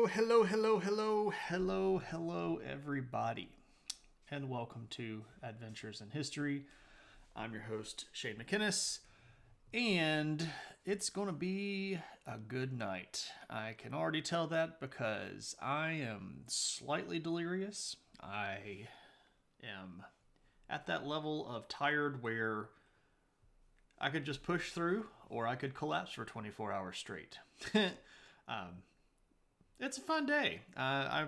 Hello, everybody, and welcome to Adventures in History. I'm your host, Shane McInnes, and it's going to be a good night. I can already tell that because I am slightly delirious. I am at that level of tired where I could just push through, or I could collapse for 24 hours straight. It's a fun day. I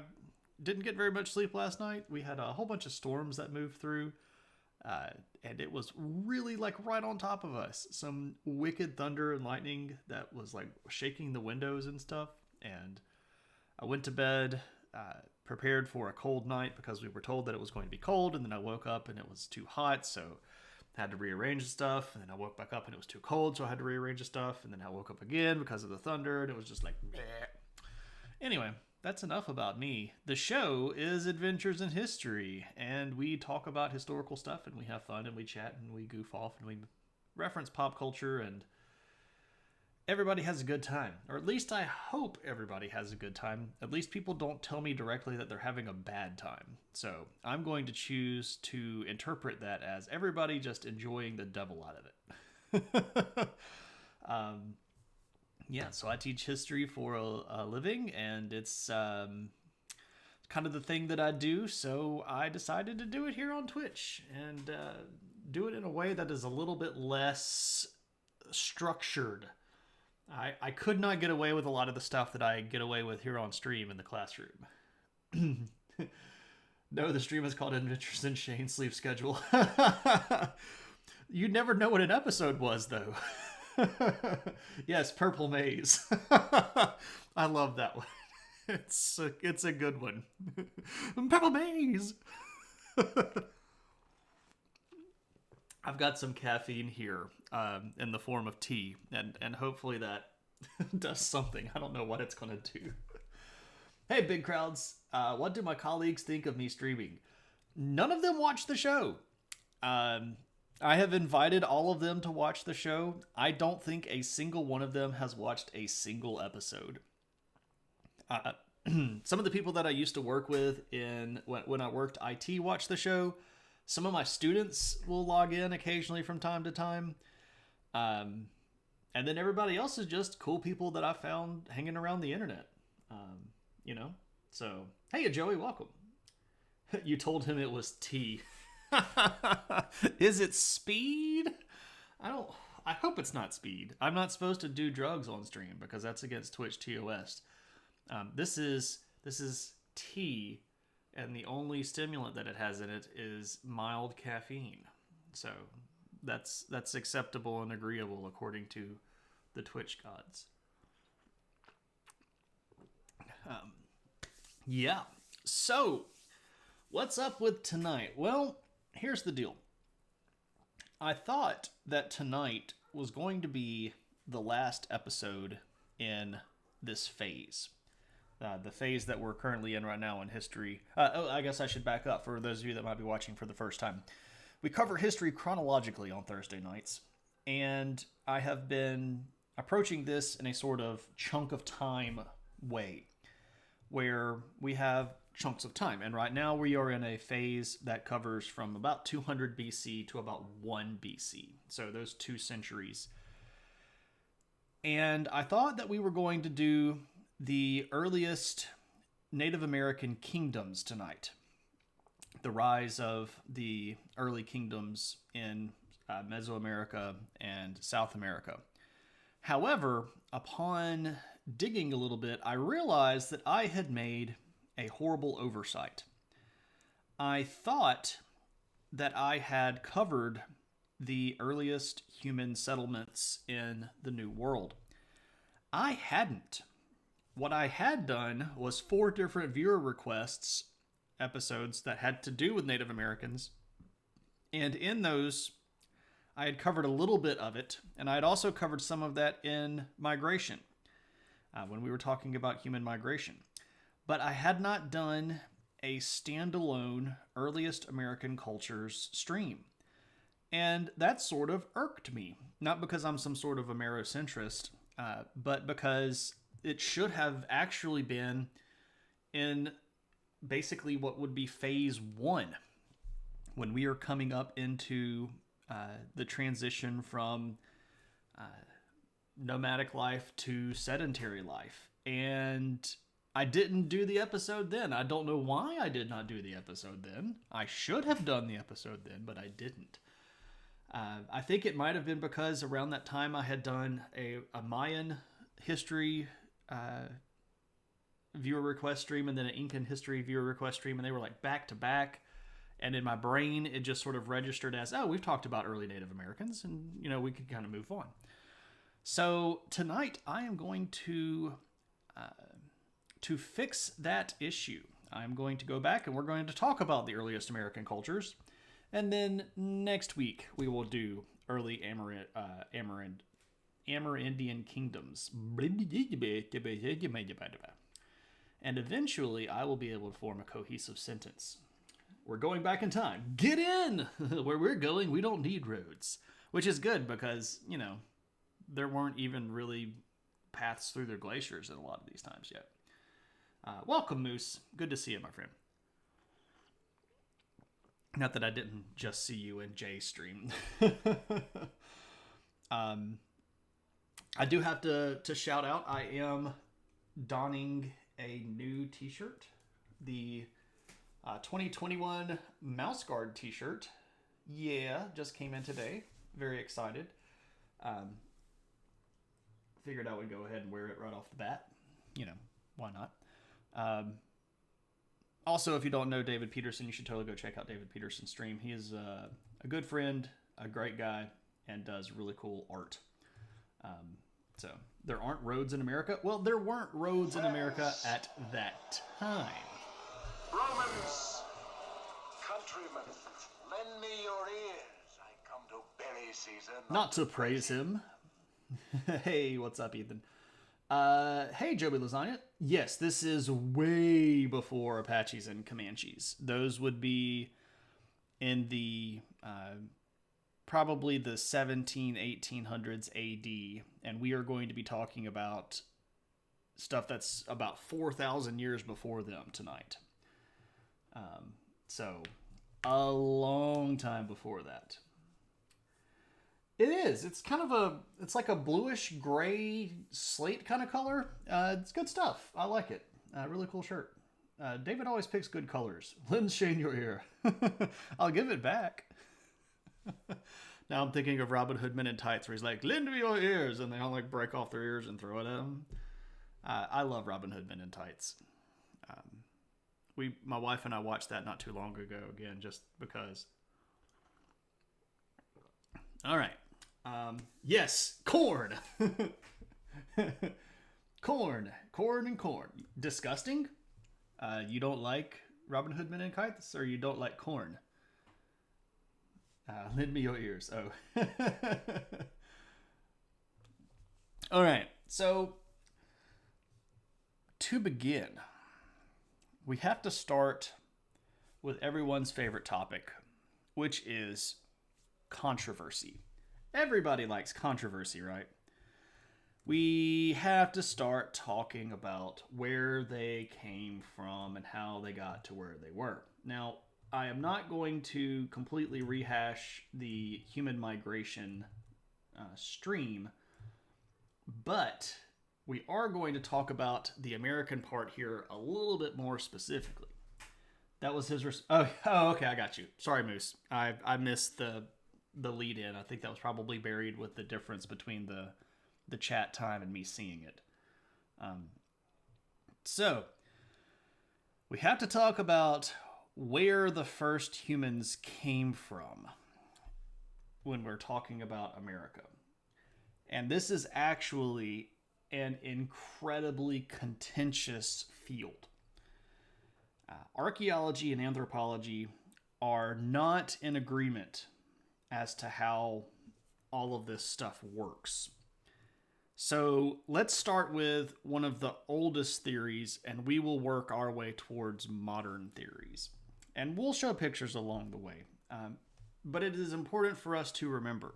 didn't get very much sleep last night. We had a whole bunch of storms that moved through, and it was really like right on top of us. Some wicked thunder and lightning that was like shaking the windows and stuff. And I went to bed, prepared for a cold night because we were told that it was going to be cold. And then I woke up and it was too hot, so I had to rearrange the stuff. And then I woke back up and it was too cold, so I had to rearrange the stuff. And then I woke up again because of the thunder, and it was just like bleh. Anyway, that's enough about me. The show is Adventures in History, and we talk about historical stuff, and we have fun, and we chat, and we goof off, and we reference pop culture, and everybody has a good time. Or at least I hope everybody has a good time. At least people don't tell me directly that they're having a bad time. So I'm going to choose to interpret that as everybody just enjoying the devil out of it. Yeah, so I teach history for a living, and it's kind of the thing that I do, so I decided to do it here on Twitch, and do it in a way that is a little bit less structured. I could not get away with a lot of the stuff that I get away with here on stream in the classroom. No, the stream is called Adventures in Shane's Sleep Schedule. You'd never know what an episode was, though. Yes, Purple Maize. I love that one. It's a good one. Purple Maize. I've got some caffeine here in the form of tea, and hopefully that does something. I don't know what it's going to do. Hey, big crowds. What do my colleagues think of me streaming? None of them watch the show. I have invited all of them to watch the show. I don't think a single one of them has watched a single episode. Some of the people that I used to work with when I worked IT watch the show. Some of my students will log in occasionally from time to time. And then everybody else is just cool people that I found hanging around the internet. So, hey, Joey, welcome. You told him it was tea. Is it speed? I hope it's not speed. I'm not supposed to do drugs on stream because that's against Twitch TOS. This is tea, and the only stimulant that it has in it is mild caffeine. So that's acceptable and agreeable according to the Twitch gods. Yeah. So, what's up with tonight? Well, here's the deal. I thought that tonight was going to be the last episode in this phase. The phase that we're currently in right now in history. I guess I should back up for those of you that might be watching for the first time. We cover history chronologically on Thursday nights, and I have been approaching this in a sort of chunk of time way, where we have chunks of time. And right now we are in a phase that covers from about 200 BC to about 1 BC. So those 2 centuries. And I thought that we were going to do the earliest Native American kingdoms tonight. The rise of the early kingdoms in Mesoamerica and South America. However, upon digging a little bit, I realized that I had made a horrible oversight. I thought that I had covered the earliest human settlements in the New World. I hadn't. What I had done was 4 different viewer requests episodes that had to do with Native Americans, and in those I had covered a little bit of it, and I had also covered some of that in migration when we were talking about human migration. But I had not done a standalone earliest American cultures stream. And that sort of irked me. Not because I'm some sort of Amerocentrist, but because it should have actually been in basically what would be phase one, when we are coming up into the transition from nomadic life to sedentary life. And I didn't do the episode then. I don't know why I did not do the episode then. I should have done the episode then, but I didn't. I think it might have been because around that time I had done a Mayan history viewer request stream and then an Incan history viewer request stream, and they were like back to back. And in my brain, it just sort of registered as, oh, we've talked about early Native Americans, and, you know, we could kind of move on. So tonight I am going to fix that issue. I'm going to go back and we're going to talk about the earliest American cultures. And then next week we will do early Amerindian kingdoms. And eventually I will be able to form a cohesive sentence. We're going back in time. Get in! Where we're going, we don't need roads. Which is good because, you know, there weren't even really paths through their glaciers in a lot of these times yet. Welcome, Moose. Good to see you, my friend. Not that I didn't just see you in Jay's stream. I do have to shout out, I am donning a new t-shirt. The 2021 Mouse Guard t-shirt. Yeah, just came in today. Very excited. Figured I would go ahead and wear it right off the bat. You know, why not? Also, if you don't know David Peterson, you should totally go check out David Peterson's stream. He is a good friend, a great guy, and does really cool art. So, there aren't roads in America. Well, there weren't roads in America at that time. Romans, countrymen, lend me your ears. I come to bury Caesar, not to praise him. Hey, what's up, Ethan? Hey, Joey Lasagna. Yes, this is way before Apaches and Comanches. Those would be in the probably the 1800s AD, and we are going to be talking about stuff that's about 4,000 years before them tonight. So, a long time before that. It is. It's kind of it's like a bluish gray slate kind of color. It's good stuff. I like it. Really cool shirt. David always picks good colors. Lend Shane your ear. I'll give it back. Now I'm thinking of Robin Hood Men in Tights where he's like, lend me your ears. And they all like break off their ears and throw it at him. I love Robin Hood Men in Tights. My wife and I watched that not too long ago again, just because. All right. Yes, corn. Corn. Disgusting? You don't like Robin Hood Men in Tights, or you don't like corn? Lend me your ears. Oh. All right. So, to begin, we have to start with everyone's favorite topic, which is controversy. Everybody likes controversy, right? We have to start talking about where they came from and how they got to where they were. Now, I am not going to completely rehash the human migration stream, but we are going to talk about the American part here a little bit more specifically. That was his... Oh, okay, I got you. Sorry, Moose. I missed the lead in. I think that was probably buried with the difference between the chat time and me seeing it. So, we have to talk about where the first humans came from when we're talking about America. And this is actually an incredibly contentious field. Archaeology and anthropology are not in agreement as to how all of this stuff works. So let's start with one of the oldest theories, and we will work our way towards modern theories. And we'll show pictures along the way. But it is important for us to remember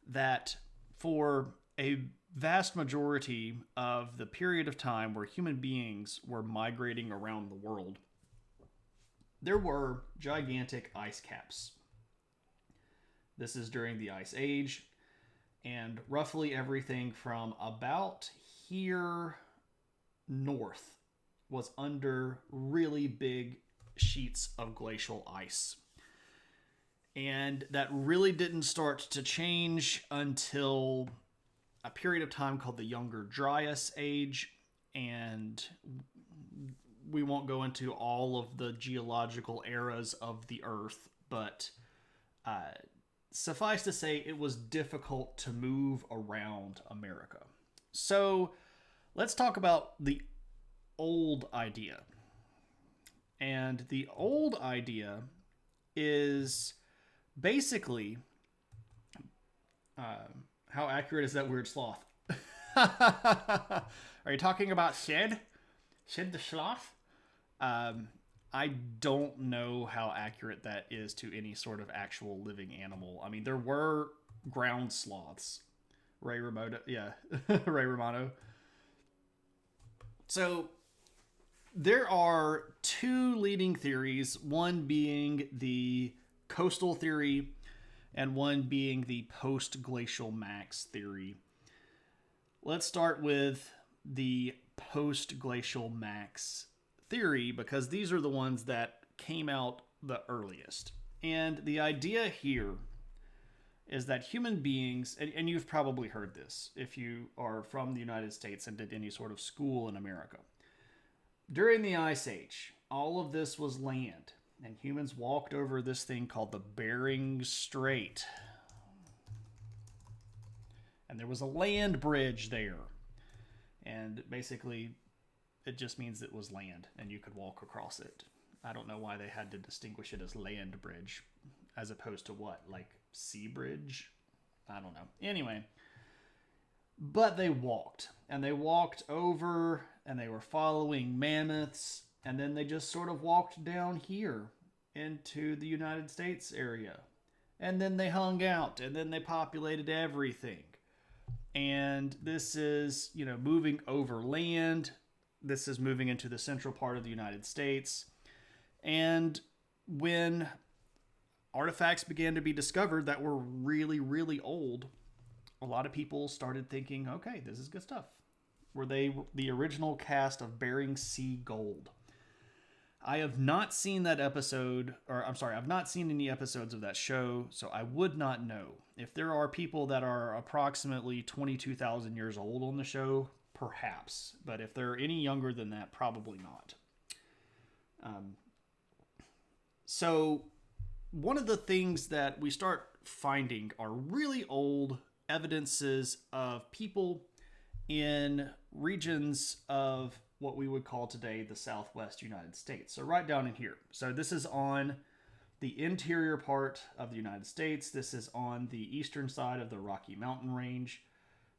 that for a vast majority of the period of time where human beings were migrating around the world, there were gigantic ice caps. This is during the Ice Age, and roughly everything from about here north was under really big sheets of glacial ice. And that really didn't start to change until a period of time called the Younger Dryas Age. And we won't go into all of the geological eras of the Earth, but suffice to say, it was difficult to move around America. So let's talk about the old idea. And the old idea is basically, how accurate is that weird sloth? Are you talking about Shed? Shed the sloth? I don't know how accurate that is to any sort of actual living animal. I mean, there were ground sloths. Ray Romano, yeah, Ray Romano. So there are two leading theories, one being the coastal theory and one being the post-glacial max theory. Let's start with the post-glacial max theory because these are the ones that came out the earliest. And the idea here is that human beings, and you've probably heard this if you are from the United States and did any sort of school in America. During the Ice Age, all of this was land, and humans walked over this thing called the Bering Strait. And there was a land bridge there. And basically, it just means it was land, and you could walk across it. I don't know why they had to distinguish it as land bridge, as opposed to what, like sea bridge? I don't know. Anyway, but they walked, and they walked over, and they were following mammoths, and then they just sort of walked down here into the United States area. And then they hung out, and then they populated everything. And this is, moving over land. This is moving into the central part of the United States. And when artifacts began to be discovered that were really, really old, a lot of people started thinking, okay, this is good stuff. Were they the original cast of Bering Sea Gold? I have not seen that episode, I've not seen any episodes of that show, so I would not know. If there are people that are approximately 22,000 years old on the show, perhaps. But if they're any younger than that, probably not. So one of the things that we start finding are really old evidences of people in regions of what we would call today the Southwest United States. So right down in here. So this is on the interior part of the United States. This is on the eastern side of the Rocky Mountain Range.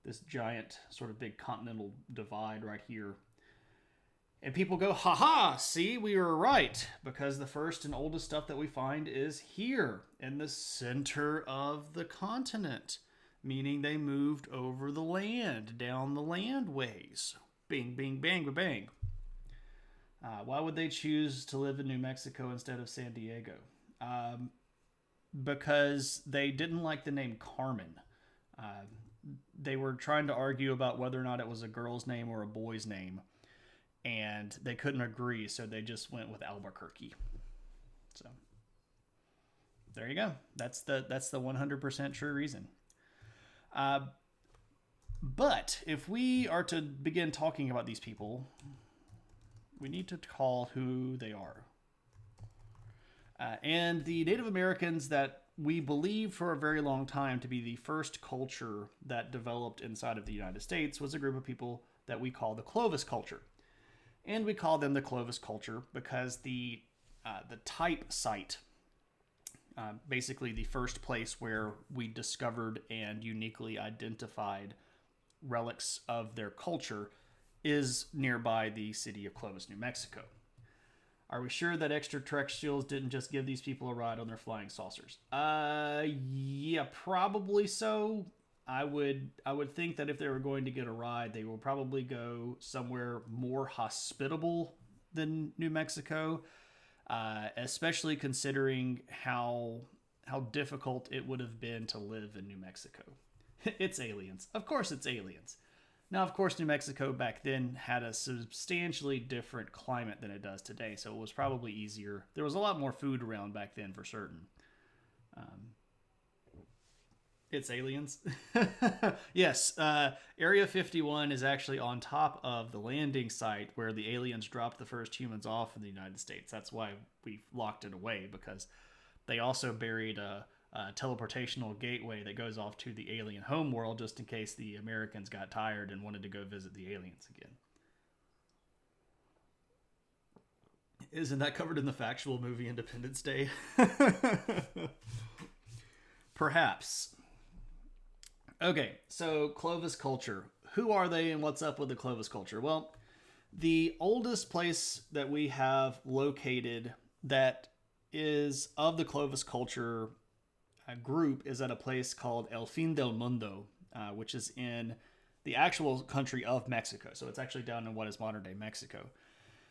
This giant sort of big continental divide right here. And people go, haha, see, we were right. Because the first and oldest stuff that we find is here in the center of the continent. Meaning they moved over the land, down the landways. Bing, bing, bang, bang. Why would they choose to live in New Mexico instead of San Diego? Because they didn't like the name Carmen. They were trying to argue about whether or not it was a girl's name or a boy's name. And they couldn't agree, so they just went with Albuquerque. So, there you go. That's the 100% true reason. But if we are to begin talking about these people, we need to call who they are. And the Native Americans that we believe for a very long time to be the first culture that developed inside of the United States was a group of people that we call the Clovis culture. And we call them the Clovis culture because the type site, basically the first place where we discovered and uniquely identified relics of their culture, is nearby the city of Clovis, New Mexico. Are we sure that extraterrestrials didn't just give these people a ride on their flying saucers? Yeah, probably so. I would think that if they were going to get a ride, they will probably go somewhere more hospitable than New Mexico, especially considering how difficult it would have been to live in New Mexico. It's aliens. Of course, it's aliens. Now, of course, New Mexico back then had a substantially different climate than it does today, so it was probably easier. There was a lot more food around back then for certain. Um, it's aliens. Yes, Area 51 is actually on top of the landing site where the aliens dropped the first humans off in the United States. That's why we locked it away, because they also buried a teleportational gateway that goes off to the alien homeworld just in case the Americans got tired and wanted to go visit the aliens again. Isn't that covered in the factual movie Independence Day? Perhaps. Okay, so Clovis culture. Who are they and what's up with the Clovis culture? Well, the oldest place that we have located that is of the Clovis culture group is at a place called El Fin del Mundo, which is in the actual country of Mexico. So it's actually down in what is modern day Mexico.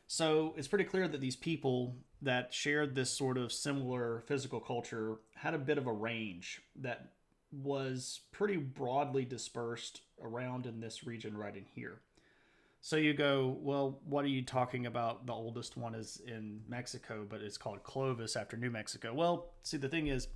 So it's pretty clear that these people that shared this sort of similar physical culture had a bit of a range that was pretty broadly dispersed around in this region right in here. So you go, well, what are you talking about? The oldest one is in Mexico, but it's called Clovis after New Mexico. Well, see, the thing is,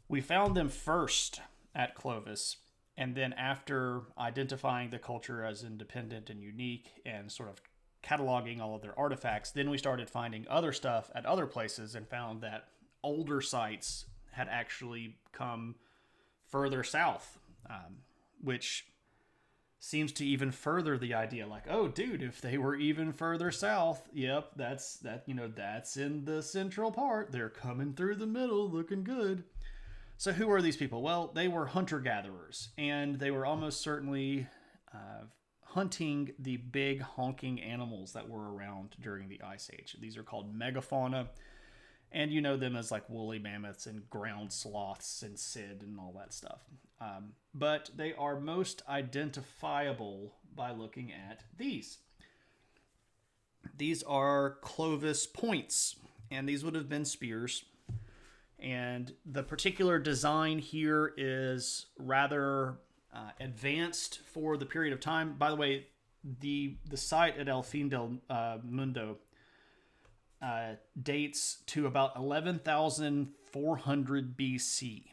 we found them first at Clovis, and then after identifying the culture as independent and unique and sort of cataloging all of their artifacts, then we started finding other stuff at other places and found that older sites had actually come further south, which seems to even further the idea. Like, oh, dude, if they were even further south, yep, that's in the central part. They're coming through the middle, looking good. So who are these people? Well, they were hunter-gatherers, and they were almost certainly hunting the big honking animals that were around during the Ice Age. These are called megafauna, and you know them as like woolly mammoths and ground sloths and Sid and all that stuff. But they are most identifiable by looking at these. These are Clovis points, and these would have been spears. And the particular design here is rather advanced for the period of time. By the way, the site at El Fin del Mundo dates to about 11,400 BC.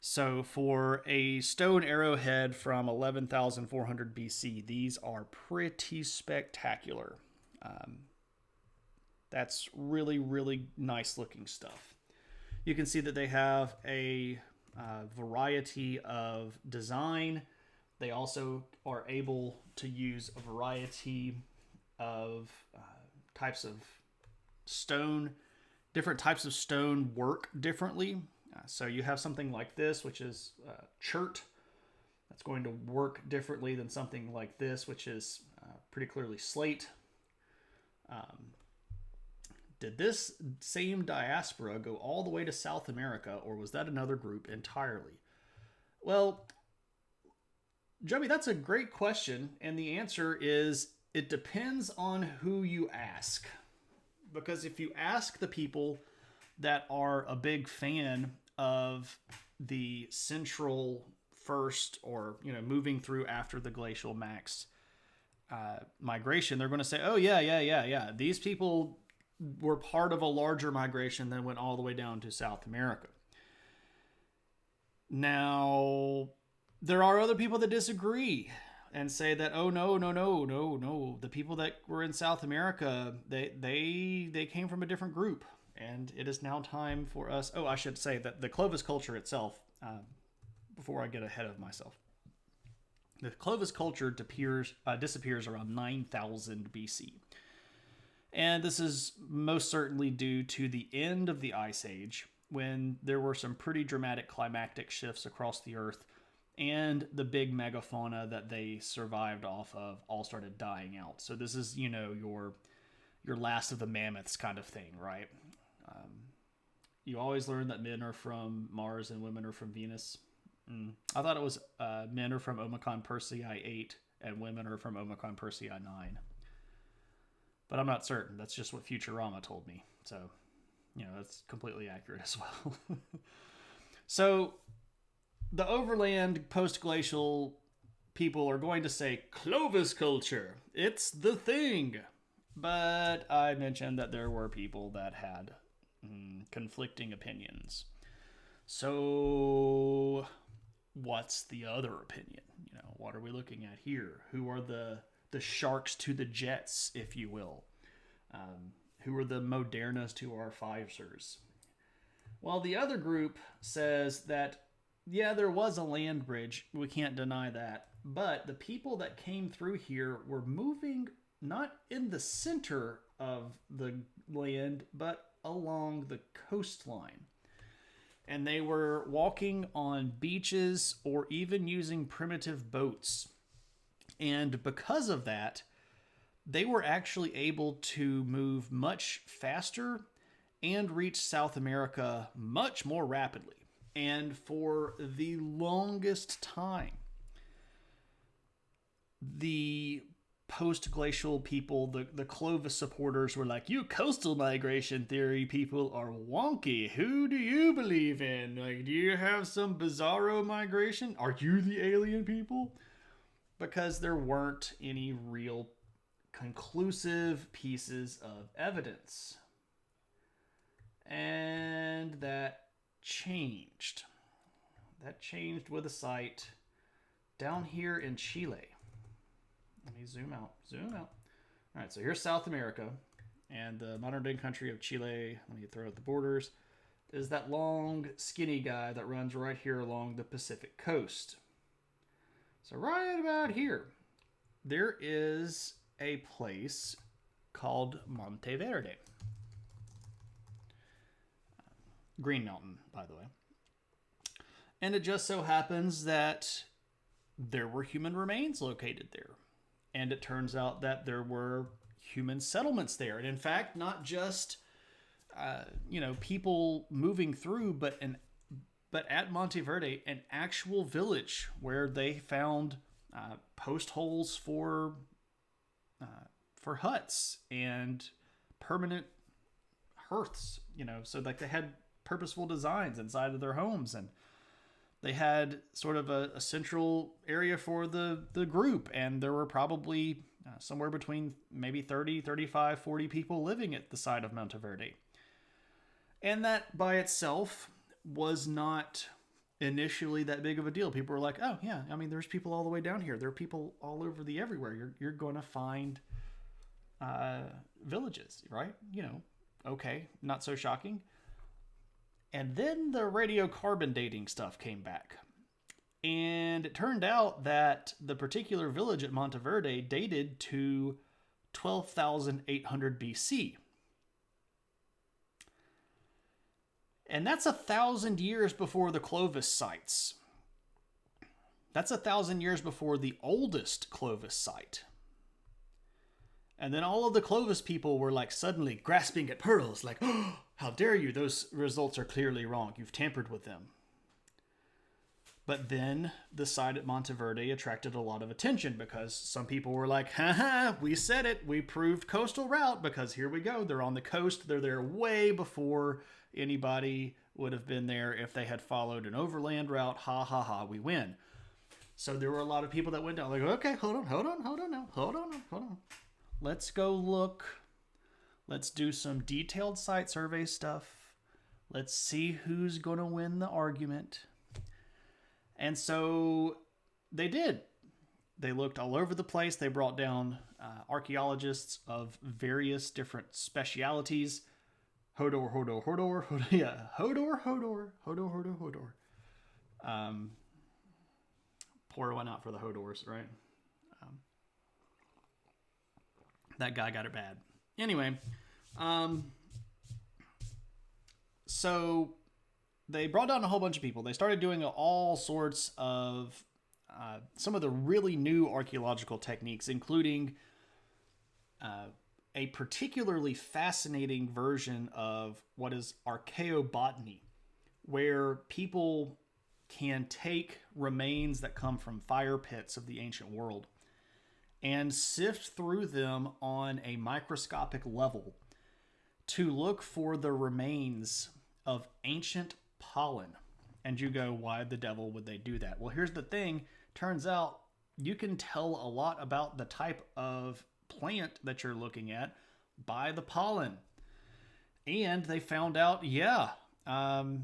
So for a stone arrowhead from 11,400 BC, these are pretty spectacular. That's really, really nice looking stuff. You can see that they have a variety of design. They also are able to use a variety of types of stone. Different types of stone work differently. So you have something like this, which is chert. That's going to work differently than something like this, which is pretty clearly slate. Did this same diaspora go all the way to South America, or was that another group entirely? Well, Joey, that's a great question, and the answer is it depends on who you ask. Because if you ask the people that are a big fan of the central first, or moving through after the glacial max migration, they're going to say, oh yeah, these people were part of a larger migration that went all the way down to South America. Now, there are other people that disagree and say that, oh no, the people that were in South America, they came from a different group, and it is now time for us. Oh, I should say that the Clovis culture itself, before I get ahead of myself, the Clovis culture disappears around 9,000 BC. And this is most certainly due to the end of the Ice Age, when there were some pretty dramatic climactic shifts across the Earth, and the big megafauna that they survived off of all started dying out. So this is, your last of the mammoths kind of thing, right? You always learn that men are from Mars and women are from Venus. I thought it was men are from Omicron Persei 8 and women are from Omicron Persei 9. But I'm not certain. That's just what Futurama told me. So, that's completely accurate as well. So, the overland post-glacial people are going to say, Clovis culture, it's the thing. But I mentioned that there were people that had conflicting opinions. So, what's the other opinion? What are we looking at here? Who are the sharks to the jets, if you will? Who are the Modernas to our Pfizers? Well, the other group says that, yeah, there was a land bridge. We can't deny that. But the people that came through here were moving not in the center of the land, but along the coastline. And they were walking on beaches or even using primitive boats. And because of that, they were actually able to move much faster and reach South America much more rapidly. And for the longest time, the post-glacial people, the Clovis supporters were like, you coastal migration theory people are wonky. Who do you believe in? Like, do you have some bizarro migration? Are you the alien people? Because there weren't any real conclusive pieces of evidence. And that changed. That changed with a site down here in Chile. Let me zoom out. All right, so here's South America. And the modern day country of Chile, let me throw out the borders, is that long, skinny guy that runs right here along the Pacific coast. So right about here, there is a place called Monteverde. Green Mountain, by the way. And it just so happens that there were human remains located there. And it turns out that there were human settlements there. And in fact, not just, people moving through, but at Monteverde, an actual village where they found post holes for huts and permanent hearths. So like they had purposeful designs inside of their homes, and they had sort of a central area for the group, and there were probably somewhere between maybe 30, 35, 40 people living at the side of Monteverde. And that by itself was not initially that big of a deal. People were like, oh yeah, I mean, there's people all the way down here. There are people all over the everywhere. You're going to find villages, right? Okay, not so shocking. And then the radiocarbon dating stuff came back. And it turned out that the particular village at Monteverde dated to 12,800 BC. And that's 1,000 years before the Clovis sites. That's 1,000 years before the oldest Clovis site. And then all of the Clovis people were like suddenly grasping at pearls, like, oh, how dare you? Those results are clearly wrong. You've tampered with them. But then the site at Monteverde attracted a lot of attention because some people were like, haha, we said it. We proved coastal route because here we go. They're on the coast. They're there way before anybody would have been there if they had followed an overland route. Ha ha ha, we win. So there were a lot of people that went down like, okay, hold on. Let's go look. Let's do some detailed site survey stuff. Let's see who's going to win the argument. And so they did. They looked all over the place. They brought down archaeologists of various different specialities. Hodor. Pour one out for the Hodors, right? That guy got it bad. Anyway, so they brought down a whole bunch of people. They started doing all sorts of some of the really new archaeological techniques, including a particularly fascinating version of what is archaeobotany, where people can take remains that come from fire pits of the ancient world and sift through them on a microscopic level to look for the remains of ancient pollen. And you go, why the devil would they do that? Well, here's the thing. Turns out you can tell a lot about the type of plant that you're looking at by the pollen. And they found out, and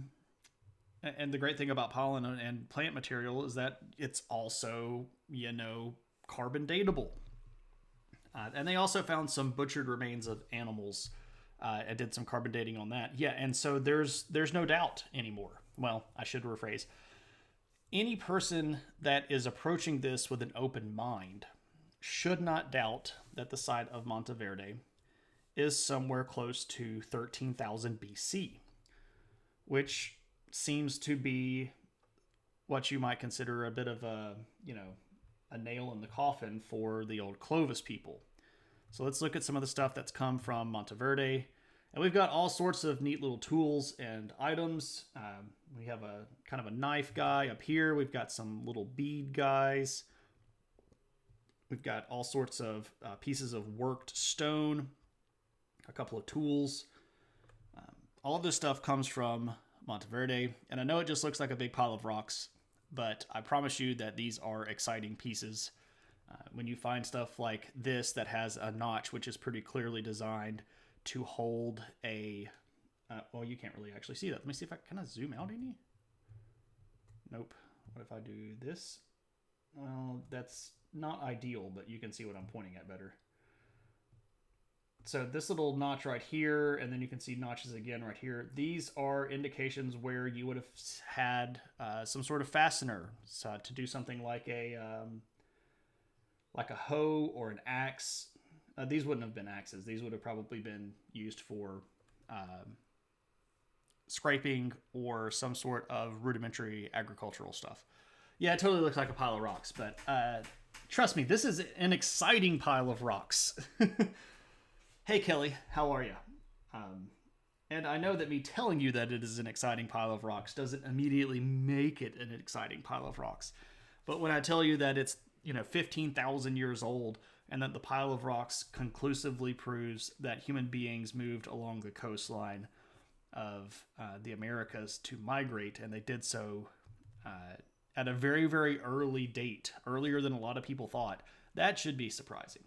the great thing about pollen and plant material is that it's also, carbon datable. And they also found some butchered remains of animals. I did some carbon dating on that. Yeah, and so there's no doubt anymore. Well, I should rephrase. Any person that is approaching this with an open mind should not doubt that the site of Monteverde is somewhere close to 13,000 BC, which seems to be what you might consider a bit of a nail in the coffin for the old Clovis people. So let's look at some of the stuff that's come from Monteverde. And we've got all sorts of neat little tools and items. We have a kind of a knife guy up here. We've got some little bead guys. We've got all sorts of pieces of worked stone, a couple of tools. All of this stuff comes from Monteverde. And I know it just looks like a big pile of rocks, but I promise you that these are exciting pieces. When you find stuff like this that has a notch, which is pretty clearly designed to hold a... well, you can't really actually see that. Let me see if I can kind of zoom out any. Nope. What if I do this? Well, that's not ideal, but you can see what I'm pointing at better. So this little notch right here, and then you can see notches again right here. These are indications where you would have had some sort of fastener to do something like a hoe or an axe. These wouldn't have been axes. These would have probably been used for scraping or some sort of rudimentary agricultural stuff. Yeah, it totally looks like a pile of rocks, but trust me, this is an exciting pile of rocks. Hey, Kelly, how are you? And I know that me telling you that it is an exciting pile of rocks doesn't immediately make it an exciting pile of rocks. But when I tell you that it's 15,000 years old, and that the pile of rocks conclusively proves that human beings moved along the coastline of the Americas to migrate, and they did so at a very, very early date, earlier than a lot of people thought, that should be surprising.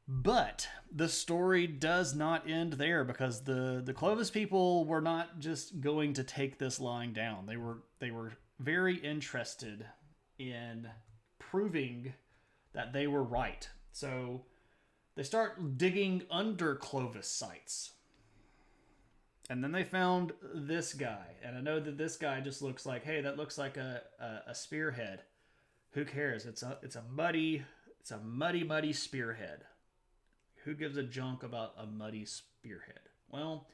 But the story does not end there, because the Clovis people were not just going to take this lying down. They were very interested in proving that they were right. So they start digging under Clovis sites. And then they found this guy. And I know that this guy just looks like, hey, that looks like a spearhead. Who cares? It's a muddy spearhead. Who gives a junk about a muddy spearhead? Well,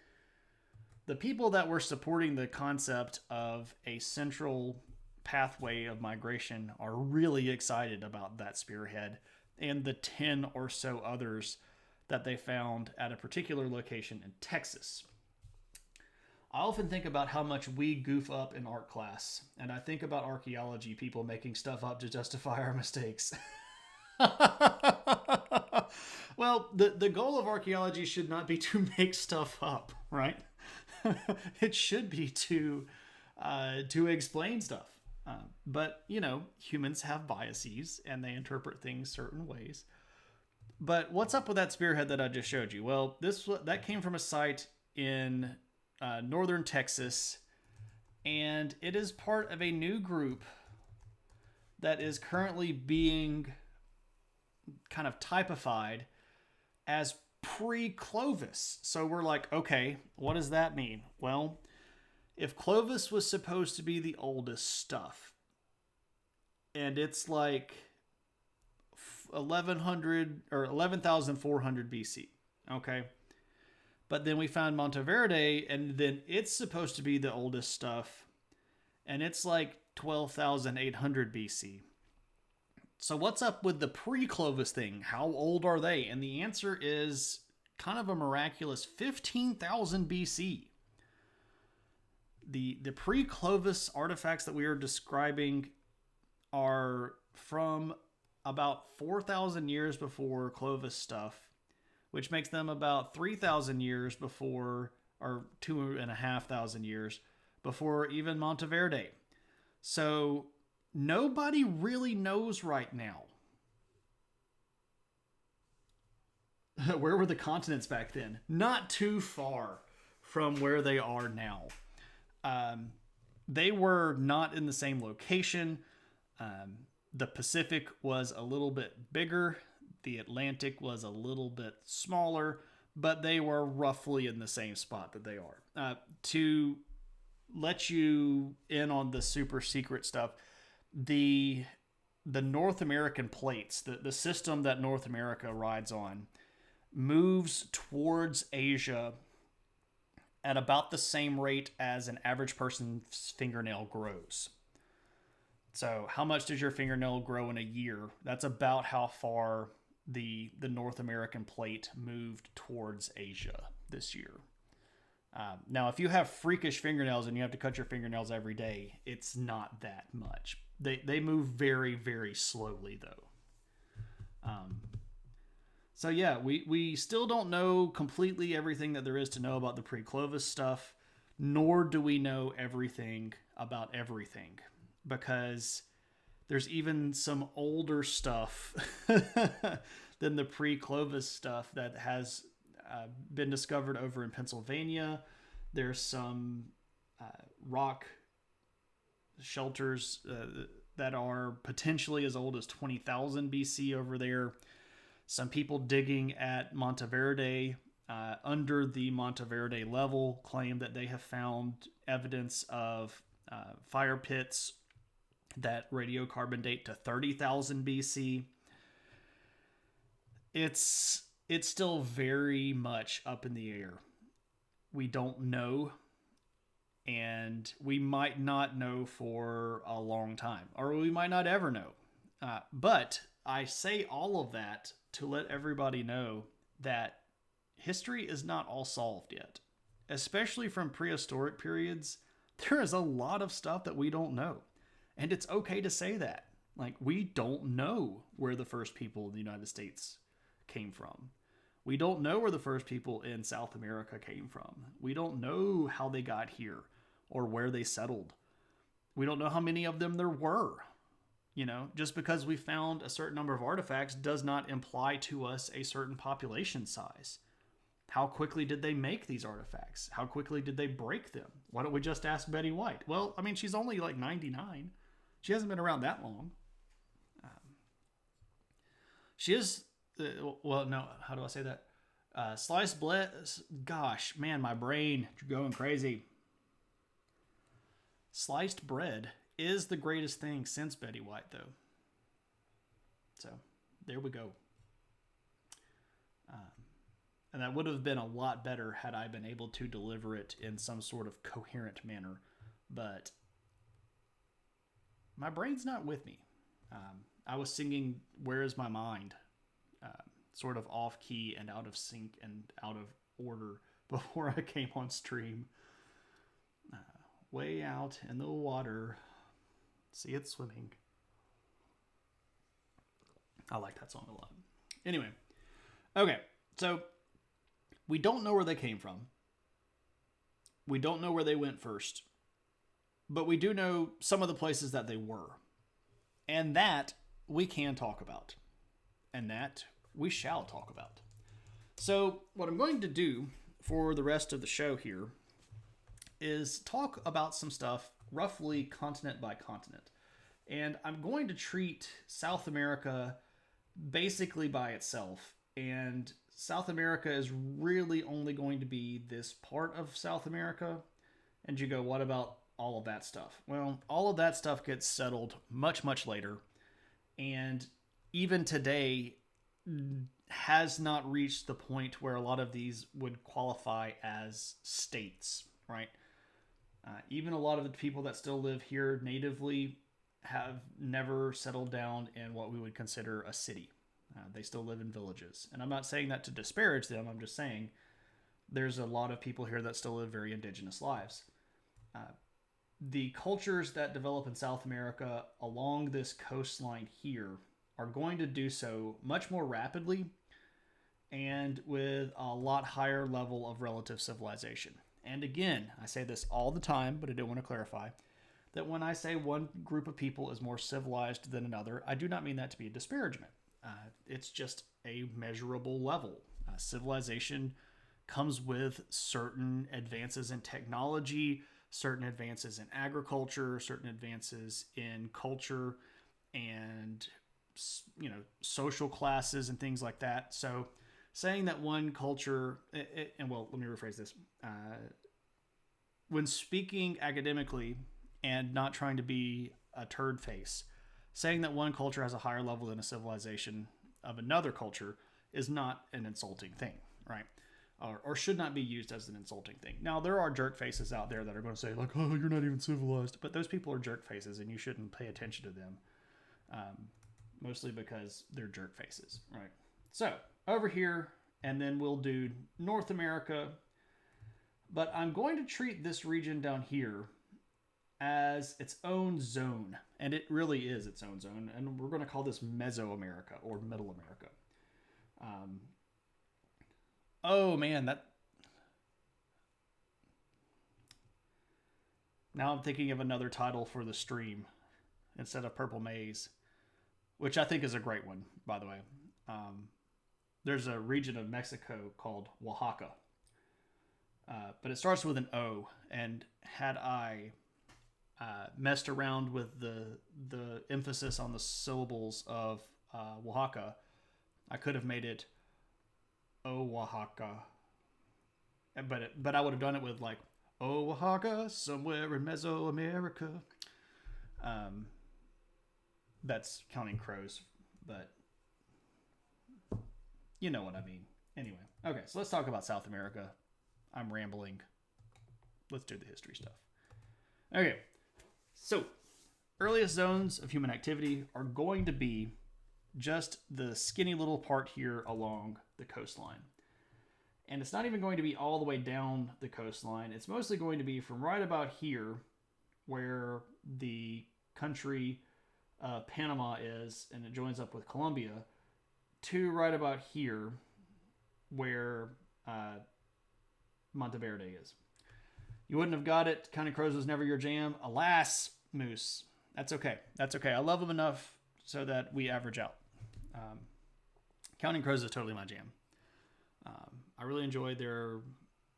the people that were supporting the concept of a central pathway of migration are really excited about that spearhead and the 10 or so others that they found at a particular location in Texas. I often think about how much we goof up in art class, and I think about archaeology people making stuff up to justify our mistakes. Well, the goal of archaeology should not be to make stuff up, right? It should be to explain stuff. But, humans have biases and they interpret things certain ways. But what's up with that spearhead that I just showed you? Well, that came from a site in northern Texas, and it is part of a new group that is currently being kind of typified as pre-Clovis. So we're like, okay, what does that mean? Well, if Clovis was supposed to be the oldest stuff, and it's like 1100 or 11,400 BC, okay? But then we found Monteverde, and then it's supposed to be the oldest stuff, and it's like 12,800 BC. So what's up with the pre-Clovis thing? How old are they? And the answer is kind of a miraculous 15,000 BC. The pre-Clovis artifacts that we are describing are from about 4,000 years before Clovis stuff, which makes them about 3,000 years before, or 2,500 years before even Monteverde. So nobody really knows right now. Where were the continents back then? Not too far from where they are now. They were not in the same location. The Pacific was a little bit bigger. The Atlantic was a little bit smaller, but they were roughly in the same spot that they are. To let you in on the super secret stuff, the North American plates, the system that North America rides on, moves towards Asia at about the same rate as an average person's fingernail grows. So how much does your fingernail grow in a year? That's about how far the North American plate moved towards Asia this year. Now, if you have freakish fingernails and you have to cut your fingernails every day, it's not that much. They move very, very slowly, though. So yeah, we still don't know completely everything that there is to know about the pre-Clovis stuff, nor do we know everything about everything, because there's even some older stuff than the pre-Clovis stuff that has been discovered over in Pennsylvania. There's some rock shelters that are potentially as old as 20,000 BC over there. Some people digging at Monteverde, under the Monteverde level, claim that they have found evidence of fire pits that radiocarbon date to 30,000 BC. It's still very much up in the air. We don't know, and we might not know for a long time, or we might not ever know. But I say all of that to let everybody know that history is not all solved yet. Especially from prehistoric periods, there is a lot of stuff that we don't know. And it's okay to say that. Like, we don't know where the first people in the United States came from. We don't know where the first people in South America came from. We don't know how they got here or where they settled. We don't know how many of them there were. You know, just because we found a certain number of artifacts does not imply to us a certain population size. How quickly did they make these artifacts? How quickly did they break them? Why don't we just ask Betty White? Well, I mean, she's only like 99. She hasn't been around that long. She is, well, no, how do I say that? Sliced bread, gosh, man, my brain going crazy. Sliced bread is the greatest thing since Betty White, though. So, there we go. And that would have been a lot better had I been able to deliver it in some sort of coherent manner. But my brain's not with me. I was singing Where Is My Mind? Sort of off key and out of sync and out of order before I came on stream. Way out in the water. See it swimming. I like that song a lot. Anyway. Okay. So, we don't know where they came from. We don't know where they went first. But we do know some of the places that they were. And that we can talk about. And that we shall talk about. So, what I'm going to do for the rest of the show here is talk about some stuff roughly continent by continent. And I'm going to treat South America basically by itself. And South America is really only going to be this part of South America. And you go, what about all of that stuff? Well, all of that stuff gets settled much, much later. And even today has not reached the point where a lot of these would qualify as states, right? Even a lot of the people that still live here natively have never settled down in what we would consider a city. They still live in villages. And I'm not saying that to disparage them. I'm just saying there's a lot of people here that still live very indigenous lives. The cultures that develop in South America along this coastline here are going to do so much more rapidly and with a lot higher level of relative civilization. And again, I say this all the time, but I do want to clarify that when I say one group of people is more civilized than another, I do not mean that to be a disparagement. It's just a measurable level. Civilization comes with certain advances in technology, certain advances in agriculture, certain advances in culture, and social classes and things like that. So saying that one culture, and well, let me rephrase this. When speaking academically and not trying to be a turd face, saying that one culture has a higher level than a civilization of another culture is not an insulting thing, right? Or should not be used as an insulting thing. Now, there are jerk faces out there that are going to say, like, oh, you're not even civilized. But those people are jerk faces, and you shouldn't pay attention to them. Mostly because they're jerk faces, right? So, over here, and then we'll do North America. But I'm going to treat this region down here as its own zone. And it really is its own zone. And we're going to call this Mesoamerica, or Middle America. Oh man, now I'm thinking of another title for the stream instead of Purple Maize, which I think is a great one, by the way. There's a region of Mexico called Oaxaca, but it starts with an O. And had I messed around with the emphasis on the syllables of Oaxaca, I could have made it Oaxaca, but I would have done it with like Oaxaca, somewhere in Mesoamerica. That's counting crows, but you know what I mean. Anyway, okay, so let's talk about South America. I'm rambling. Let's do the history stuff. Okay, so earliest zones of human activity are going to be just the skinny little part here along the coastline. And it's not even going to be all the way down the coastline. It's mostly going to be from right about here where the country Panama is, and it joins up with Colombia, to right about here where Monteverde is. You wouldn't have got it. Counting crows was never your jam. Alas, Moose. That's okay. That's okay. I love them enough so that we average out. Counting Crows is totally my jam. I really enjoy their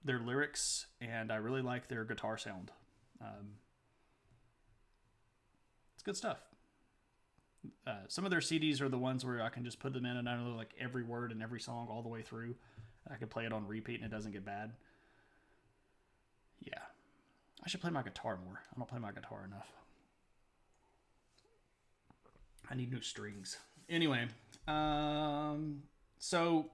lyrics, and I really like their guitar sound. It's good stuff. Some of their CDs are the ones where I can just put them in and I know like every word and every song all the way through. I can play it on repeat and it doesn't get bad. Yeah. I should play my guitar more. I don't play my guitar enough. I need new strings. Anyway, so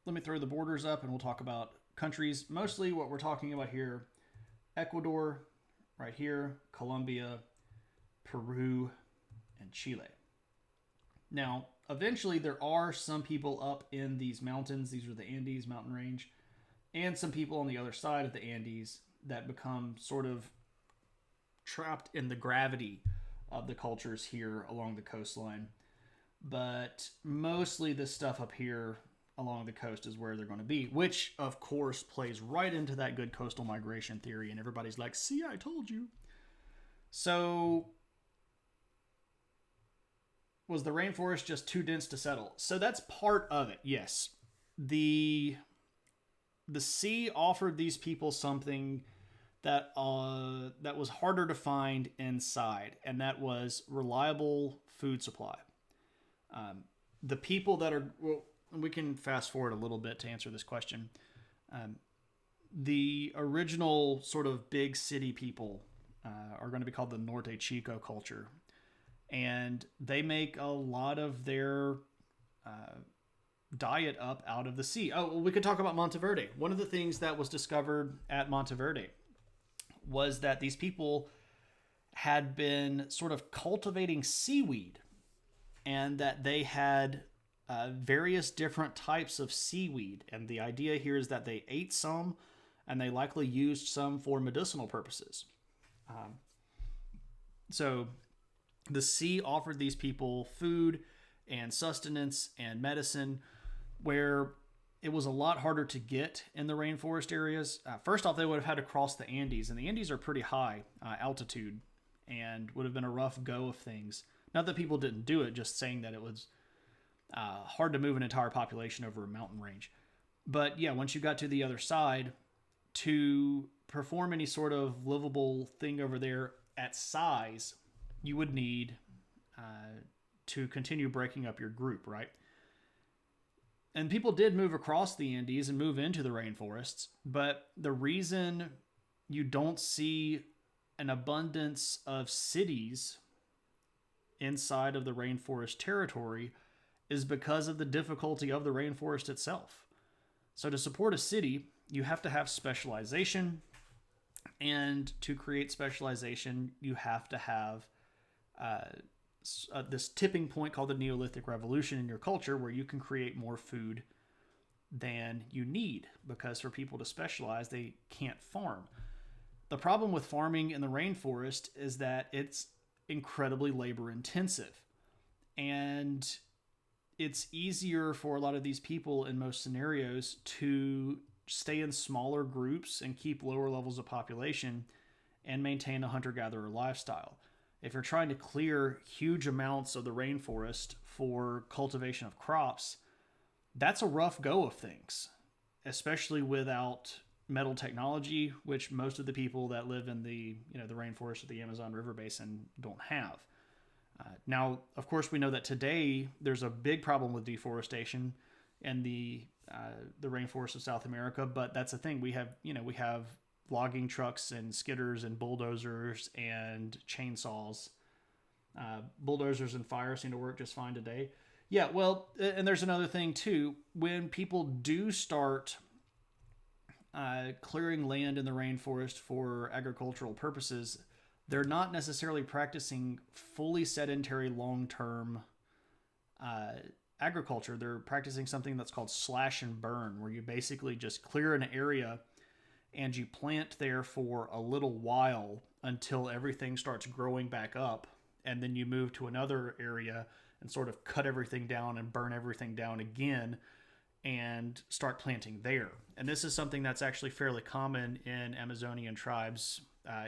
let me throw the borders up and we'll talk about countries. Mostly what we're talking about here, Ecuador, right here, Colombia, Peru, and Chile. Now, eventually there are some people up in these mountains. These are the Andes mountain range. And some people on the other side of the Andes that become sort of trapped in the gravity of the cultures here along the coastline. But mostly the stuff up here along the coast is where they're going to be, which of course plays right into that good coastal migration theory. And everybody's like, see, I told you. So was the rainforest just too dense to settle? So that's part of it. Yes. The sea offered these people something that was harder to find inside, and that was reliable food supply. The people that are, well, we can fast forward a little bit to answer this question. The original sort of big city people are going to be called the Norte Chico culture, and they make a lot of their diet up out of the sea. Oh, well, we could talk about Monteverde. One of the things that was discovered at Monteverde was that these people had been sort of cultivating seaweed, and that they had various different types of seaweed. And the idea here is that they ate some, and they likely used some for medicinal purposes. So the sea offered these people food and sustenance and medicine, where it was a lot harder to get in the rainforest areas. First off, they would have had to cross the Andes, and the Andes are pretty high altitude and would have been a rough go of things. Not that people didn't do it, just saying that it was hard to move an entire population over a mountain range. But yeah, once you got to the other side, to perform any sort of livable thing over there at size, you would need to continue breaking up your group, right? And people did move across the Andes and move into the rainforests, but the reason you don't see an abundance of cities inside of the rainforest territory is because of the difficulty of the rainforest itself. So to support a city, you have to have specialization, and to create specialization, you have to have this tipping point called the Neolithic Revolution in your culture, where you can create more food than you need, because for people to specialize, they can't farm. The problem with farming in the rainforest is that it's incredibly labor intensive, and it's easier for a lot of these people in most scenarios to stay in smaller groups and keep lower levels of population and maintain a hunter-gatherer lifestyle. If you're trying to clear huge amounts of the rainforest for cultivation of crops, that's a rough go of things, especially without metal technology, which most of the people that live in the rainforest of the Amazon River Basin don't have. Now, of course, we know that today there's a big problem with deforestation in the rainforest of South America, but that's the thing. We have logging trucks and skidders and bulldozers and chainsaws. Bulldozers and fire seem to work just fine today. Yeah, well, and there's another thing too. When people do start clearing land in the rainforest for agricultural purposes, they're not necessarily practicing fully sedentary long-term agriculture. They're practicing something that's called slash and burn, where you basically just clear an area and you plant there for a little while until everything starts growing back up, and then you move to another area and sort of cut everything down and burn everything down again and start planting there. And this is something that's actually fairly common in Amazonian tribes,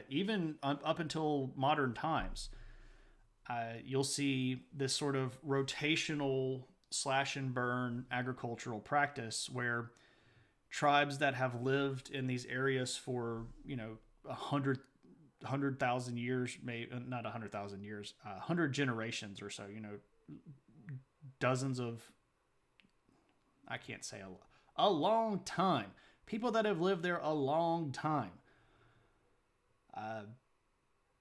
even up until modern times. You'll see this sort of rotational slash and burn agricultural practice where tribes that have lived in these areas for 100,000 years, maybe not 100,000 years, 100 generations or so, dozens of, I can't say a long time, people that have lived there a long time,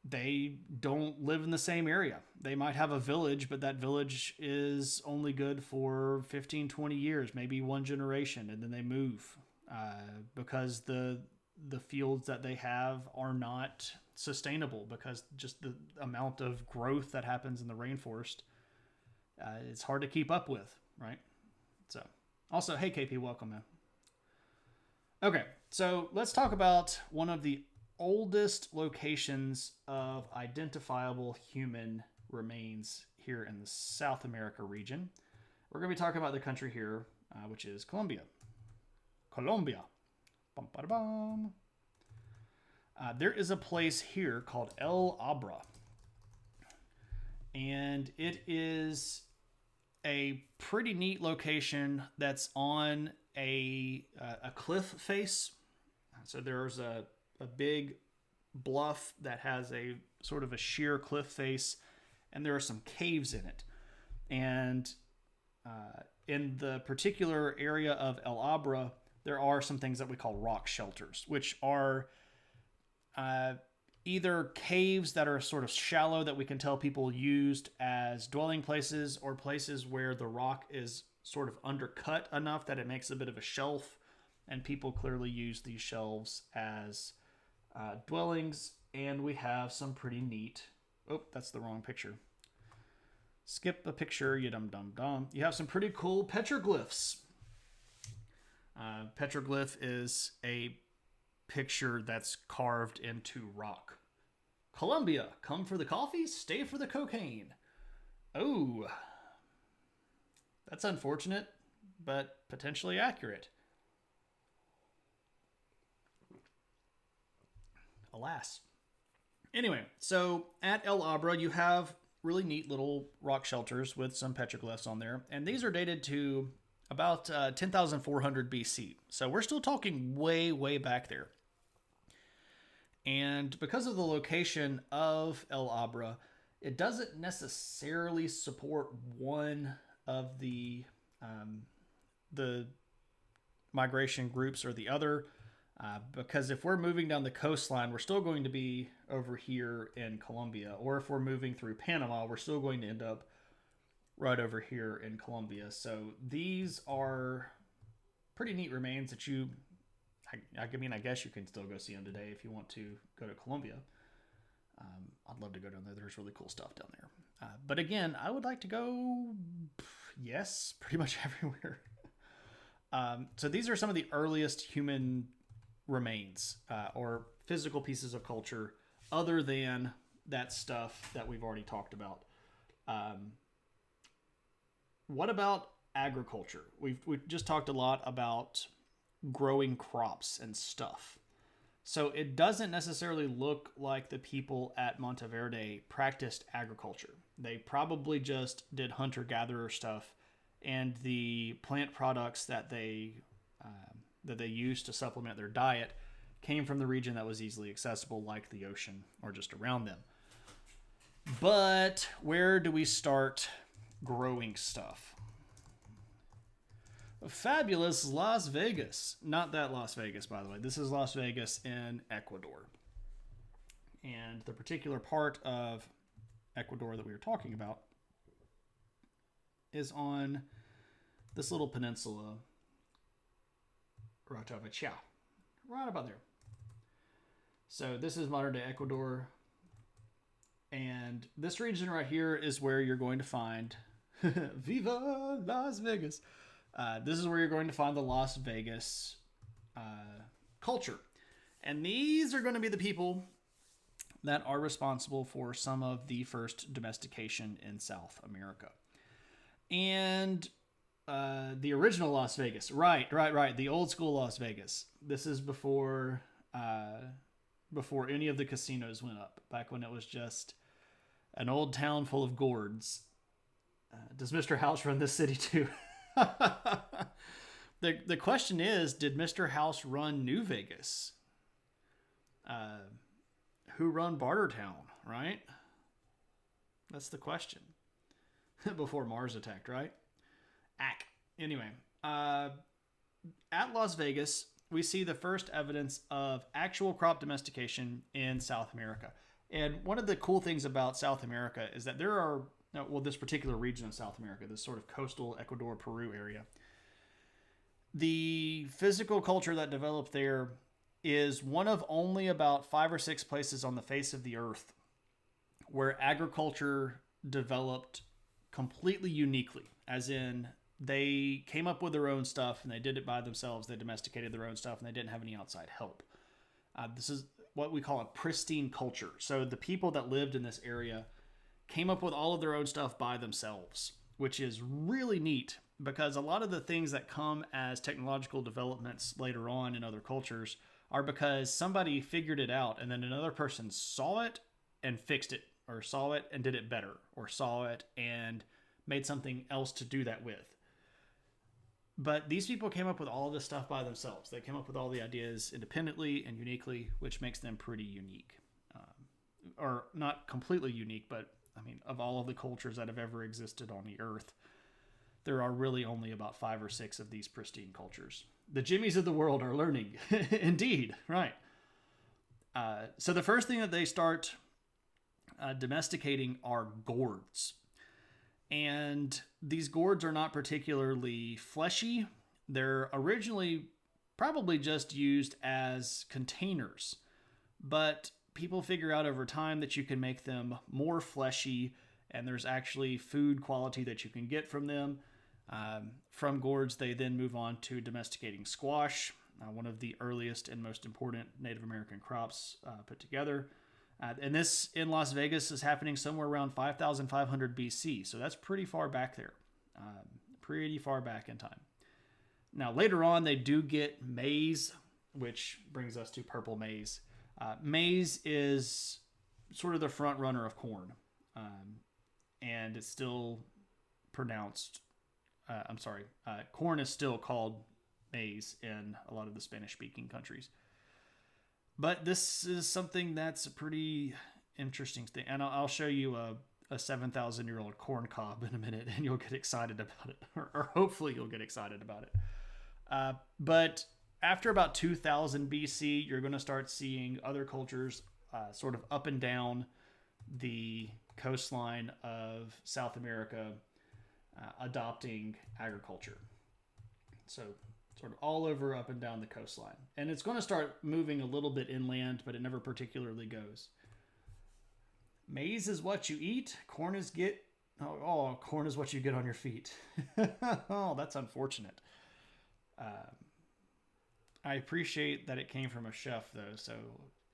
they don't live in the same area. They might have a village, but that village is only good for 15, 20 years, maybe one generation, and then they move because the fields that they have are not sustainable, because just the amount of growth that happens in the rainforest, it's hard to keep up with, right? So, also, hey KP, welcome, man. Okay, so let's talk about one of the oldest locations of identifiable human remains here in the South America region. We're going to be talking about the country here, which is Colombia. Colombia. Bum, ba, da, bum. There is a place here called El Abra, and it is a pretty neat location that's on a cliff face. So there's a big bluff that has a sort of a sheer cliff face, and there are some caves in it. And in the particular area of El Abra, there are some things that we call rock shelters, which are either caves that are sort of shallow that we can tell people used as dwelling places, or places where the rock is sort of undercut enough that it makes a bit of a shelf, and people clearly use these shelves as dwellings. And we have some pretty neat, oh, that's the wrong picture. Skip a picture, you dum-dum-dum. You have some pretty cool petroglyphs. Petroglyph is a picture that's carved into rock. Colombia, come for the coffee, stay for the cocaine. Oh, that's unfortunate, but potentially accurate. Alas. Anyway, so at El Abra, you have really neat little rock shelters with some petroglyphs on there, and these are dated to about 10,400 BC. So we're still talking way, way back there. And because of the location of El Abra, it doesn't necessarily support one of the migration groups or the other. Because if we're moving down the coastline, we're still going to be over here in Colombia. Or if we're moving through Panama, we're still going to end up right over here in Colombia. So these are pretty neat remains that I mean, I guess you can still go see them today if you want to go to Colombia. I'd love to go down there. There's really cool stuff down there. But again, I would like to go, yes, pretty much everywhere. So these are some of the earliest human remains or physical pieces of culture other than that stuff that we've already talked about. What about agriculture? We've just talked a lot about growing crops and stuff. So it doesn't necessarily look like the people at Monteverde practiced agriculture. They probably just did hunter-gatherer stuff, and the plant products that they used to supplement their diet came from the region that was easily accessible, like the ocean or just around them. But where do we start growing stuff? Fabulous Las Vegas. Not that Las Vegas, by the way. This is Las Vegas in Ecuador. And the particular part of Ecuador that we were talking about is on this little peninsula, Ratavachia, right about there. So this is modern day Ecuador. And this region right here is where you're going to find Viva Las Vegas. This is where you're going to find the Las Vegas culture. And these are going to be the people that are responsible for some of the first domestication in South America. And the original Las Vegas. Right. The old school Las Vegas. This is before any of the casinos went up. Back when it was just an old town full of gourds. Does Mr. House run this city too? The question is, did Mr. House run New Vegas? Who run Bartertown, right? That's the question. Before Mars attacked, right? Anyway, at Las Vegas, we see the first evidence of actual crop domestication in South America. And one of the cool things about South America is that there are, this particular region of South America, this sort of coastal Ecuador, Peru area, the physical culture that developed there is one of only about 5 or 6 places on the face of the earth where agriculture developed completely uniquely, as in they came up with their own stuff and they did it by themselves. They domesticated their own stuff and they didn't have any outside help. This is what we call a pristine culture. So the people that lived in this area came up with all of their own stuff by themselves, which is really neat because a lot of the things that come as technological developments later on in other cultures are because somebody figured it out and then another person saw it and fixed it, or saw it and did it better, or saw it and made something else to do that with. But these people came up with all of this stuff by themselves. They came up with all the ideas independently and uniquely, which makes them pretty unique. Or not completely unique, but I mean, of all of the cultures that have ever existed on the earth, there are really only about 5 or 6 of these pristine cultures. The Jimmies of the world are learning. Indeed, right. So the first thing that they start domesticating are gourds. And these gourds are not particularly fleshy. They're originally probably just used as containers. But people figure out over time that you can make them more fleshy, and there's actually food quality that you can get from them. From gourds, they then move on to domesticating squash, one of the earliest and most important Native American crops put together. And this in Las Vegas is happening somewhere around 5,500 BC. So that's pretty far back there. Pretty far back in time. Now, later on, they do get maize, which brings us to purple maize. Maize is sort of the front runner of corn. And it's still pronounced, corn is still called maize in a lot of the Spanish-speaking countries. But this is something that's a pretty interesting thing. And I'll show you a 7,000-year-old corn cob in a minute, and you'll get excited about it. Or hopefully you'll get excited about it. But after about 2000 BC, you're going to start seeing other cultures sort of up and down the coastline of South America adopting agriculture. So sort of all over up and down the coastline. And it's going to start moving a little bit inland, but it never particularly goes. Maize is what you eat. Corn is corn is what you get on your feet. Oh, that's unfortunate. I appreciate that it came from a chef, though. So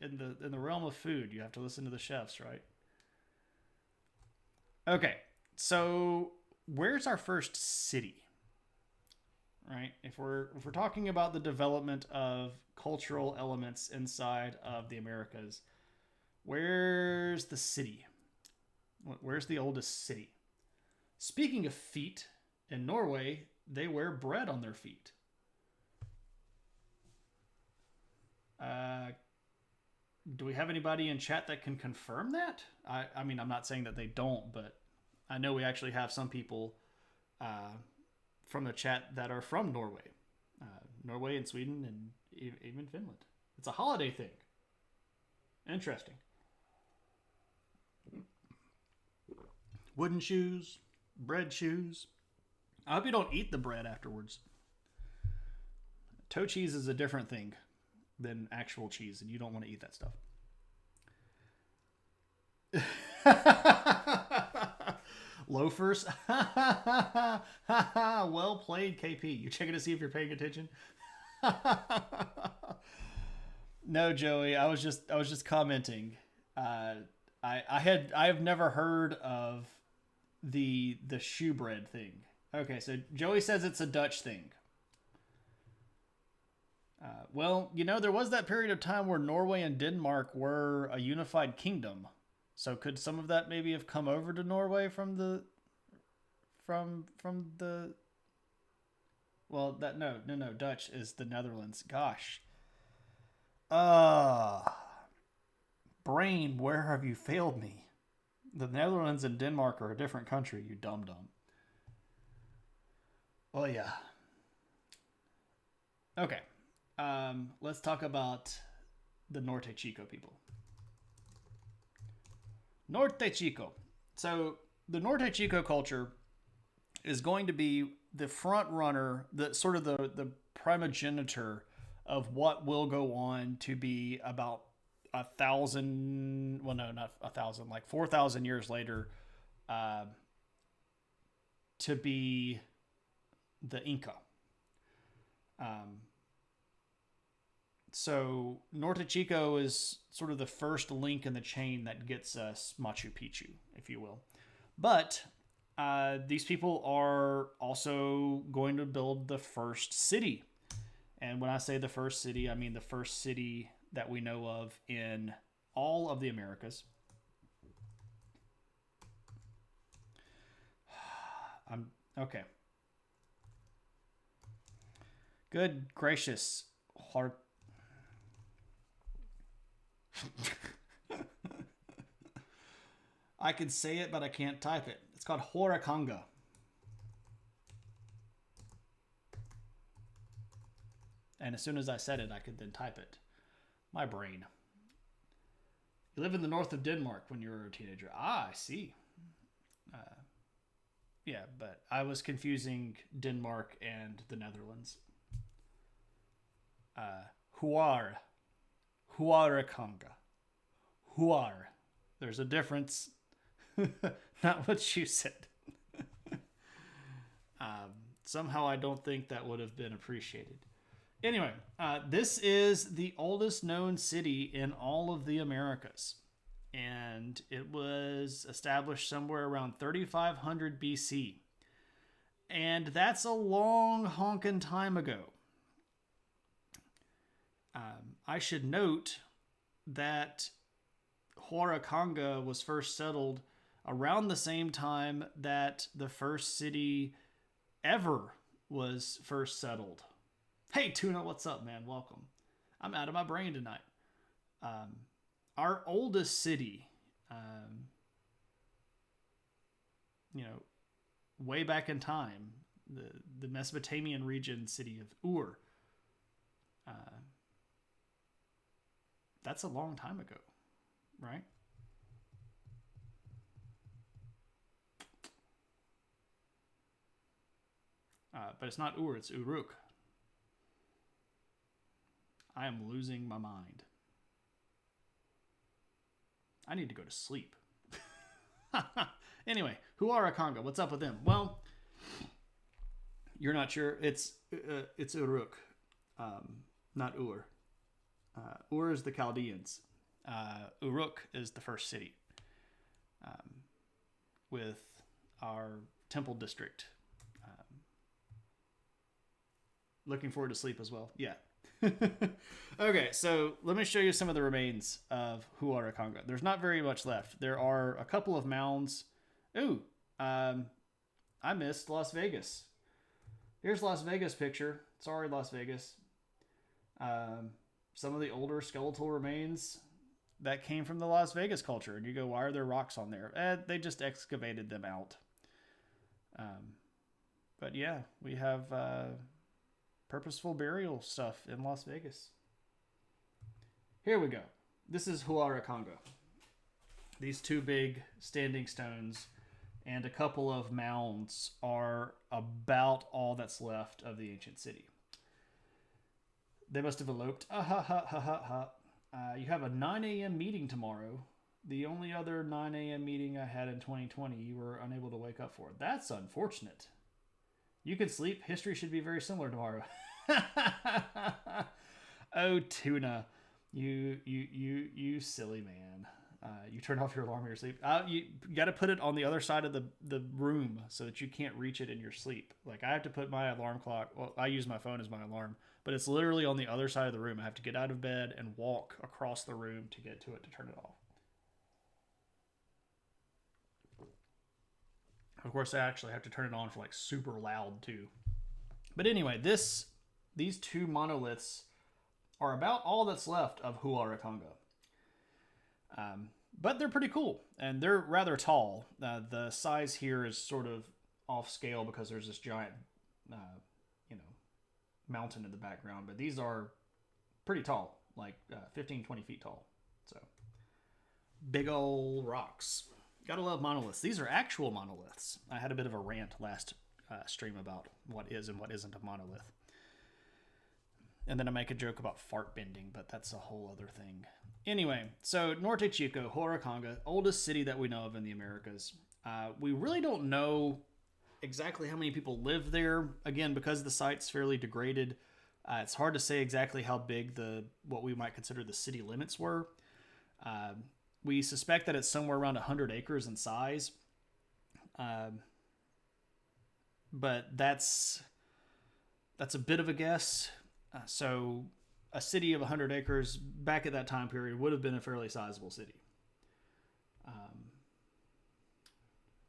in the realm of food, you have to listen to the chefs, right? Okay, so where's our first city? Right? If we're talking about the development of cultural elements inside of the Americas, where's the city? Where's the oldest city? Speaking of feet, in Norway, they wear bread on their feet. Do we have anybody in chat that can confirm that? I mean, I'm not saying that they don't, but I know we actually have some people from the chat that are from Norway. Norway and Sweden and even Finland. It's a holiday thing. Interesting. Wooden shoes, bread shoes. I hope you don't eat the bread afterwards. Toe cheese is a different thing than actual cheese, and you don't want to eat that stuff. Loafers. Well played, KP. You checking to see if you're paying attention? No, Joey. I was just commenting. I have never heard of the shoe bread thing. Okay, so Joey says it's a Dutch thing. Well, there was that period of time where Norway and Denmark were a unified kingdom. So could some of that maybe have come over to Norway from the Dutch is the Netherlands. Gosh. Brain, where have you failed me? The Netherlands and Denmark are a different country, you dum-dum. Oh yeah. Okay. Let's talk about the Norte Chico people. Norte Chico. So the Norte Chico culture is going to be the front runner, the sort of the primogenitor of what will go on to be about 1,000, well, no, not 1,000, like 4,000 years later, to be the Inca. So Norte Chico is sort of the first link in the chain that gets us Machu Picchu, if you will. But these people are also going to build the first city. And when I say the first city, I mean the first city that we know of in all of the Americas. Okay. Good gracious, heart. I could say it, but I can't type it. It's called Horikanga. And as soon as I said it, I could then type it. My brain. You live in the north of Denmark when you were a teenager. I see. Yeah, but I was confusing Denmark and the Netherlands. Huarakanga. Huar. There's a difference. Not what you said. Somehow I don't think that would have been appreciated. Anyway, this is the oldest known city in all of the Americas. and it was established somewhere around 3500 BC. And that's a long honkin' time ago. I should note that Huaraconga was first settled around the same time that the first city ever was first settled. Hey, Tuna, what's up, man? Welcome. I'm out of my brain tonight. Our oldest city, way back in time, the Mesopotamian region city of Ur, that's a long time ago, right? But it's not Ur, it's Uruk. I am losing my mind. I need to go to sleep. Anyway, Huaraconga, what's up with them? Well, you're not sure. It's Uruk, not Ur. Ur is the Chaldeans. Uruk is the first city, with our temple district. Looking forward to sleep as well. Yeah. Okay, so let me show you some of the remains of Huaraconga. There's not very much left. There are a couple of mounds. Ooh, I missed Las Vegas. Here's Las Vegas picture. Sorry, Las Vegas. Some of the older skeletal remains that came from the Las Vegas culture. And you go, why are there rocks on there? They just excavated them out. But yeah, we have purposeful burial stuff in Las Vegas. Here we go. This is Huaraconga. These two big standing stones and a couple of mounds are about all that's left of the ancient city. They must have eloped. You have a 9 a.m. meeting tomorrow. The only other 9 a.m. meeting I had in 2020, you were unable to wake up for. That's unfortunate. You can sleep. History should be very similar tomorrow. Oh, Tuna. You silly man. You turn off your alarm in your sleep. You got to put it on the other side of the room so that you can't reach it in your sleep. Like, I have to put my alarm clock. Well, I use my phone as my alarm, but it's literally on the other side of the room. I have to get out of bed and walk across the room to get to it to turn it off. Of course, I actually have to turn it on for like super loud too. But anyway, these two monoliths are about all that's left of Huaraconga. But they're pretty cool, and they're rather tall. The size here is sort of off scale because there's this giant, mountain in the background. But these are pretty tall, like 15, 20 feet tall. So, big old rocks. Gotta love monoliths. These are actual monoliths. I had a bit of a rant last stream about what is and what isn't a monolith. And then I make a joke about fart bending, but that's a whole other thing. Anyway, so Norte Chico, Huaraconga, oldest city that we know of in the Americas. We really don't know exactly how many people live there. Again, because the site's fairly degraded, it's hard to say exactly how big what we might consider the city limits were. We suspect that it's somewhere around 100 acres in size. But that's a bit of a guess. So a city of 100 acres back at that time period would have been a fairly sizable city.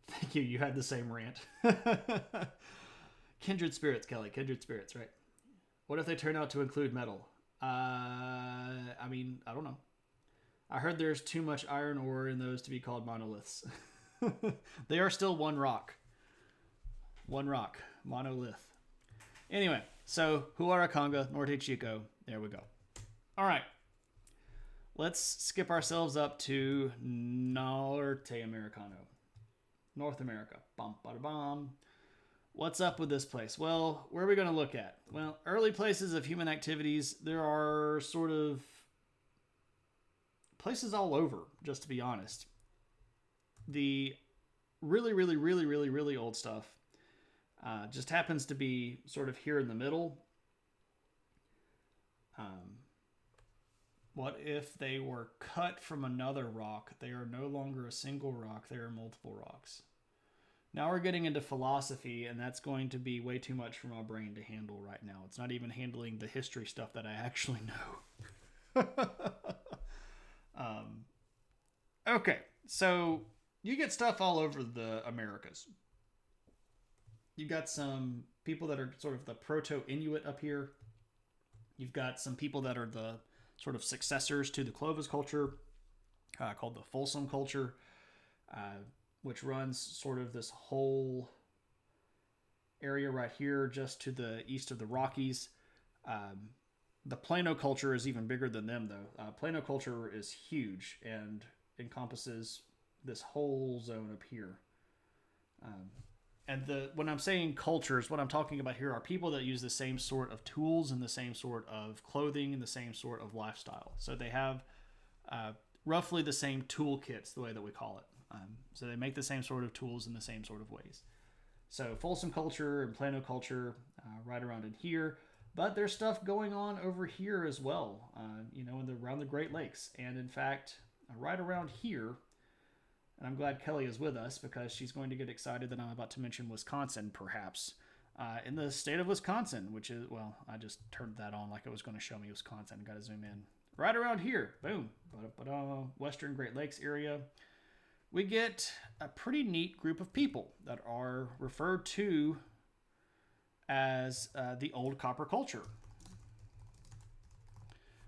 Thank you. You had the same rant. Kindred spirits, Kelly. Kindred spirits, right? What if they turn out to include metal? I don't know. I heard there's too much iron ore in those to be called monoliths. They are still one rock. One rock. Monolith. Anyway, so Huaraconga, Norte Chico. There we go. All right. Let's skip ourselves up to Norte Americano. North America. Bum, bada, bum. What's up with this place? Well, where are we going to look at? Well, early places of human activities. There are sort of places all over, just to be honest. The really, really, really, really, really old stuff just happens to be sort of here in the middle. What if they were cut from another rock? They are no longer a single rock, they are multiple rocks. Now we're getting into philosophy, and that's going to be way too much for my brain to handle right now. It's not even handling the history stuff that I actually know. Okay, so you get stuff all over the Americas. You got some people that are sort of the Proto-Inuit up here. You've got some people that are the sort of successors to the Clovis culture, called the Folsom culture, which runs sort of this whole area right here just to the east of the Rockies. The Plano culture is even bigger than them, though. Plano culture is huge and encompasses this whole zone up here. And when I'm saying cultures, what I'm talking about here are people that use the same sort of tools and the same sort of clothing and the same sort of lifestyle. So they have roughly the same toolkits, the way that we call it. So they make the same sort of tools in the same sort of ways. So Folsom culture and Plano culture, right around in here. But there's stuff going on over here as well, around the Great Lakes. And in fact, right around here, and I'm glad Kelly is with us because she's going to get excited that I'm about to mention Wisconsin, perhaps. In the state of Wisconsin, which is, well, I just turned that on like it was going to show me Wisconsin. Got to zoom in. Right around here, boom, Western Great Lakes area, we get a pretty neat group of people that are referred to as the Old Copper Culture.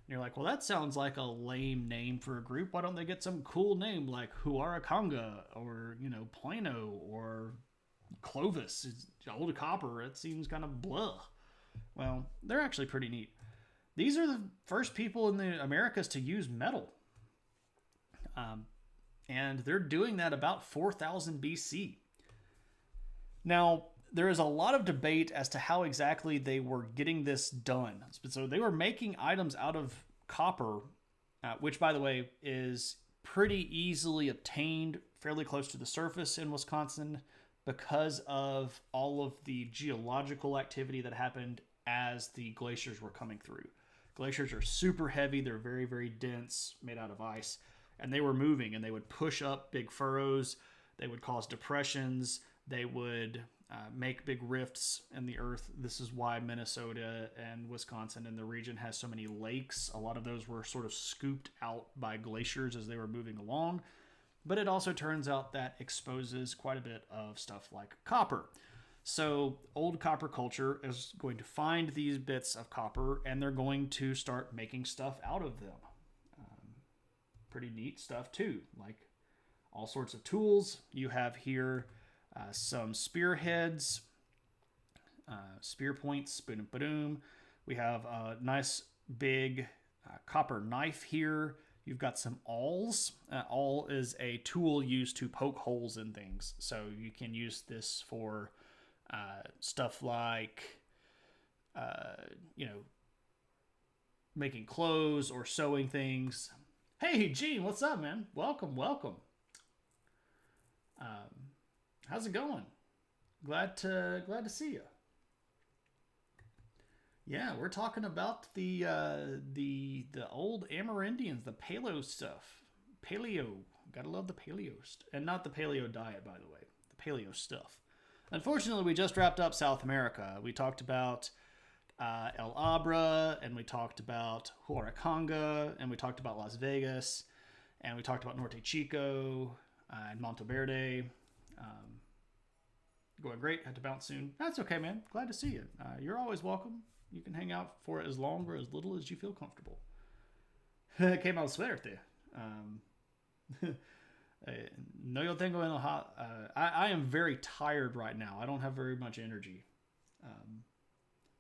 And you're like, well, that sounds like a lame name for a group. Why don't they get some cool name like Huaraconga or, Plano or Clovis? It's Old Copper. It seems kind of blah. Well, they're actually pretty neat. These are the first people in the Americas to use metal. And they're doing that about 4000 BC. Now, there is a lot of debate as to how exactly they were getting this done. So they were making items out of copper, which, by the way, is pretty easily obtained fairly close to the surface in Wisconsin because of all of the geological activity that happened as the glaciers were coming through. Glaciers are super heavy. They're very, very dense, made out of ice. And they were moving, and they would push up big furrows. They would cause depressions. They would make big rifts in the earth. This is why Minnesota and Wisconsin and the region has so many lakes. A lot of those were sort of scooped out by glaciers as they were moving along. But it also turns out that exposes quite a bit of stuff like copper. So Old Copper Culture is going to find these bits of copper, and they're going to start making stuff out of them. Pretty neat stuff too, like all sorts of tools. You have here some spearheads, spear points, boom, boom. We have a nice big copper knife here. You've got some awls. Awl is a tool used to poke holes in things. So you can use this for stuff like, making clothes or sewing things. Hey, Gene, what's up, man? Welcome. How's it going? Glad to see you. Yeah, we're talking about the old Amerindians, the paleo stuff. Paleo, gotta love the paleo and not the paleo diet, by the way. The paleo stuff. Unfortunately, we just wrapped up South America. We talked about El Abra, and we talked about Huaraconga, and we talked about Las Vegas, and we talked about Norte Chico and Monteverde. Going great. Had to bounce soon. That's okay, man. Glad to see you. You're always welcome. You can hang out for as long or as little as you feel comfortable. Qué mal suerte. No yo tengo enojado. I am very tired right now. I don't have very much energy.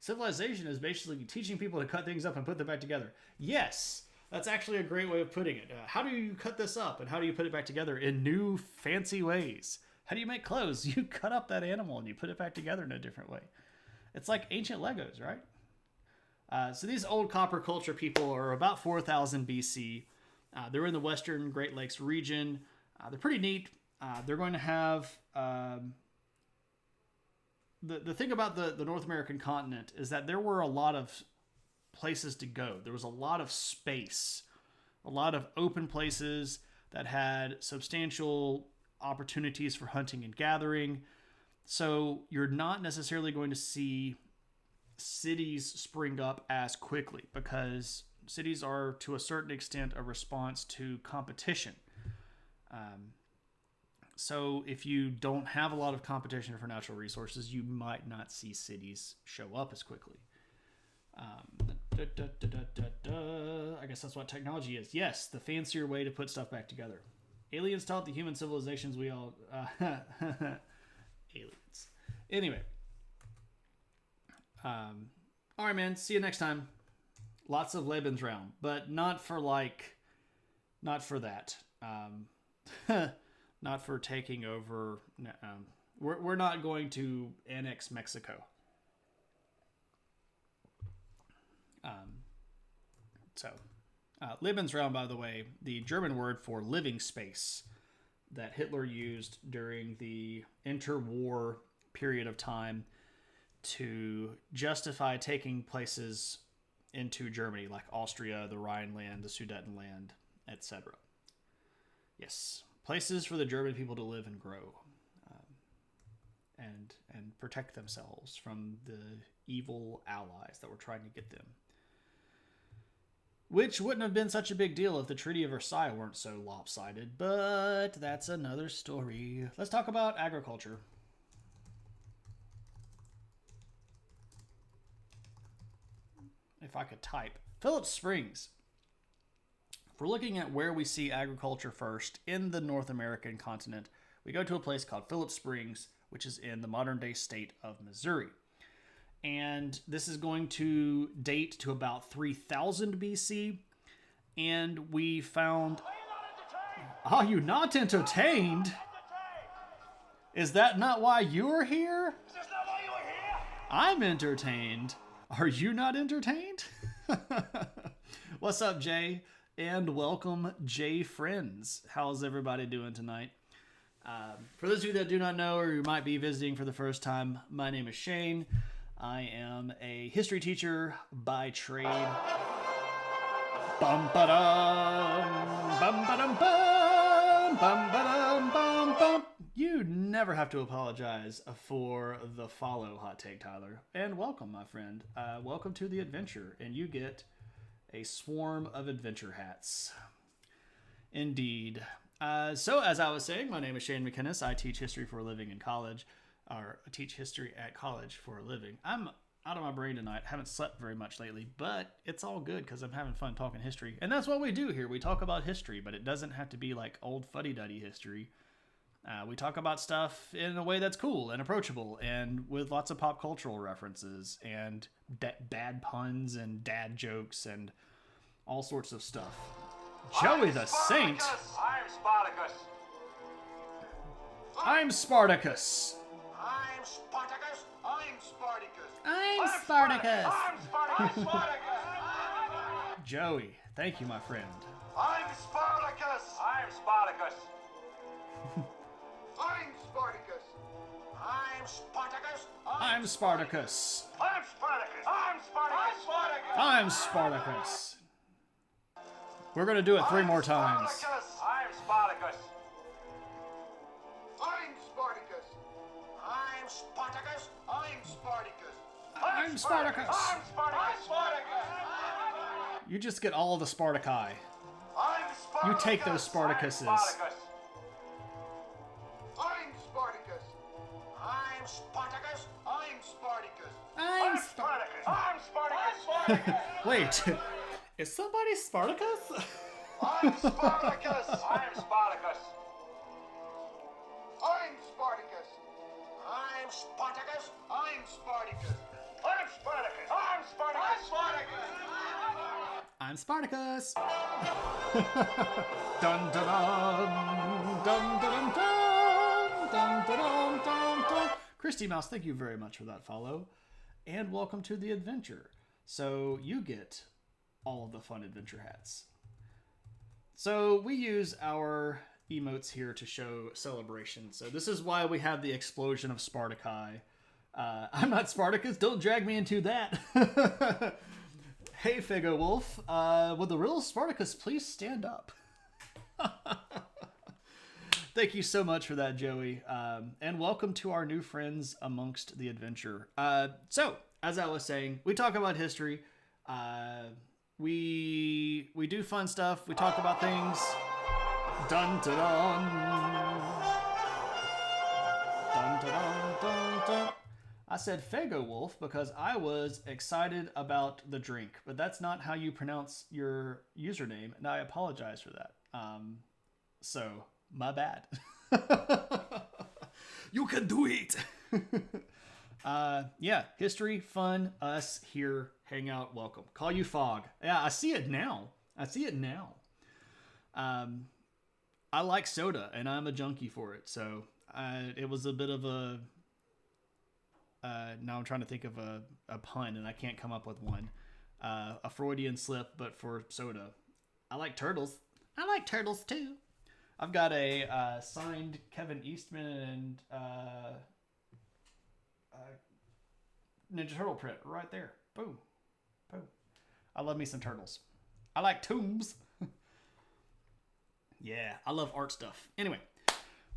Civilization is basically teaching people to cut things up and put them back together. Yes, that's actually a great way of putting it. How do you cut this up and how do you put it back together in new fancy ways? How do you make clothes? You cut up that animal and you put it back together in a different way. It's like ancient Legos, right? So these Old Copper Culture people are about 4000 BC. They're in the Western Great Lakes region. They're pretty neat. They're going to have... The thing about the North American continent is that there were a lot of places to go. There was a lot of space a lot of open places that had substantial opportunities for hunting and gathering. So you're not necessarily going to see cities spring up as quickly because cities are, to a certain extent, a response to competition. So if you don't have a lot of competition for natural resources, you might not see cities show up as quickly. I guess that's what technology is. Yes, the fancier way to put stuff back together. Aliens taught the human civilizations we all... aliens. Anyway. Alright, man. See you next time. Lots of Lebensraum. But not for that. Not for taking over... we're not going to annex Mexico. Lebensraum, by the way, the German word for living space that Hitler used during the interwar period of time to justify taking places into Germany, like Austria, the Rhineland, the Sudetenland, etc. Yes, places for the German people to live and grow, and protect themselves from the evil allies that were trying to get them. Which wouldn't have been such a big deal if the Treaty of Versailles weren't so lopsided, but that's another story. Let's talk about agriculture. If I could type. Phillips Springs. If we're looking at where we see agriculture first in the North American continent, we go to a place called Phillips Springs, which is in the modern-day state of Missouri. And this is going to date to about 3000 BC. And we found... Are you not entertained? Is that not why you're here? Is this not why you were here? I'm entertained. Are you not entertained? What's up, Jay? And welcome, Jay friends. How's everybody doing tonight? For those of you that do not know, or you might be visiting for the first time, my name is Shane. I am a history teacher by trade. Bum ba dum, bum ba dum bum, bum ba dum bum bum. You never have to apologize for the follow, Hot Take Tyler. And welcome, my friend. Welcome to the adventure, and you get a swarm of adventure hats. Indeed. So, as I was saying, my name is Shane McInnes. I teach history for a living in college. Or teach history at college for a living. I'm out of my brain tonight. Haven't slept very much lately, but it's all good because I'm having fun talking history. And that's what we do here. We talk about history, but it doesn't have to be like old fuddy-duddy history. We talk about stuff in a way that's cool and approachable and with lots of pop cultural references and bad puns and dad jokes and all sorts of stuff. Joey the Saint! I'm Spartacus! I'm Spartacus! I'm Spartacus! I'm Spartacus! I'm Spartacus! I'm Spartacus! I'm Spartacus! Joey, thank you, my friend. I'm Spartacus! I'm Spartacus! I'm Spartacus! I'm Spartacus! I'm Spartacus! I'm Spartacus! I'm Spartacus! I'm Spartacus! We're gonna do it 3 more times. I'm Spartacus! I'm Spartacus! I'm Spartacus! I'm Spartacus! I'm Spartacus! I'm Spartacus! You just get all of the Spartacus. I'm Spartacus! You take those Spartacuses. I'm Spartacus! I'm Spartacus! I'm Spartacus! I'm Spartacus! I'm Spartacus! Spartacus! Wait, is somebody Spartacus? I'm Spartacus! I'm Spartacus! I'm Spartacus! I'm Spartacus! I'm Spartacus! I'm Spartacus! I'm Spartacus! Spartacus! I'm Spartacus. Dun dun dun dun dun dun dun dun dun dun. Christy Mouse, thank you very much for that follow, and welcome to the adventure. So you get all of the fun adventure hats. So we use our emotes here to show celebration. So this is why we have the explosion of Spartacus. I'm not Spartacus. Don't drag me into that. Hey, Fago Wolf. Would the real Spartacus please stand up? Thank you so much for that, Joey. And welcome to our new friends amongst the adventure. So, as I was saying, we talk about history. We do fun stuff. We talk about things. Dun dun dun. Dun dun dun dun dun. I said Fago Wolf because I was excited about the drink, but that's not how you pronounce your username, and I apologize for that. So, my bad. You can do it. Yeah, history, fun, us here, hang out, welcome. Call you Fog. Yeah, I see it now. I like soda, and I'm a junkie for it, so it was a bit of a... now I'm trying to think of a pun, and I can't come up with one. A Freudian slip, but for soda. I like turtles. I like turtles, too. I've got a signed Kevin Eastman and Ninja Turtle print right there. Boom. Boom. I love me some turtles. I like tombs. Yeah, I love art stuff. Anyway,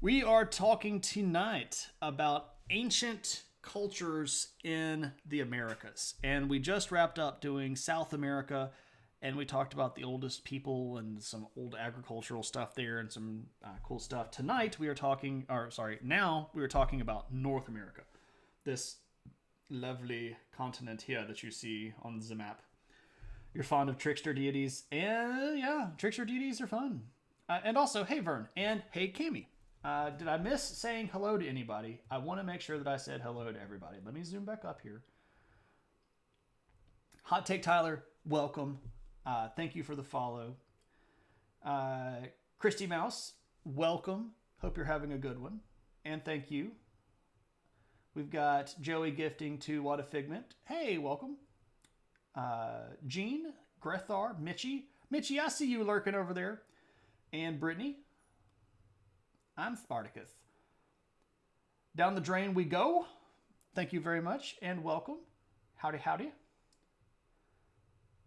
we are talking tonight about ancient cultures in the Americas. And we just wrapped up doing South America, and we talked about the oldest people and some old agricultural stuff there and some cool stuff. Tonight we are talking, now we are talking about North America. This lovely continent here that you see on the map. You're fond of trickster deities, and yeah, trickster deities are fun. And also, hey Vern, and hey Cammy. Did I miss saying hello to anybody? I want to make sure that I said hello to everybody. Let me zoom back up here. Hot Take Tyler, welcome. Thank you for the follow. Christy Mouse, welcome. Hope you're having a good one. And thank you. We've got Joey gifting to What a Figment. Hey, welcome. Gene, Grethar, Mitchie. Mitchie, I see you lurking over there. And Brittany. I'm Spartacus. Down the drain we go. Thank you very much and welcome. Howdy, howdy.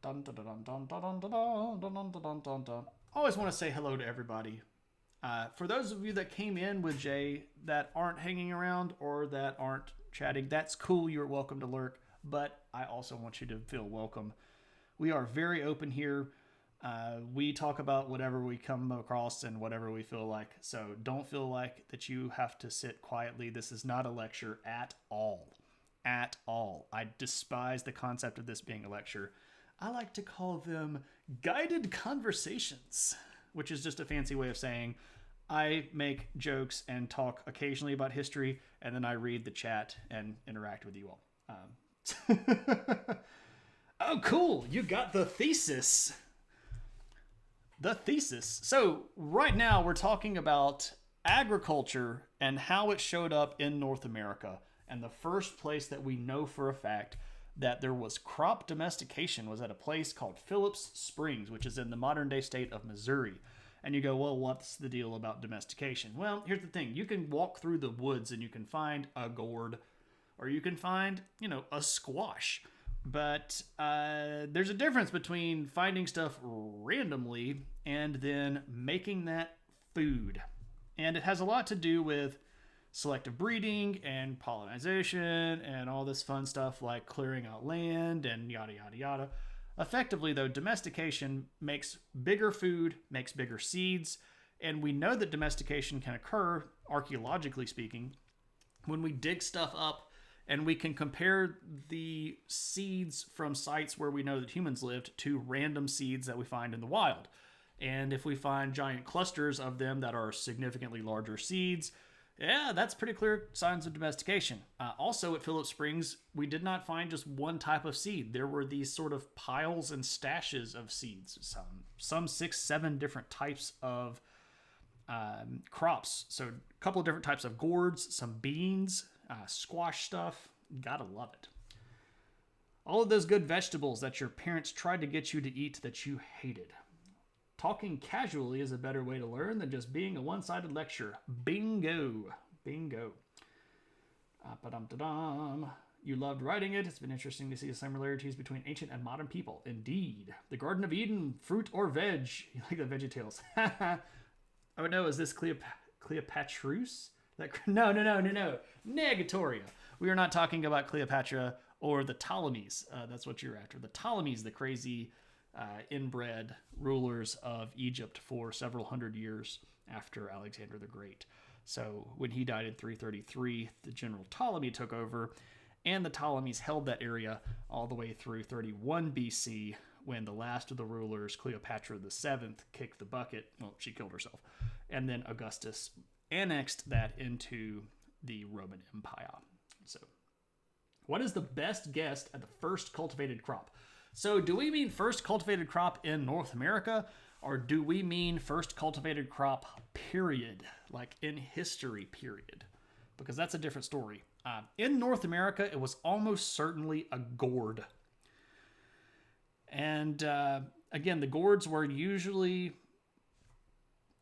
Dun, dun, dun, dun, dun, dun, dun, dun, dun, dun, dun, dun. Always want to say hello to everybody. For those of you that came in with Jay that aren't hanging around or that aren't chatting, that's cool. You're welcome to lurk, but I also want you to feel welcome. We are very open here. We talk about whatever we come across and whatever we feel like. So don't feel like that you have to sit quietly. This is not a lecture at all. At all. I despise the concept of this being a lecture. I like to call them guided conversations, which is just a fancy way of saying I make jokes and talk occasionally about history, and then I read the chat and interact with you all. Oh, cool. You got the thesis. The thesis. So right now we're talking about agriculture and how it showed up in North America. And the first place that we know for a fact that there was crop domestication was at a place called Phillips Springs, which is in the modern day state of Missouri. And you go, well, what's the deal about domestication? Well, here's the thing. You can walk through the woods and you can find a gourd, or you can find, a squash. But there's a difference between finding stuff randomly and then making that food. And it has a lot to do with selective breeding and pollination and all this fun stuff like clearing out land and yada, yada, yada. Effectively, though, domestication makes bigger food, makes bigger seeds. And we know that domestication can occur, archaeologically speaking, when we dig stuff up and we can compare the seeds from sites where we know that humans lived to random seeds that we find in the wild. And if we find giant clusters of them that are significantly larger seeds, yeah, that's pretty clear signs of domestication. Also at Phillips Springs, we did not find just one type of seed. There were these sort of piles and stashes of seeds, some 6, 7 different types of crops. So a couple of different types of gourds, some beans, squash stuff. Gotta love it. All of those good vegetables that your parents tried to get you to eat that you hated. Talking casually is a better way to learn than just being a one-sided lecture. Bingo. Bingo. You loved writing it. It's been interesting to see the similarities between ancient and modern people. Indeed. The Garden of Eden, fruit or veg. You like the VeggieTales. Oh no, is this Cleopatrus? No. Negatoria. We are not talking about Cleopatra or the Ptolemies. That's what you're after. The Ptolemies, the crazy inbred rulers of Egypt for several hundred years after Alexander the Great. So when he died in 333, the general Ptolemy took over, and the Ptolemies held that area all the way through 31 BC, when the last of the rulers, Cleopatra VII, kicked the bucket. Well, she killed herself. And then Augustus annexed that into the Roman Empire. So, what is the best guess at the first cultivated crop? So, do we mean first cultivated crop in North America, or do we mean first cultivated crop, period? Like in history, period? Because that's a different story. In North America, it was almost certainly a gourd. And again, the gourds were usually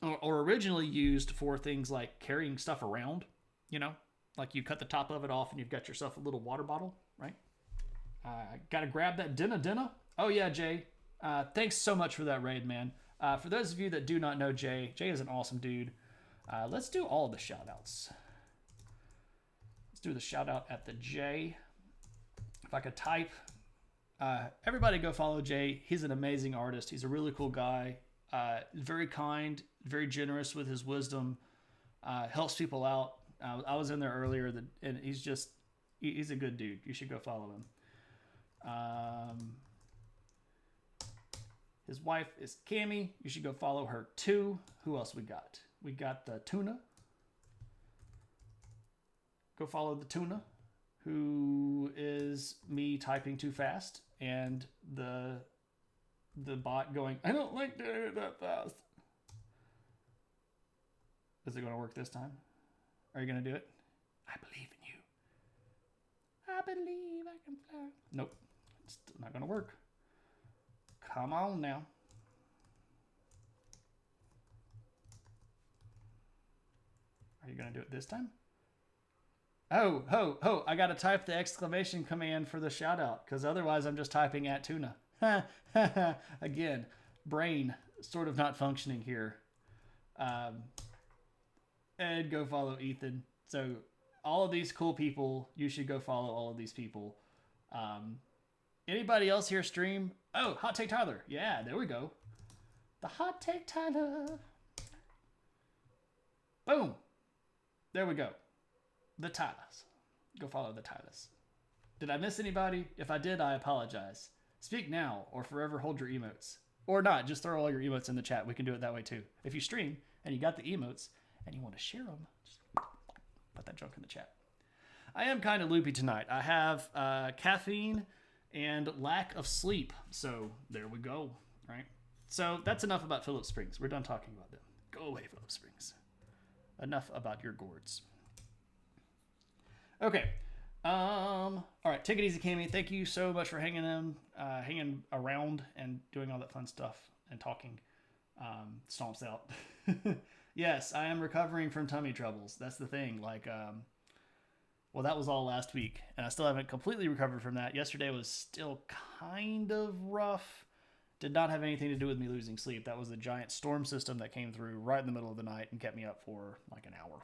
or originally used for things like carrying stuff around, you know, like you cut the top of it off and you've got yourself a little water bottle, right? Got to grab that dinner. Oh yeah, Jay. Thanks so much for that raid, man. For those of you that do not know Jay is an awesome dude. Let's do all the shout outs. Let's do the shout out at the J. If I could type, everybody go follow Jay. He's an amazing artist. He's a really cool guy. Very kind, very generous with his wisdom. Helps people out. I was in there earlier, and he's a good dude. You should go follow him. His wife is Cammie. You should go follow her too. Who else we got? We got the Tuna. Go follow the Tuna, who is me typing too fast and the bot going, I don't like doing it that fast. Is it going to work this time? Are you going to do it? I believe in you. I believe I can fly. Nope. It's not going to work. Come on now. Are you going to do it this time? Oh, I got to type the exclamation command for the shout out, because otherwise I'm just typing at Tuna. Again, brain sort of not functioning here. And go follow Ethan. So all of these cool people, you should go follow all of these people. Anybody else here stream? Oh, Hot Take Tyler. Yeah, there we go. The Hot Take Tyler. Boom. There we go. The Tylers. Go follow the Tylers. Did I miss anybody? If I did, I apologize. Speak now or forever hold your emotes. Or not, just throw all your emotes in the chat. We can do it that way too. If you stream and you got the emotes and you want to share them, just put that junk in the chat. I am kind of loopy tonight. I have caffeine and lack of sleep. So there we go, right? So that's enough about Phillip Springs. We're done talking about them. Go away, Phillip Springs. Enough about your gourds. Okay. All right. Take it easy, Cammie. Thank you so much for hanging around and doing all that fun stuff and talking. Stomps out. Yes, I am recovering from tummy troubles. That's the thing. Like, well, that was all last week, and I still haven't completely recovered from that. Yesterday was still kind of rough. Did not have anything to do with me losing sleep. That was a giant storm system that came through right in the middle of the night and kept me up for like an hour.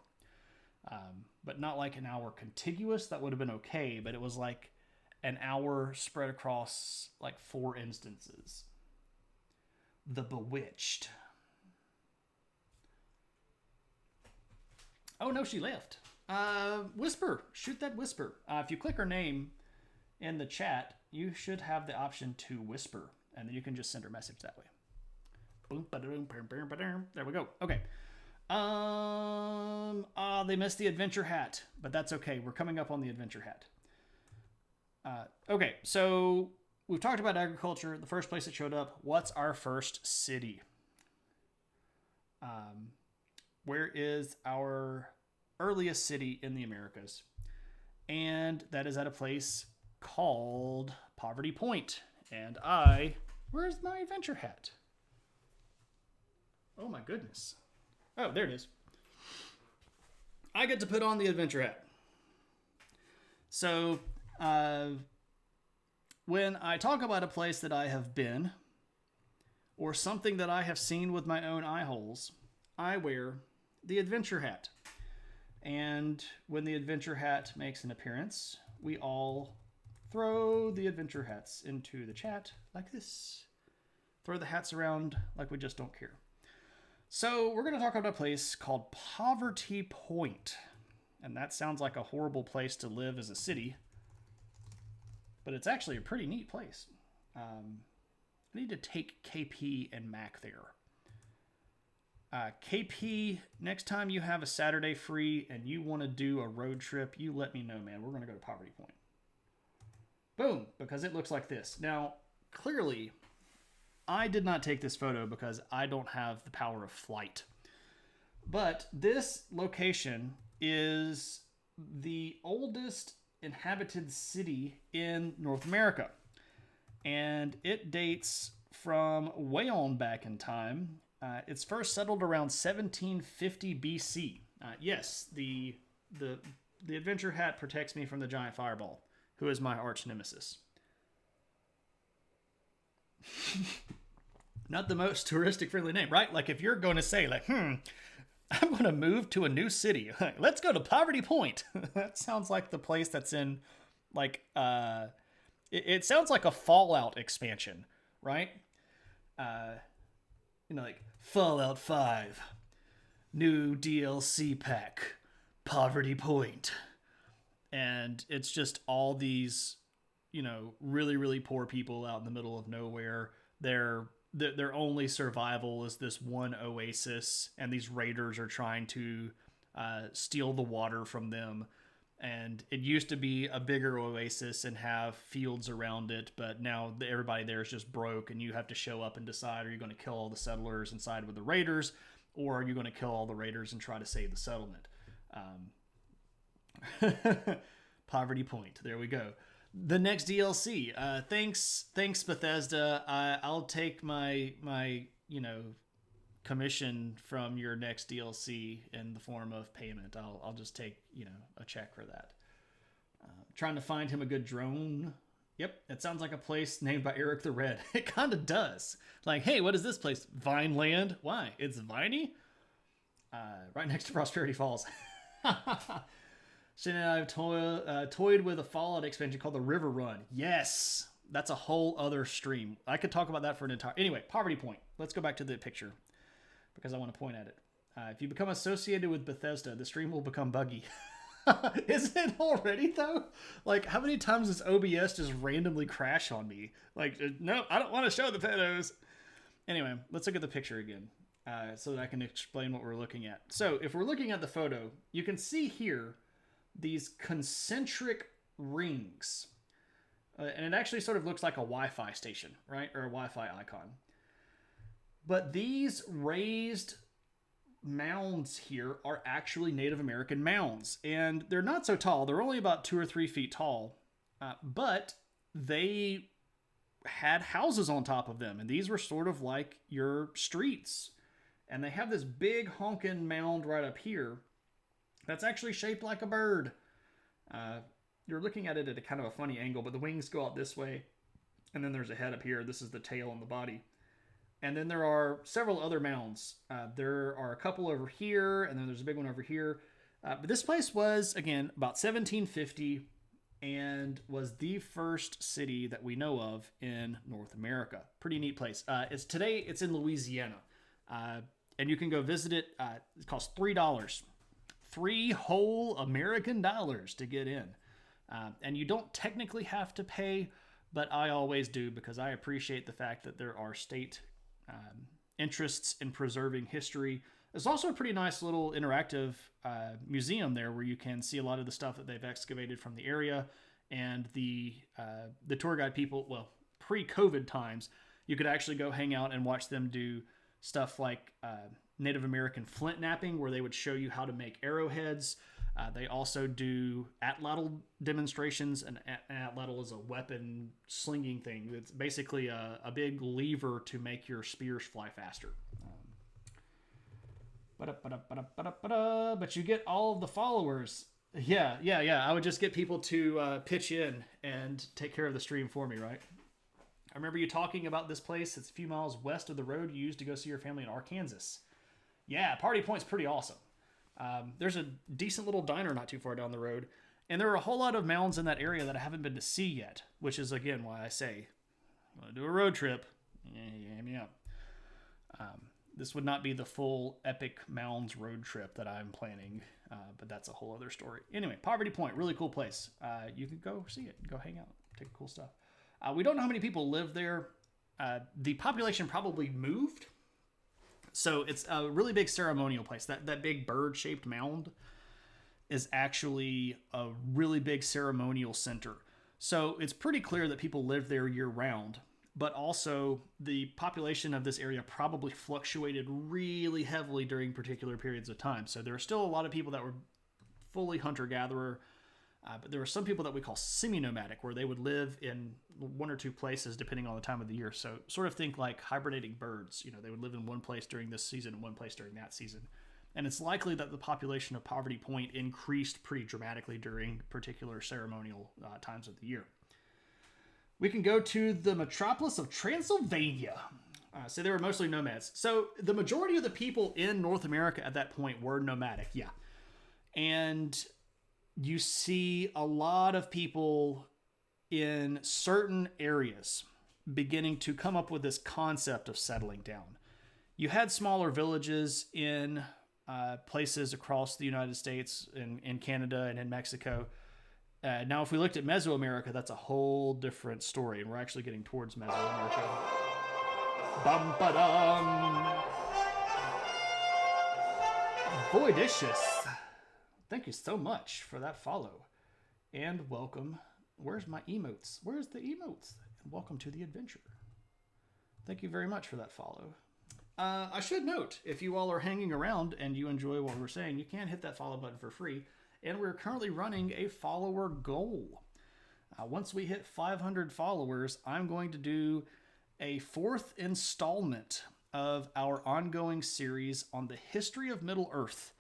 But not like an hour contiguous. That would have been okay, but it was like an hour spread across like 4 instances. The Bewitched. Oh no, she left. Whisper. Shoot that Whisper. If you click her name in the chat, you should have the option to whisper, and then you can just send her a message that way. Boom, ba-da-boom, ba-da-boom. There we go. Okay. They missed the adventure hat, but that's okay. We're coming up on the adventure hat. Okay, so we've talked about agriculture. The first place it showed up. What's our first city? Where is our earliest city in the Americas? And that is at a place called Poverty Point. And where's my adventure hat? Oh my goodness. Oh, there it is. I get to put on the adventure hat. So When I talk about a place that I have been, or something that I have seen with my own eye holes, I wear the adventure hat. And when the adventure hat makes an appearance, we all throw the adventure hats into the chat like this. Throw the hats around like we just don't care. So we're going to talk about a place called Poverty Point. And that sounds like a horrible place to live as a city. But it's actually a pretty neat place. I need to take KP and Mac there. KP, next time you have a Saturday free and you want to do a road trip, you let me know, man. We're going to go to Poverty Point. Boom, because it looks like this. Now, clearly, I did not take this photo because I don't have the power of flight. But this location is the oldest inhabited city in North America. And it dates from way on back in time. It's first settled around 1750 BC. Yes, the adventure hat protects me from the giant fireball, who is my arch nemesis. Not the most touristic friendly name, right? Like if you're going to say like, I'm going to move to a new city. Let's go to Poverty Point. That sounds like the place that's in like, it sounds like a Fallout expansion, right? Like Fallout 5, new DLC pack, Poverty Point. And it's just all these, really, really poor people out in the middle of nowhere. Their only survival is this one oasis, and these raiders are trying to steal the water from them. And it used to be a bigger oasis and have fields around it, but now everybody there is just broke, and you have to show up and decide, are you going to kill all the settlers and side with the raiders, or are you going to kill all the raiders and try to save the settlement? Poverty Point. There we go. The next DLC. Thanks Bethesda. I'll take my commission from your next DLC in the form of payment. I'll just take a check for that. Trying to find him a good drone. Yep, it sounds like a place named by Eric the Red. It kind of does. Like, hey, what is this place? Vineland? Why? It's viney? Right next to Prosperity Falls. Shane and I have toyed with a Fallout expansion called the River Run. Yes, that's a whole other stream. I could talk about that for an entire... Anyway, Poverty Point. Let's go back to the picture because I want to point at it. If you become associated with Bethesda, the stream will become buggy. Isn't it already, though? Like, how many times does OBS just randomly crash on me? Like, no, I don't want to show the photos. Anyway, let's look at the picture again so that I can explain what we're looking at. So, if we're looking at the photo, you can see here these concentric rings. And it actually sort of looks like a Wi-Fi station, right? Or a Wi-Fi icon. But these raised mounds here are actually Native American mounds. And they're not so tall. They're only about 2 or 3 feet tall. But they had houses on top of them. And these were sort of like your streets. And they have this big honking mound right up here that's actually shaped like a bird. You're looking at it at a kind of a funny angle, but the wings go out this way. And then there's a head up here. This is the tail and the body. And then there are several other mounds. There are a couple over here, and then there's a big one over here. But this place was, again, about 1750 and was the first city that we know of in North America. Pretty neat place. Today it's in Louisiana. And you can go visit it. It costs $3. 3 whole American dollars to get in. And you don't technically have to pay, but I always do because I appreciate the fact that there are state interests in preserving history. There's also a pretty nice little interactive museum there where you can see a lot of the stuff that they've excavated from the area. And the tour guide people, well, pre-COVID times, you could actually go hang out and watch them do stuff like Native American flint knapping, where they would show you how to make arrowheads. They also do atlatl demonstrations, and atlatl is a weapon slinging thing. It's basically a big lever to make your spears fly faster. But you get all of the followers Yeah. I would just get people to pitch in and take care of the stream for me, right? I remember you talking about this place. It's a few miles west of the road you used to go see your family in Arkansas. Yeah, Party Point's pretty awesome. There's a decent little diner not too far down the road. And there are a whole lot of mounds in that area that I haven't been to see yet, which is, again, why I say, you want to do a road trip, hit me up. This would not be the full epic mounds road trip that I'm planning, but that's a whole other story. Anyway, Poverty Point, really cool place. You can go see it, go hang out, take cool stuff. We don't know how many people live there. The population probably moved. So it's a really big ceremonial place. That big bird-shaped mound is actually a really big ceremonial center. So it's pretty clear that people live there year-round. But also, the population of this area probably fluctuated really heavily during particular periods of time. So there are still a lot of people that were fully hunter-gatherer. But there were some people that we call semi-nomadic, where they would live in one or two places depending on the time of the year. So sort of think like hibernating birds. You know, they would live in one place during this season and one place during that season. And it's likely that the population of Poverty Point increased pretty dramatically during particular ceremonial times of the year. We can go to the metropolis of Transylvania. So they were mostly nomads. So the majority of the people in North America at that point were nomadic, yeah. And you see a lot of people in certain areas beginning to come up with this concept of settling down. You had smaller villages in places across the United States, in Canada, and in Mexico. Now, if we looked at Mesoamerica, that's a whole different story, and we're actually getting towards Mesoamerica. Bum-ba-dum! Voidicious! Thank you so much for that follow. And welcome. Where's my emotes? Where's the emotes? And welcome to the adventure. Thank you very much for that follow. I should note, if you all are hanging around and you enjoy what we're saying, you can hit that follow button for free. And we're currently running a follower goal. Once we hit 500 followers, I'm going to do a 4th installment of our ongoing series on the history of Middle-earth.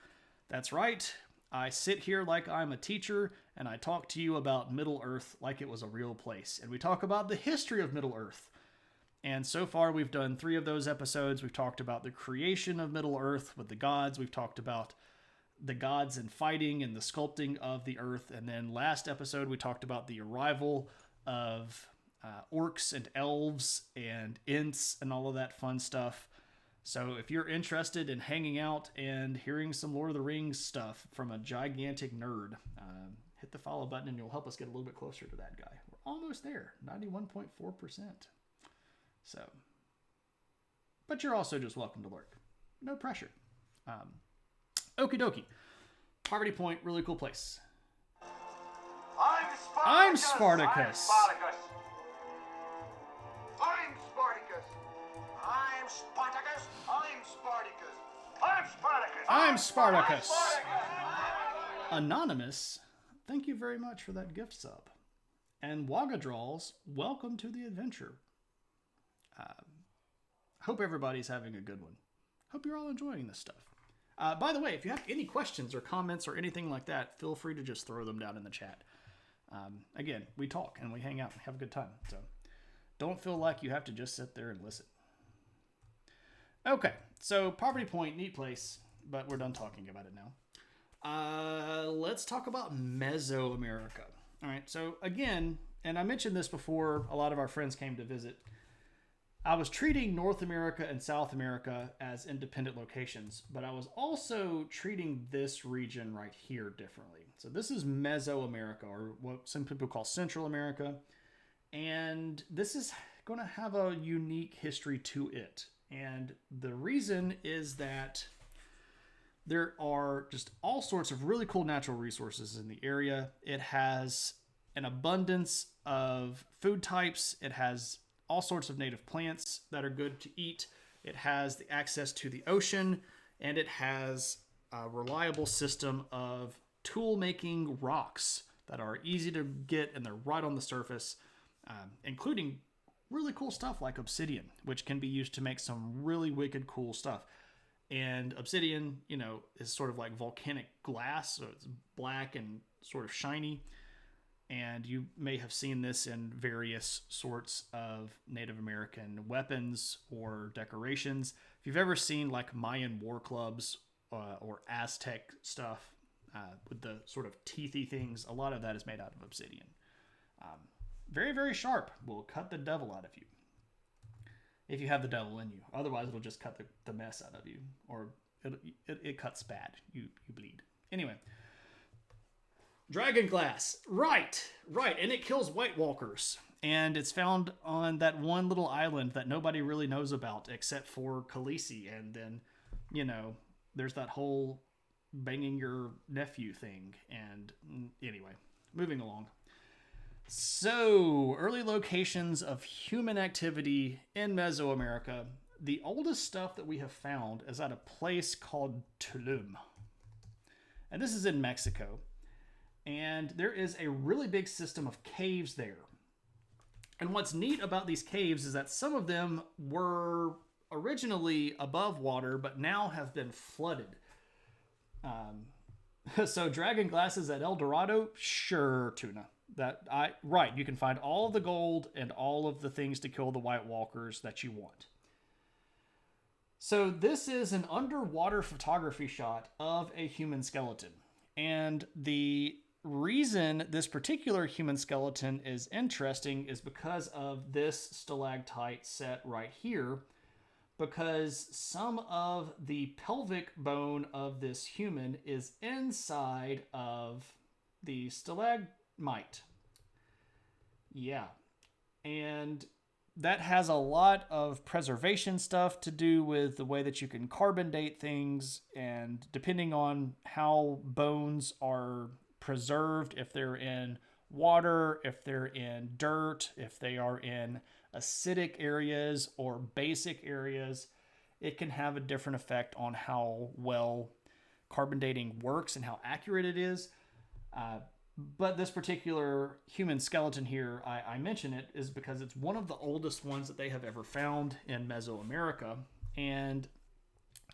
That's right. I sit here like I'm a teacher, and I talk to you about Middle-earth like it was a real place. And we talk about the history of Middle-earth. And so far, we've done 3 of those episodes. We've talked about the creation of Middle-earth with the gods. We've talked about the gods and fighting and the sculpting of the earth. And then last episode, we talked about the arrival of orcs and elves and ints and all of that fun stuff. So if you're interested in hanging out and hearing some Lord of the Rings stuff from a gigantic nerd, hit the follow button and you'll help us get a little bit closer to that guy. We're almost there, 91.4%. So, but you're also just welcome to lurk. No pressure. Okie dokie. Poverty Point, really cool place. I'm Spartacus. I'm Spartacus. I'm Spartacus. I'm Spartacus. I'm Spartacus. I'm Spartacus. Anonymous, thank you very much for that gift sub. And Wagadraws, welcome to the adventure. Hope everybody's having a good one. Hope you're all enjoying this stuff. By the way, if you have any questions or comments or anything like that, feel free to just throw them down in the chat. Again, we talk and we hang out and have a good time. So don't feel like you have to just sit there and listen. Okay, so Poverty Point, neat place, but we're done talking about it now. Let's talk about Mesoamerica. All right, so again, and I mentioned this before a lot of our friends came to visit, I was treating North America and South America as independent locations, but I was also treating this region right here differently. So this is Mesoamerica, or what some people call Central America, and this is going to have a unique history to it. And the reason is that there are just all sorts of really cool natural resources in the area. It has an abundance of food types. It has all sorts of native plants that are good to eat. It has the access to the ocean, and it has a reliable system of tool-making rocks that are easy to get, and they're right on the surface, including really cool stuff like obsidian, which can be used to make some really wicked cool stuff. And obsidian, is sort of like volcanic glass, so it's black and sort of shiny. And you may have seen this in various sorts of Native American weapons or decorations. If you've ever seen like Mayan war clubs or Aztec stuff with the sort of teethy things, a lot of that is made out of obsidian. Very, very sharp. Will cut the devil out of you. If you have the devil in you. Otherwise, it'll just cut the mess out of you. Or it cuts bad. You bleed. Anyway. Dragon glass. Right. And it kills White Walkers. And it's found on that one little island that nobody really knows about except for Khaleesi. And then, there's that whole banging your nephew thing. And anyway, moving along. So, early locations of human activity in Mesoamerica. The oldest stuff that we have found is at a place called Tulum. And this is in Mexico. And there is a really big system of caves there. And what's neat about these caves is that some of them were originally above water, but now have been flooded. So dragon glasses at El Dorado? Sure, Tuna. Right, you can find all of the gold and all of the things to kill the White Walkers that you want. So this is an underwater photography shot of a human skeleton. And the reason this particular human skeleton is interesting is because of this stalactite set right here, because some of the pelvic bone of this human is inside of the stalagmite. Yeah. And that has a lot of preservation stuff to do with the way that you can carbon date things, and depending on how bones are preserved, if they're in water, if they're in dirt, if they are in acidic areas or basic areas, it can have a different effect on how well carbon dating works and how accurate it is. But this particular human skeleton here, I mention it, is because it's one of the oldest ones that they have ever found in Mesoamerica, and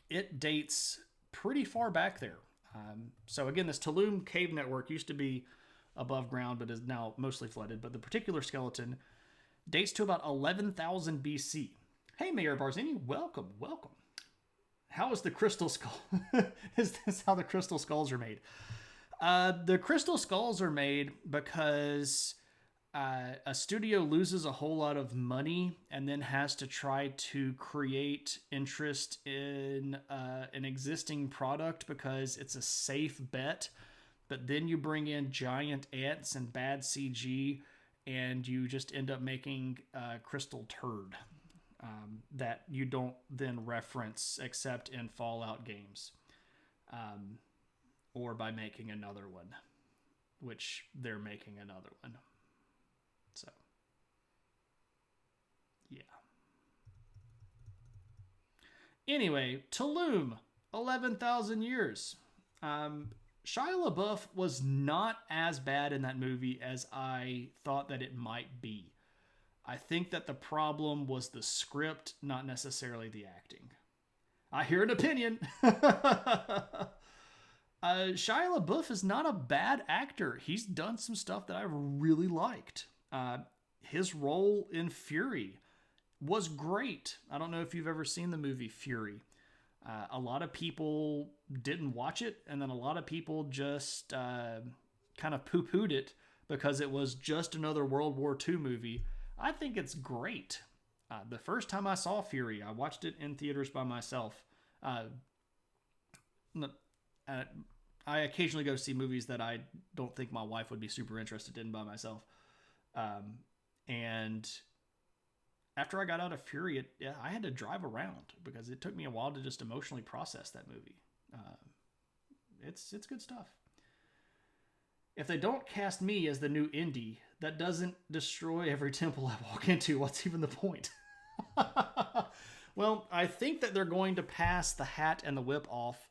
it dates pretty far back there. So again, this Tulum cave network used to be above ground, but is now mostly flooded. But the particular skeleton dates to about 11,000 BC. Hey, Mayor Barzini, welcome. How is the crystal skull? Is this how the crystal skulls are made? The crystal skulls are made because a studio loses a whole lot of money and then has to try to create interest in an existing product because it's a safe bet. But then you bring in giant ants and bad CG, and you just end up making a crystal turd that you don't then reference except in Fallout games. Or by making another one, which they're making another one. So, yeah. Anyway, Tulum, 11,000 years. Shia LaBeouf was not as bad in that movie as I thought that it might be. I think that the problem was the script, not necessarily the acting. I hear an opinion. Shia LaBeouf is not a bad actor. He's done some stuff that I really liked. His role in Fury was great. I don't know if you've ever seen the movie Fury. A lot of people didn't watch it, and then a lot of people just kind of poo-pooed it because it was just another World War II movie. I think it's great. The first time I saw Fury, I watched it in theaters by myself. I occasionally go see movies that I don't think my wife would be super interested in by myself. And after I got out of Fury, I had to drive around because it took me a while to just emotionally process that movie. It's good stuff. If they don't cast me as the new Indy, that doesn't destroy every temple I walk into. What's even the point? Well, I think that they're going to pass the hat and the whip off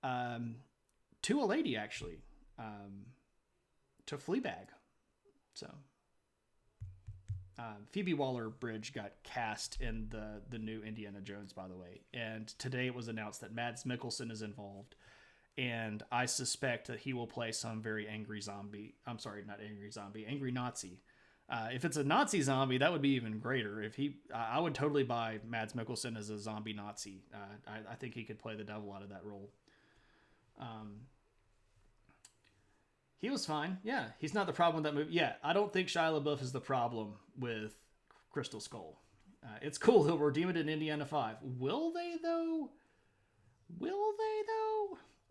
to a lady, actually, to Fleabag. So, Phoebe Waller-Bridge got cast in the new Indiana Jones, by the way. And today it was announced that Mads Mikkelsen is involved. And I suspect that he will play some very angry zombie. I'm sorry, not angry zombie, angry Nazi. If it's a Nazi zombie, that would be even greater. I would totally buy Mads Mikkelsen as a zombie Nazi. I think he could play the devil out of that role. He was fine. Yeah, he's not the problem with that movie. Yeah, I don't think Shia LaBeouf is the problem with Crystal Skull. It's cool. He'll redeem it in Indiana 5. Will they, though?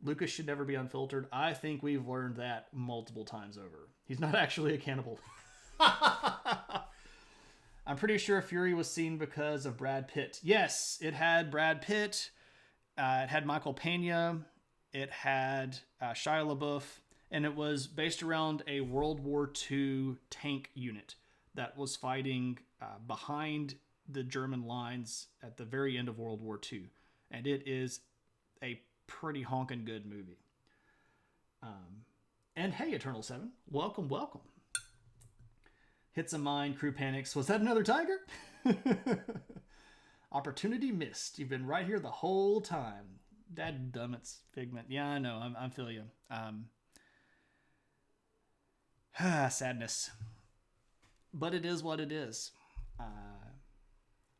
Lucas should never be unfiltered. I think we've learned that multiple times over. He's not actually a cannibal. I'm pretty sure Fury was seen because of Brad Pitt. Yes, it had Brad Pitt. It had Michael Pena. It had Shia LaBeouf. And it was based around a World War II tank unit that was fighting behind the German lines at the very end of World War II. And it is a pretty honking good movie. And hey, Eternal 7, welcome. Hits a mine, crew panics. Was that another tiger? Opportunity missed. You've been right here the whole time. Dadgummits, Figment. Yeah, I know. I feel you. Sadness. But it is what it is.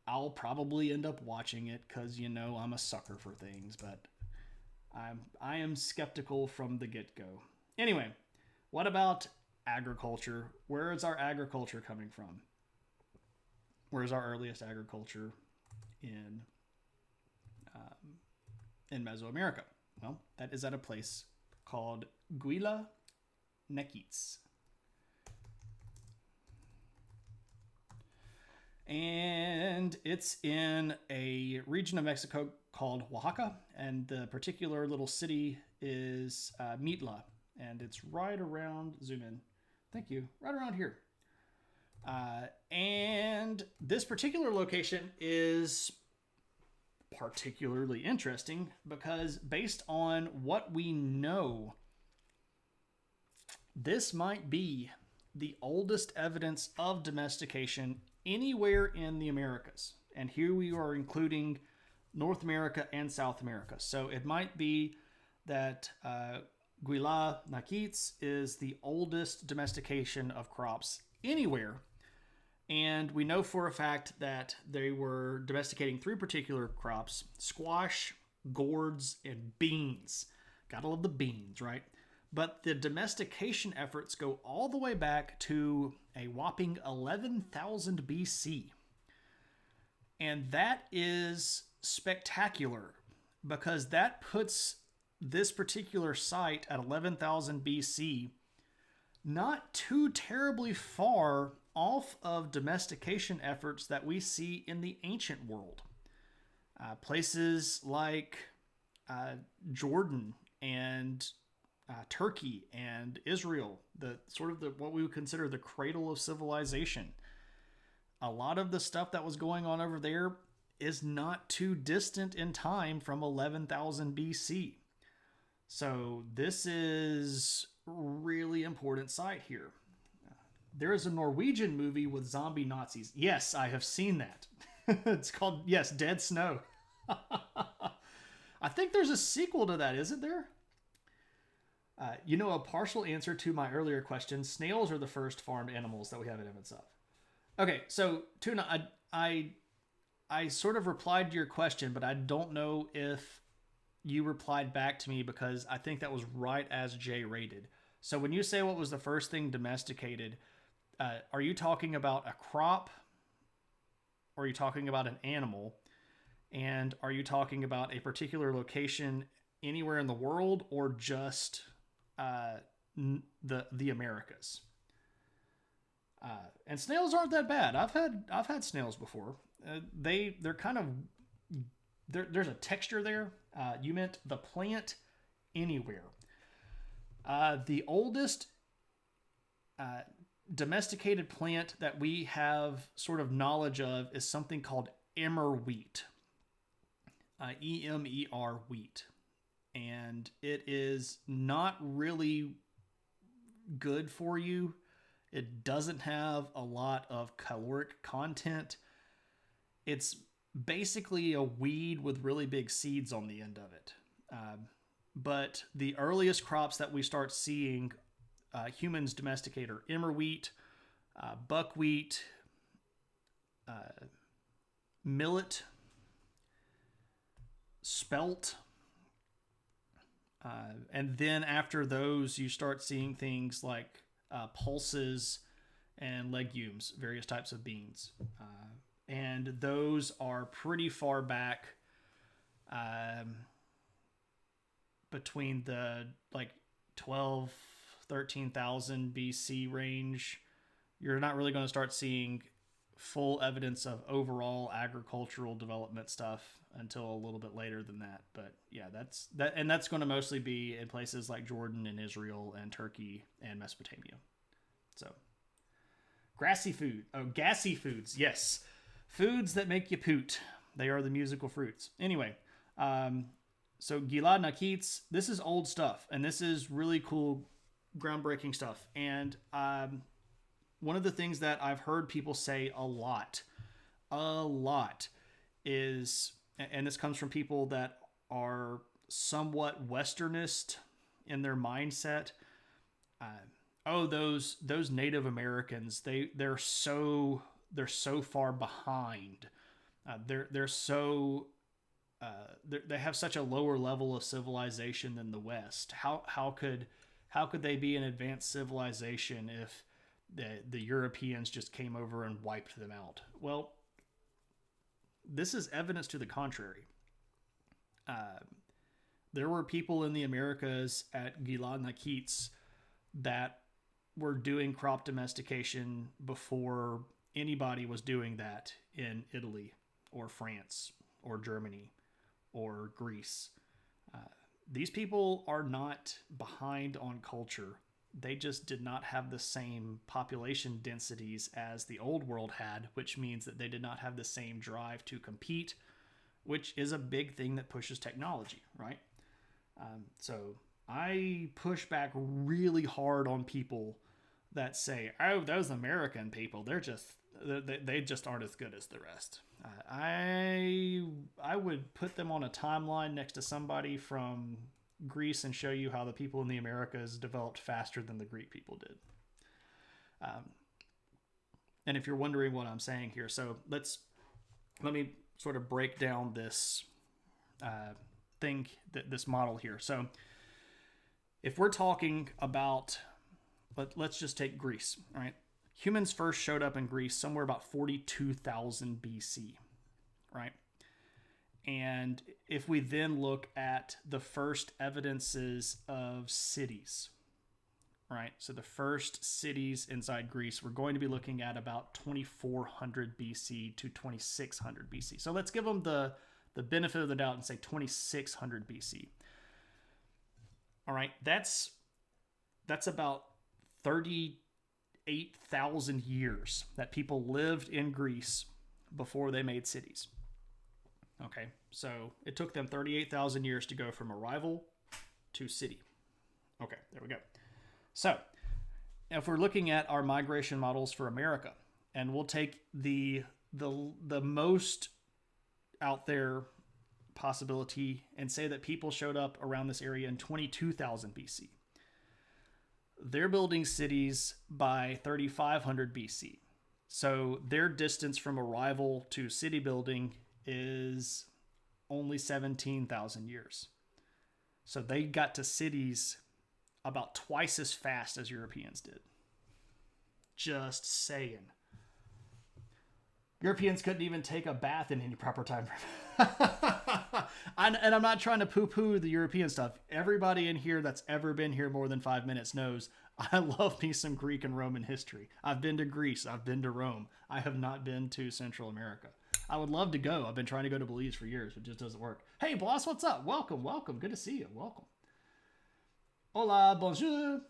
I'll probably end up watching it because, I'm a sucker for things, but I am skeptical from the get-go. Anyway, what about agriculture? Where is our agriculture coming from? Where's our earliest agriculture in Mesoamerica? Well, that is at a place called Guila Nequitz. And it's in a region of Mexico called Oaxaca, and the particular little city is Mitla, and it's right around, zoom in, thank you, right around here. And this particular location is particularly interesting because based on what we know, this might be the oldest evidence of domestication anywhere in the Americas. And here we are including North America and South America. So it might be that Guila Nequitz is the oldest domestication of crops anywhere. And we know for a fact that they were domesticating 3 particular crops: squash, gourds, and beans. Gotta love the beans, right? But the domestication efforts go all the way back to a whopping 11,000 BC. And that is spectacular because that puts this particular site at 11,000 BC not too terribly far off of domestication efforts that we see in the ancient world. Places like Jordan and Turkey and Israel, what we would consider the cradle of civilization. A lot of the stuff that was going on over there is not too distant in time from 11,000 BC. So this is a really important site here. There is a Norwegian movie with zombie Nazis. Yes, I have seen that. It's called, yes, Dead Snow. I think there's a sequel to that, isn't there? A partial answer to my earlier question, snails are the first farmed animals that we have in Evansville. Okay, so Tuna, I sort of replied to your question, but I don't know if you replied back to me because I think that was right as Jay rated. So when you say what was the first thing domesticated, are you talking about a crop? Or are you talking about an animal? And are you talking about a particular location anywhere in the world or just the Americas? And snails aren't that bad. I've had snails before. They're kind of there's a texture there. You meant the plant anywhere. The oldest domesticated plant that we have sort of knowledge of is something called emmer wheat. EMER wheat. And it is not really good for you. It doesn't have a lot of caloric content. It's basically a weed with really big seeds on the end of it. But the earliest crops that we start seeing humans domesticate are emmer wheat, buckwheat, millet, spelt. And then after those, you start seeing things like pulses and legumes, various types of beans. And those are pretty far back between the 12, 13,000 BC range. You're not really going to start seeing full evidence of overall agricultural development stuff until a little bit later than that. But yeah, that's going to mostly be in places like Jordan and Israel and Turkey and Mesopotamia. So gassy foods. Yes. Foods that make you poot. They are the musical fruits. Anyway, so Gilad Nakitz, this is old stuff, and this is really cool, groundbreaking stuff. And one of the things that I've heard people say a lot is, and this comes from people that are somewhat Westernist in their mindset. Those Native Americans, they're so far behind. They have such a lower level of civilization than the West. How could they be an advanced civilization if the Europeans just came over and wiped them out? Well, this is evidence to the contrary. There were people in the Americas at Gilad Nakitz that were doing crop domestication before anybody was doing that in Italy or France or Germany or Greece. These people are not behind on culture. They just did not have the same population densities as the old world had, which means that they did not have the same drive to compete, which is a big thing that pushes technology, right? So I push back really hard on people that say, "Oh, those American people, they just aren't as good as the rest." I would put them on a timeline next to somebody from Greece and show you how the people in the Americas developed faster than the Greek people did. And if you're wondering what I'm saying here, so let me sort of break down this this model here. So if we're talking about, let's just take Greece, all right? Humans first showed up in Greece somewhere about 42,000 BC, right? And if we then look at the first evidences of cities, right? So the first cities inside Greece, we're going to be looking at about 2400 BC to 2600 BC. So let's give them the benefit of the doubt and say 2600 BC. All right, that's about 38,000 years that people lived in Greece before they made cities. Okay, so it took them 38,000 years to go from arrival to city. Okay, there we go. So if we're looking at our migration models for America, and we'll take the most out there possibility and say that people showed up around this area in 22,000 BC. They're building cities by 3500 BC. So their distance from arrival to city building is only 17,000 years. So they got to cities about twice as fast as Europeans did. Just saying. Europeans couldn't even take a bath in any proper time frame. And I'm not trying to poo-poo the European stuff. Everybody in here that's ever been here more than 5 minutes knows I love me some Greek and Roman history. I've been to Greece. I've been to Rome. I have not been to Central America. I would love to go. I've been trying to go to Belize for years, but it just doesn't work. Hey, boss, what's up? Welcome. Good to see you. Welcome. Hola, bonjour.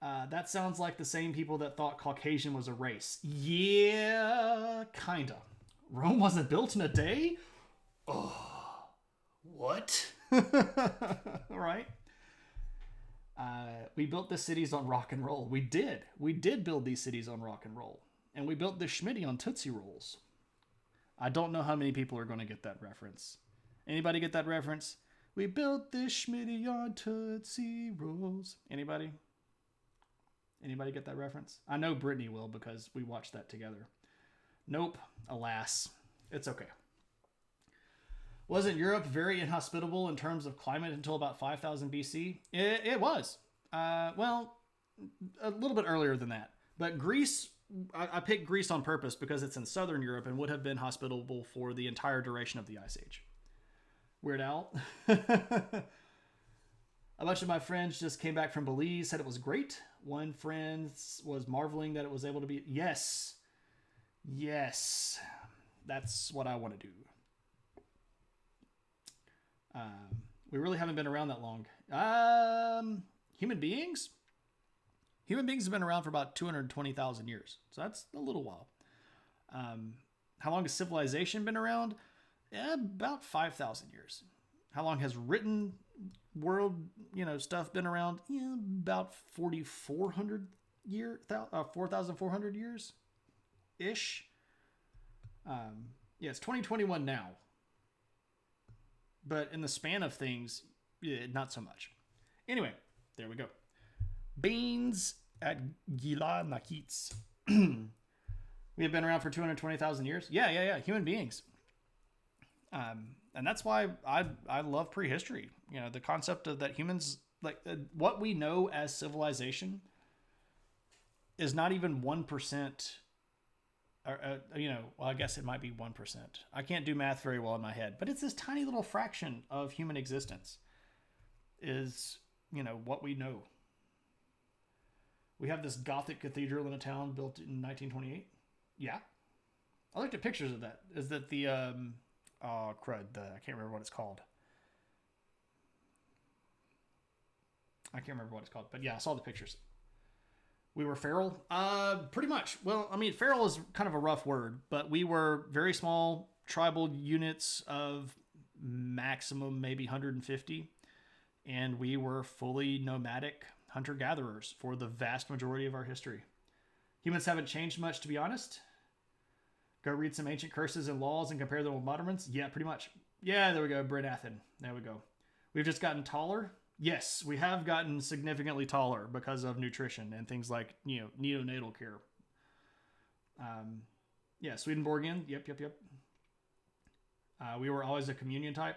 That sounds like the same people that thought Caucasian was a race. Yeah, kinda. Rome wasn't built in a day? Oh, what? All right. We built the cities on rock and roll. We did. We did build these cities on rock and roll. And we built the Schmitty on Tootsie Rolls. I don't know how many people are going to get that reference. Anybody get that reference? We built this Schmitty on Tootsie Rolls. Anybody? Anybody get that reference? I know Brittany will because we watched that together. Nope. Alas. It's okay. Wasn't Europe very inhospitable in terms of climate until about 5000 BC? It was. Well, a little bit earlier than that. But Greece, I picked Greece on purpose because it's in southern Europe and would have been hospitable for the entire duration of the Ice Age. Weird Al. A bunch of my friends just came back from Belize, said it was great. One friend was marveling that it was able to be. Yes. Yes. That's what I want to do. We really haven't been around that long. Human beings? Human beings have been around for about 220,000 years. So that's a little while. How long has civilization been around? About 5,000 years. How long has written world, stuff been around? About 4,400 years, 4,400 years ish. It's 2021 now. But in the span of things, not so much. Anyway, there we go. Beans at Gila Nakits. We have been around for 220,000 years. Yeah. Human beings. And that's why I love prehistory. The concept of that humans, what we know as civilization is not even 1%. Well, I guess it might be 1%. I can't do math very well in my head, but it's this tiny little fraction of human existence is, what we know. We have this Gothic cathedral in a town built in 1928. Yeah. I looked at pictures of that. Is that the, I can't remember what it's called. But yeah, I saw the pictures. We were feral? Pretty much. Well, feral is kind of a rough word, but we were very small tribal units of maximum maybe 150. And we were fully nomadic hunter-gatherers for the vast majority of our history. Humans haven't changed much, to be honest. Go read some ancient curses and laws and compare them with modern ones? Yeah, pretty much. Yeah, there we go. Bryn Athen. There we go. We've just gotten taller. Yes, we have gotten significantly taller because of nutrition and things like, neonatal care. Swedenborgian. Yep. We were always a communion type.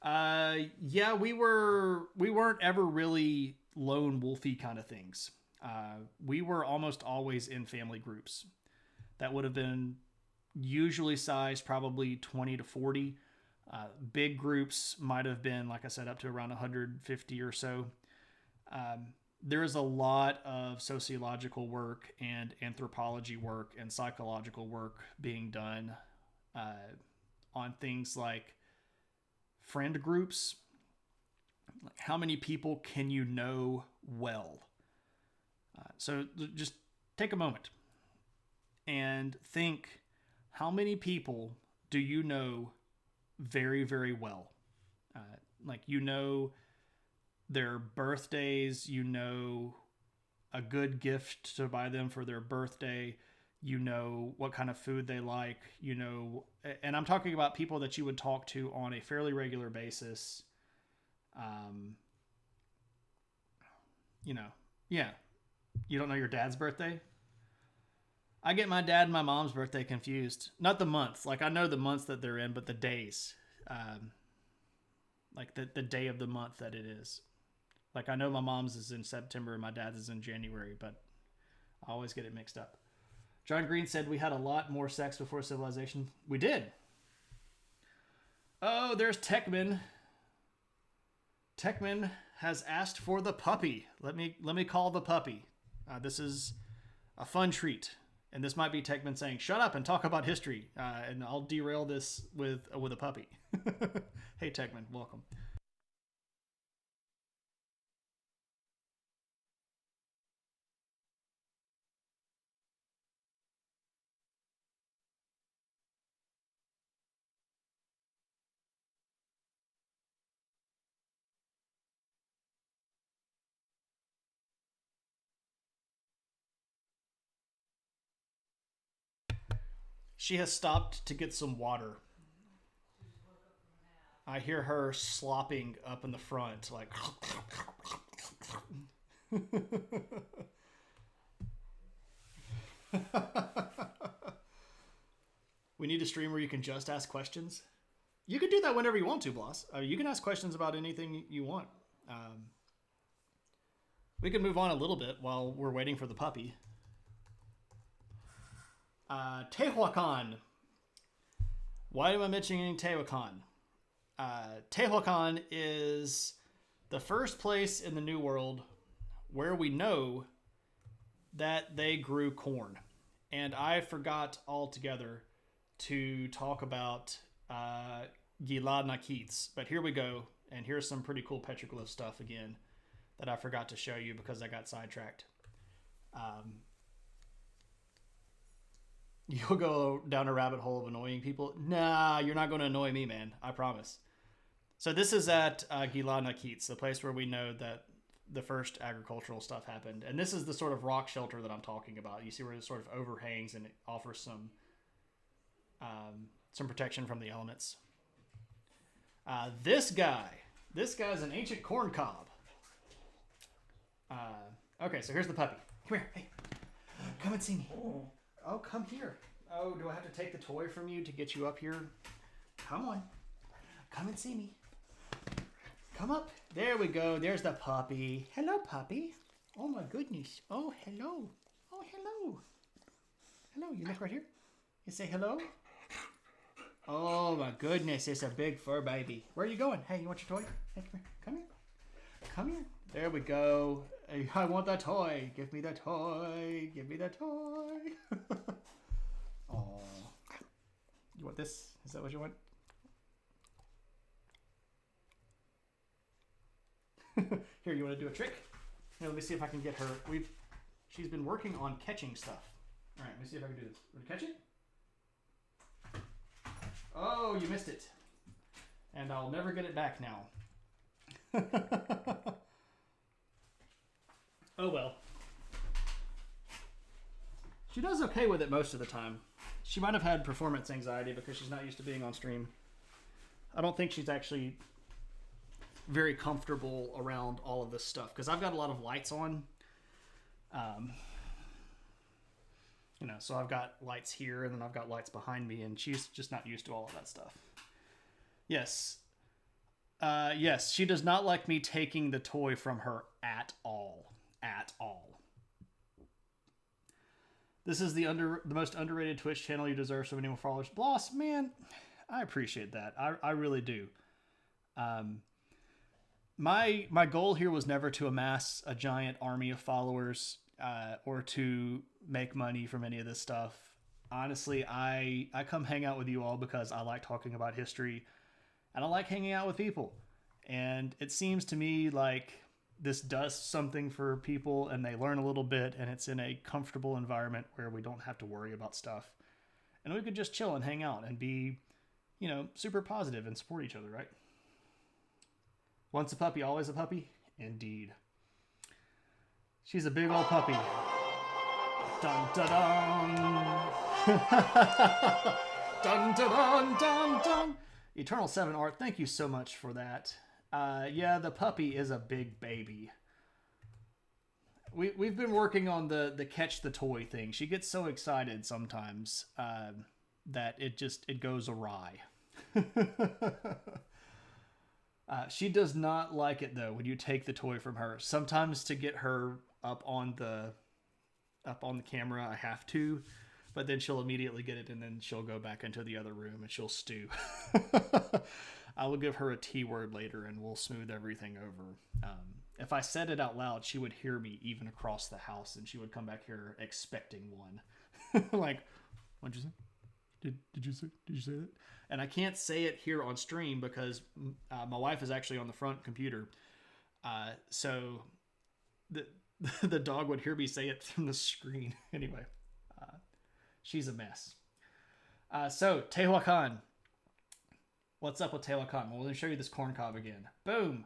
We weren't ever really lone wolfy kind of things. We were almost always in family groups. That would have been usually sized probably 20 to 40. Big groups might have been, like I said, up to around 150 or so. There is a lot of sociological work and anthropology work and psychological work being done on things like friend groups. How many people can you know well? So just take a moment and think, how many people do you know very, very well? Their birthdays, a good gift to buy them for their birthday, what kind of food they like, and I'm talking about people that you would talk to on a fairly regular basis. Yeah. You don't know your dad's birthday? I get my dad and my mom's birthday confused. Not the months. I know the months that they're in, but the days. The day of the month that it is. I know my mom's is in September and my dad's is in January, but I always get it mixed up. John Green said we had a lot more sex before civilization. We did. Oh, there's Techman. Techman has asked for the puppy. Let me call the puppy. This is a fun treat. And this might be Techman saying, shut up and talk about history. And I'll derail this with a puppy. Hey, Techman, welcome. She has stopped to get some water. I hear her slopping up in the front, like. We need a stream where you can just ask questions. You can do that whenever you want to, Bloss. You can ask questions about anything you want. We can move on a little bit while we're waiting for the puppy. Tehuacan. Why am I mentioning Tehuacan? Tehuacan is the first place in the New World where we know that they grew corn. And I forgot altogether to talk about Gilad Nakitz. But here we go. And here's some pretty cool petroglyph stuff again that I forgot to show you because I got sidetracked. You'll go down a rabbit hole of annoying people. Nah, you're not going to annoy me, man. I promise. So this is at Gilad Nakitz, the place where we know that the first agricultural stuff happened. And this is the sort of rock shelter that I'm talking about. You see where it sort of overhangs and it offers some protection from the elements. This guy's an ancient corn cob. Okay, so here's the puppy. Come here. Hey, come and see me. Oh, come here. Oh, do I have to take the toy from you to get you up here? Come on. Come and see me. Come up. There we go. There's the puppy. Hello, puppy. Oh, my goodness. Oh, hello. Oh, hello. Hello. You look right here. You say hello. Oh, my goodness. It's a big fur baby. Where are you going? Hey, you want your toy? Hey, come here. Come here. Come here. There we go. I want that toy. Give me that toy. Give me that toy. Oh. You want this? Is that what you want? Here, you want to do a trick? Here, let me see if I can get her. She's been working on catching stuff. All right, let me see if I can do this. Want to catch it? Oh, you missed it. And I'll never get it back now. Oh well. She does okay with it most of the time. She might have had performance anxiety because she's not used to being on stream. I don't think she's actually very comfortable around all of this stuff because I've got a lot of lights on. So I've got lights here and then I've got lights behind me and she's just not used to all of that stuff. Yes. Yes, she does not like me taking the toy from her at all. At all. This is the most underrated Twitch channel. You deserve so many more followers. Bloss, man, I appreciate that. I really do. My goal here was never to amass a giant army of followers or to make money from any of this stuff. Honestly, I come hang out with you all because I like talking about history and I like hanging out with people. And it seems to me like this does something for people and they learn a little bit and it's in a comfortable environment where we don't have to worry about stuff. And we could just chill and hang out and be, super positive and support each other, right? Once a puppy, always a puppy? Indeed. She's a big old puppy. Dun dun dun. Dun dun dun dun dun. Eternal 7 Art, thank you so much for that. Yeah, the puppy is a big baby. We've been working on the catch the toy thing. She gets so excited sometimes that it goes awry. She does not like it though when you take the toy from her. Sometimes to get her up on the camera, I have to, but then she'll immediately get it and then she'll go back into the other room and she'll stew. I will give her a T word later and we'll smooth everything over. If I said it out loud, she would hear me even across the house and she would come back here expecting one. Like, what'd you say? Did you say that? And I can't say it here on stream because my wife is actually on the front computer. So the dog would hear me say it from the screen. Anyway, she's a mess. So Tehuacan. What's up with Tehuacan? Well, let me show you this corn cob again. Boom.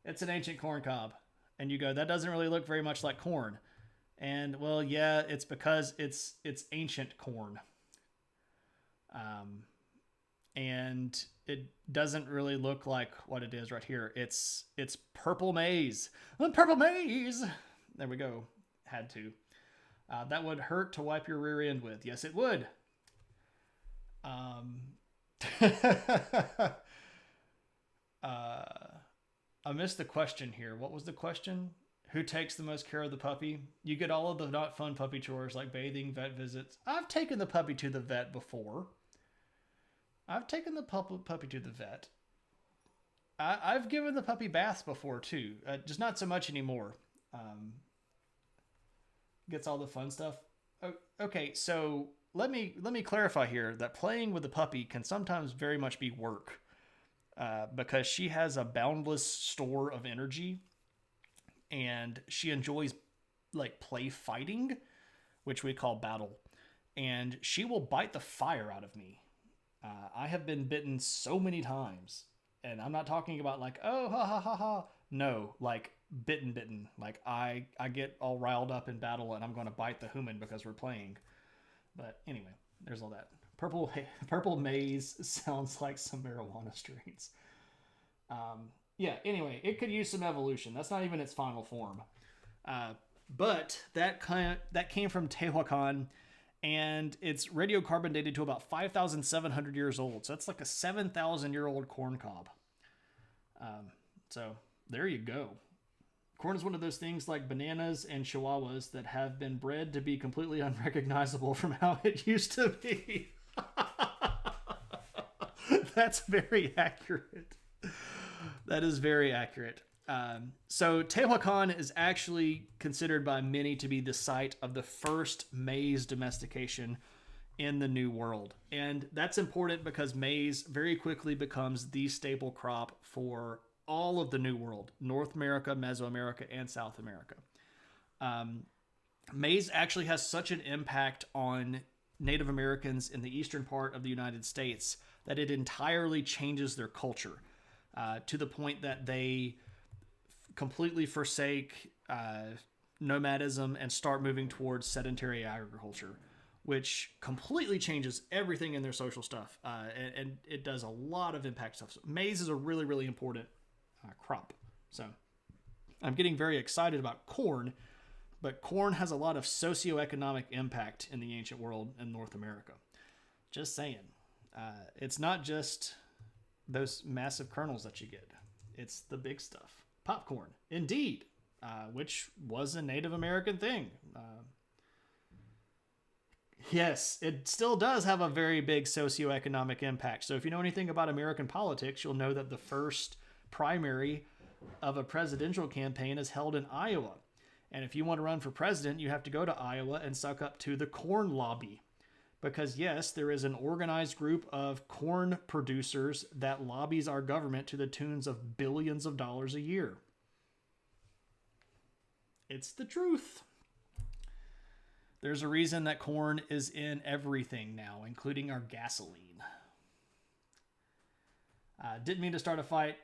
It's an ancient corn cob. And you go, that doesn't really look very much like corn. And well, yeah, it's because it's ancient corn. And it doesn't really look like what it is right here. It's purple maize. Purple maize. There we go. Had to. That would hurt to wipe your rear end with. Yes, it would. I missed the question here. What was the question? Who takes the most care of the puppy? You get all of the not fun puppy chores like bathing, vet visits. I've taken the puppy to the vet before. I've taken the puppy to the vet. I've given the puppy baths before too. Just not so much anymore. Gets all the fun stuff. Okay, so let me clarify here that playing with the puppy can sometimes very much be work, because she has a boundless store of energy, and she enjoys like play fighting, which we call battle, and she will bite the fire out of me. I have been bitten so many times, and I'm not talking about like, oh, ha ha ha ha. No, like bitten. Like I get all riled up in battle and I'm going to bite the human because we're playing. But anyway, there's all that. Purple maize sounds like some marijuana strains. Yeah, anyway, it could use some evolution. That's not even its final form. But that came from Tehuacan, and it's radiocarbon dated to about 5,700 years old. So that's like a 7,000-year-old corn cob. So there you go. Corn is one of those things like bananas and chihuahuas that have been bred to be completely unrecognizable from how it used to be. That's very accurate. That is very accurate. So Tehuacan is actually considered by many to be the site of the first maize domestication in the New World. And that's important because maize very quickly becomes the staple crop for all of the New World: North America, Mesoamerica, and South America. Maize actually has such an impact on Native Americans in the eastern part of the United States that it entirely changes their culture, to the point that they completely forsake nomadism and start moving towards sedentary agriculture, which completely changes everything in their social stuff. And it does a lot of impact stuff. So maize is a really, really important crop. So I'm getting very excited about corn, but corn has a lot of socioeconomic impact in the ancient world in North America. Just saying. It's not just those massive kernels that you get. It's the big stuff. Popcorn, indeed, which was a Native American thing. Yes, it still does have a very big socioeconomic impact. So if you know anything about American politics, you'll know that the first primary of a presidential campaign is held in Iowa. And if you want to run for president, you have to go to Iowa and suck up to the corn lobby. Because yes, there is an organized group of corn producers that lobbies our government to the tunes of billions of dollars a year. It's the truth. There's a reason that corn is in everything now, including our gasoline. Didn't mean to start a fight.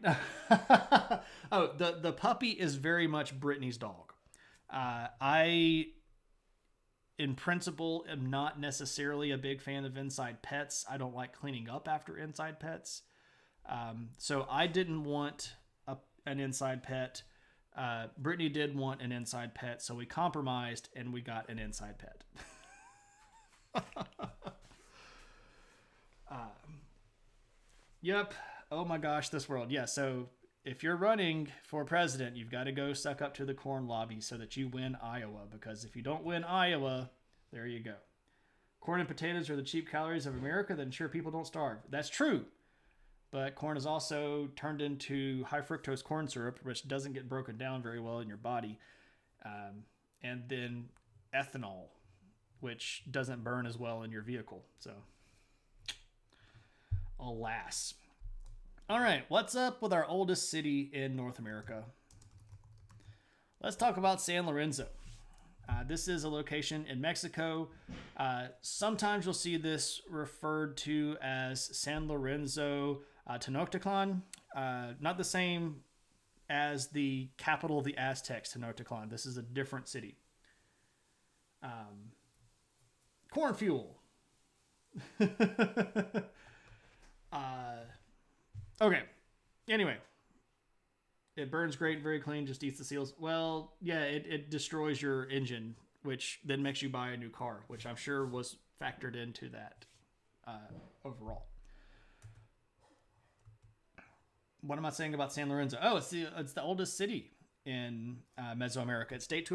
Oh, the puppy is very much Brittany's dog. I, in principle, am not necessarily a big fan of inside pets. I don't like cleaning up after inside pets. So I didn't want an inside pet. Brittany did want an inside pet, so we compromised and we got an inside pet. Yep. Oh my gosh, this world. Yeah, so if you're running for president, you've got to go suck up to the corn lobby so that you win Iowa. Because if you don't win Iowa, there you go. Corn and potatoes are the cheap calories of America that ensure people don't starve. That's true. But corn is also turned into high fructose corn syrup, which doesn't get broken down very well in your body. And then ethanol, which doesn't burn as well in your vehicle. So, alas. All right, what's up with our oldest city in North America? Let's talk about San Lorenzo. This is a location in Mexico. Sometimes you'll see this referred to as San Lorenzo Tenochtitlan. Not the same as the capital of the Aztecs, Tenochtitlan. This is a different city. Corn fuel. Okay. Anyway, it burns great, very clean, just eats the seals. Well, yeah, it destroys your engine, which then makes you buy a new car, which I'm sure was factored into that overall. What am I saying about San Lorenzo? Oh, it's the oldest city in Mesoamerica. It's dated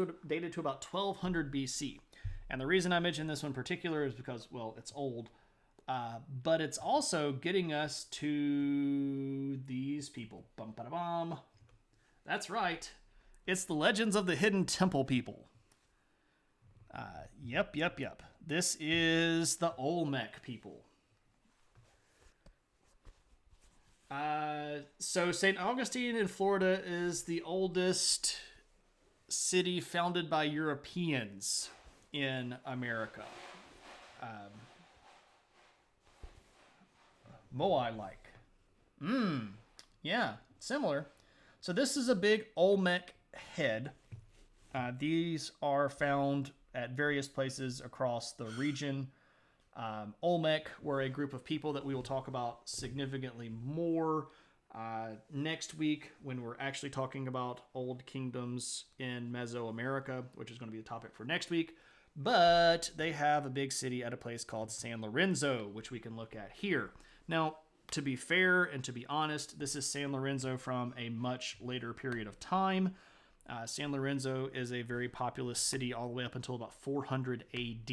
to about 1200 BC. And the reason I mention this one in particular is because, well, it's old. But it's also getting us to these people. Bum, ba, da, bum. That's right. It's the Legends of the Hidden Temple people. Yep. This is the Olmec people. So St. Augustine in Florida is the oldest city founded by Europeans in America. Moai-like. Yeah, similar. So this is a big Olmec head. These are found at various places across the region. Olmec were a group of people that we will talk about significantly more next week when we're actually talking about old kingdoms in Mesoamerica, which is going to be the topic for next week. But they have a big city at a place called San Lorenzo, which we can look at here. Now, to be fair and to be honest, this is San Lorenzo from a much later period of time. San Lorenzo is a very populous city all the way up until about 400 AD.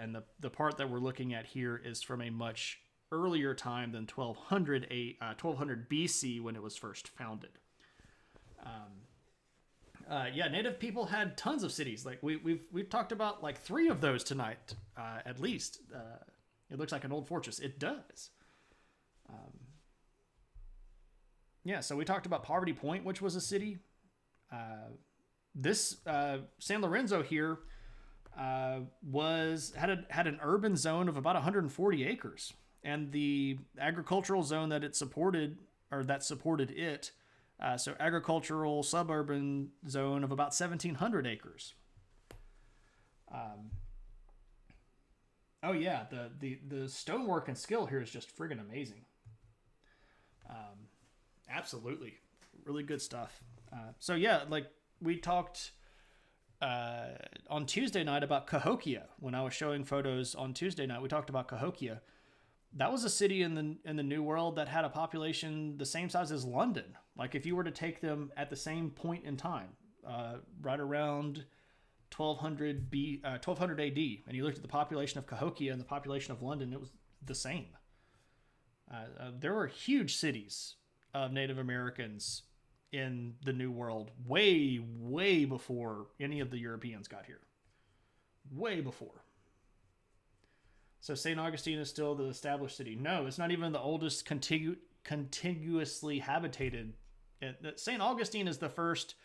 And the part that we're looking at here is from a much earlier time than 1200 BC when it was first founded. Native people had tons of cities. Like we've talked about like 3 of those tonight, at least. It looks like an old fortress. It does. So we talked about Poverty Point, which was a city. This San Lorenzo here had an urban zone of about 140 acres, and the agricultural zone that it supported, or that supported it, so agricultural suburban zone of about 1,700 acres. The stonework and skill here is just friggin' amazing. Absolutely, really good stuff. We talked on Tuesday night about Cahokia. When I was showing photos on Tuesday night, we talked about Cahokia. That was a city in the New World that had a population the same size as London. Like if you were to take them at the same point in time, right around 1200 AD, and you looked at the population of Cahokia and the population of London, it was the same. There were huge cities of Native Americans in the New World way, way before any of the Europeans got here. Way before. So St. Augustine is still the established city. No, it's not even the oldest contiguously habitated. St. Augustine is the first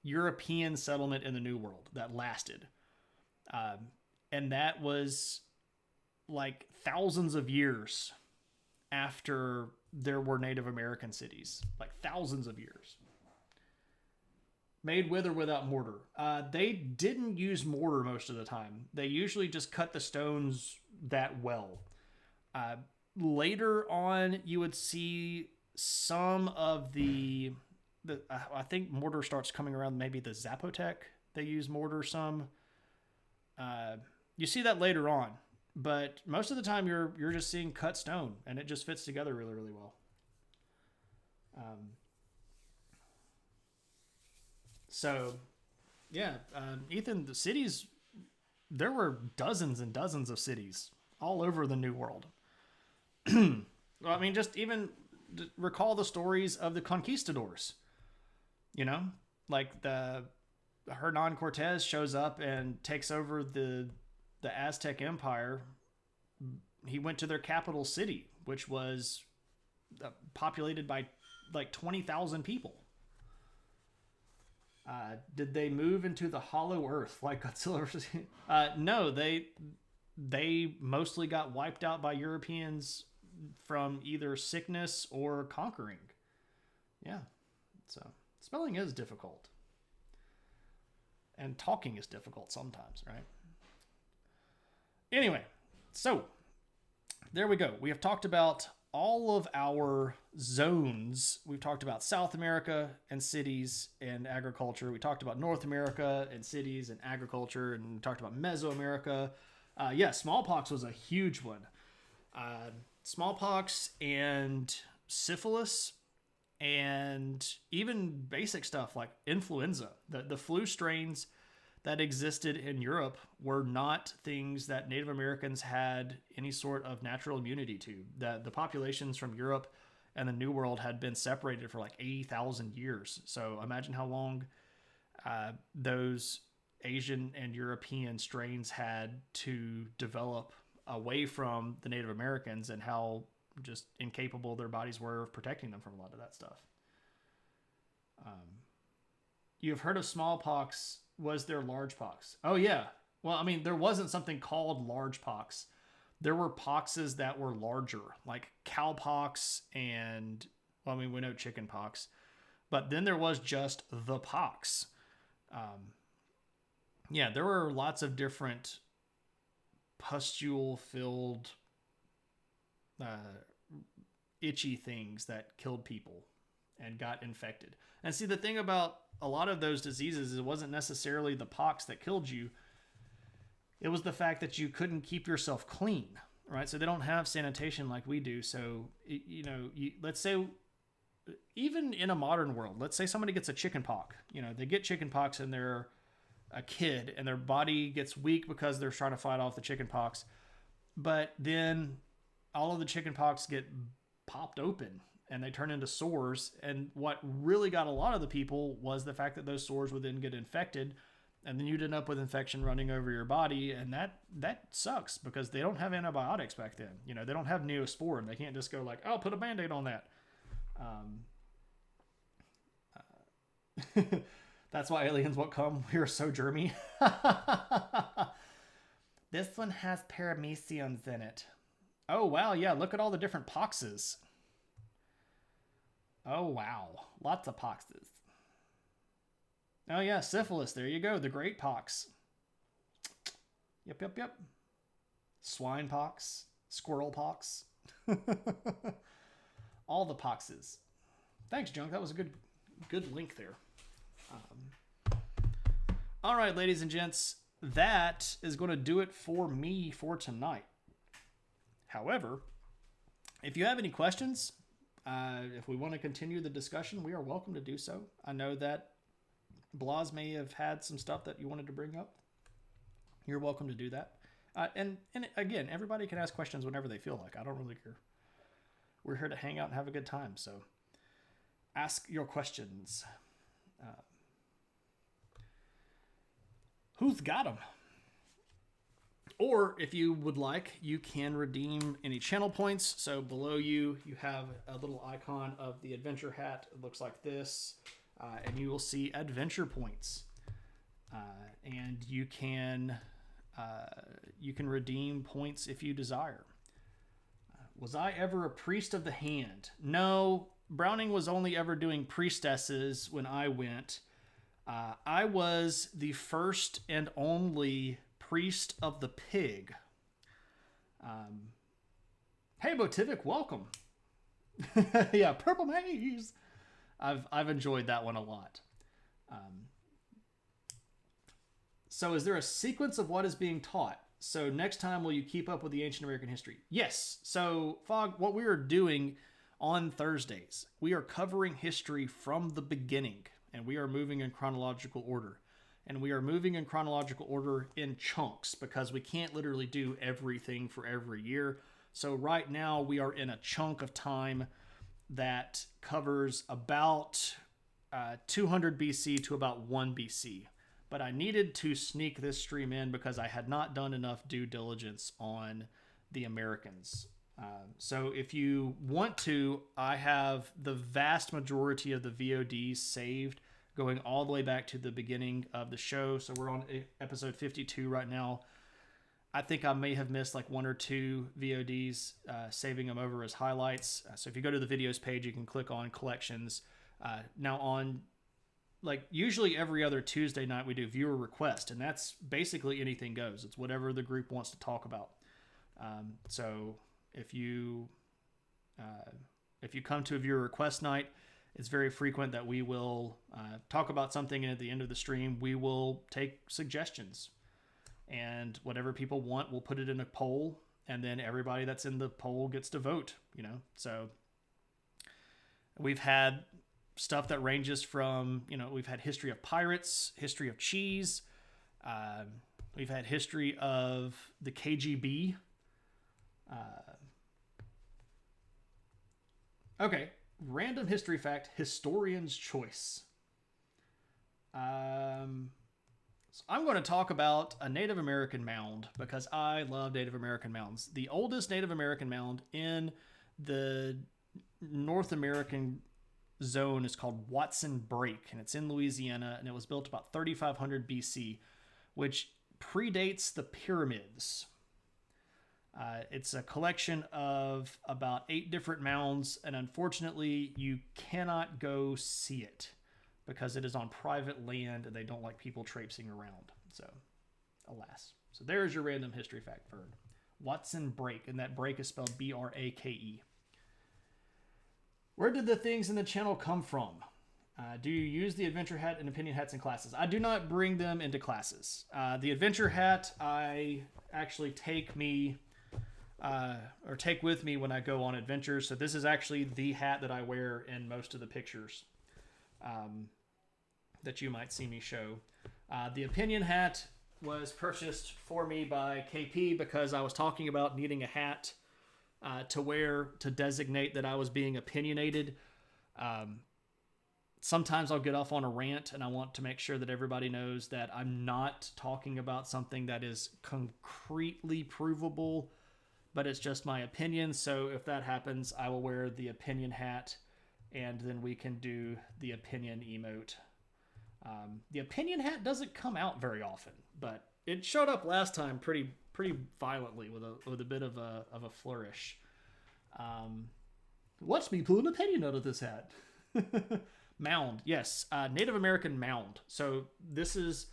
European settlement in the New World that lasted. And that was like thousands of years after there were Native American cities. Like thousands of years. Made with or without mortar. They didn't use mortar most of the time. They usually just cut the stones that well. Later on, you would see some of I think mortar starts coming around maybe the Zapotec. They use mortar some. You see that later on. But most of the time, you're just seeing cut stone, and it just fits together really, really well. Ethan, the cities, there were dozens and dozens of cities all over the New World. Well, I mean, just even recall the stories of the conquistadors. You know, like the Hernan Cortez shows up and takes over the Aztec Empire. He went to their capital city, which was populated by like 20,000 people. Did they move into the Hollow Earth like Godzilla? No, they mostly got wiped out by Europeans from either sickness or conquering. Yeah, so spelling is difficult. And talking is difficult sometimes, right? Anyway, so there we go. We have talked about all of our zones. We've talked about South America and cities and agriculture. We talked about North America and cities and agriculture, and we talked about Mesoamerica. Smallpox was a huge one. Smallpox and syphilis, and even basic stuff like influenza. The flu strains that existed in Europe were not things that Native Americans had any sort of natural immunity to. The populations from Europe and the New World had been separated for like 80,000 years. So imagine how long those Asian and European strains had to develop away from the Native Americans, and how just incapable their bodies were of protecting them from a lot of that stuff. You've heard of smallpox. Was there large pox? Oh, yeah. Well, I mean, there wasn't something called large pox. There were poxes that were larger, like cowpox and, well, I mean, we know chicken pox. But then there was just the pox. There were lots of different pustule-filled itchy things that killed people and got infected. And see, the thing about a lot of those diseases is it wasn't necessarily the pox that killed you. It was the fact that you couldn't keep yourself clean, right? So they don't have sanitation like we do. So, let's say, even in a modern world, let's say somebody gets a chicken pox. They get chicken pox and they're a kid and their body gets weak because they're trying to fight off the chicken pox. But then all of the chicken pox get popped open and they turn into sores. And what really got a lot of the people was the fact that those sores would then get infected, and then you'd end up with infection running over your body. And that sucks because they don't have antibiotics back then. They don't have Neosporin. They can't just go like, oh, put a Band-Aid on that. That's why aliens won't come. We are so germy. This one has parameciums in it. Oh, wow. Yeah, look at all the different poxes. Oh, wow. Lots of poxes. Oh, yeah, syphilis. There you go. The great pox. Yep. Swine pox. Squirrel pox. All the poxes. Thanks, Junk. That was a good link there. All right, ladies and gents. That is going to do it for me for tonight. However, if you have any questions, if we want to continue the discussion, we are welcome to do so. I know that Blas may have had some stuff that you wanted to bring up. You're welcome to do that. And again, everybody can ask questions whenever they feel like. I don't really care. We're here to hang out and have a good time. So ask your questions. Who's got them? Or if you would like, you can redeem any channel points. So below you have a little icon of the adventure hat. It looks like this. And you will see adventure points. And you can redeem points if you desire. Was I ever a priest of the hand? No, Browning was only ever doing priestesses when I went. I was the first and only priest of the pig. Hey, Botivic, welcome. Yeah, Purple Maize. I've enjoyed that one a lot. So is there a sequence of what is being taught? So next time, will you keep up with the ancient American history? Yes. So Fog, what we are doing on Thursdays, we are covering history from the beginning, and we are moving in chronological order. And we are moving in chronological order in chunks because we can't literally do everything for every year. So right now we are in a chunk of time that covers about 200 BC to about 1 BC. But I needed to sneak this stream in because I had not done enough due diligence on the Americans. So if you want to, I have the vast majority of the VODs saved going all the way back to the beginning of the show. So we're on episode 52 right now. I think I may have missed like 1 or 2 VODs, saving them over as highlights. So if you go to the videos page, you can click on collections. Now on like usually every other Tuesday night we do viewer request, and that's basically anything goes. It's whatever the group wants to talk about. So If you come to a viewer request night, it's very frequent that we will talk about something, and at the end of the stream, we will take suggestions. And whatever people want, we'll put it in a poll, and then everybody that's in the poll gets to vote, So we've had stuff that ranges from, we've had history of pirates, history of cheese. We've had history of the KGB. Okay, random history fact, historian's choice. So I'm going to talk about a Native American mound because I love Native American mounds. The oldest Native American mound in the North American zone is called Watson Break, and it's in Louisiana, and it was built about 3500 BC, which predates the pyramids. It's a collection of about 8 different mounds, and unfortunately, you cannot go see it because it is on private land, and they don't like people traipsing around. So, alas. So there's your random history fact for Watson Break, and that break is spelled B-R-A-K-E. Where did the things in the channel come from? Do you use the adventure hat and opinion hats in classes? I do not bring them into classes. The adventure hat I actually take with me when I go on adventures. So this is actually the hat that I wear in most of the pictures that you might see me show. The opinion hat was purchased for me by KP because I was talking about needing a hat to wear to designate that I was being opinionated. Sometimes I'll get off on a rant, and I want to make sure that everybody knows that I'm not talking about something that is concretely provable, but it's just my opinion. So if that happens, I will wear the opinion hat, and then we can do the opinion emote. The opinion hat doesn't come out very often, but it showed up last time pretty violently with a bit of a flourish. Watch me pull an opinion out of this hat. Mound, yes, Native American mound. So this is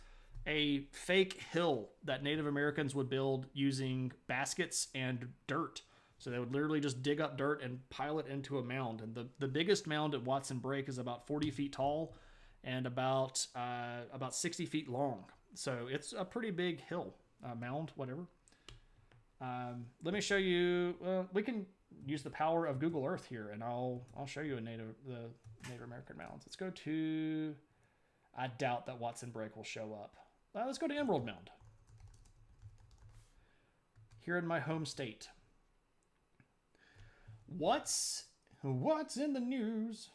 a fake hill that Native Americans would build using baskets and dirt. So they would literally just dig up dirt and pile it into a mound. And the biggest mound at Watson Break is about 40 feet tall and about 60 feet long. So it's a pretty big hill, mound, whatever. Let me show you. We can use the power of Google Earth here, and I'll show you the Native American mounds. Let's go to. I doubt that Watson Break will show up. Let's go to Emerald Mound. Here in my home state. What's in the news?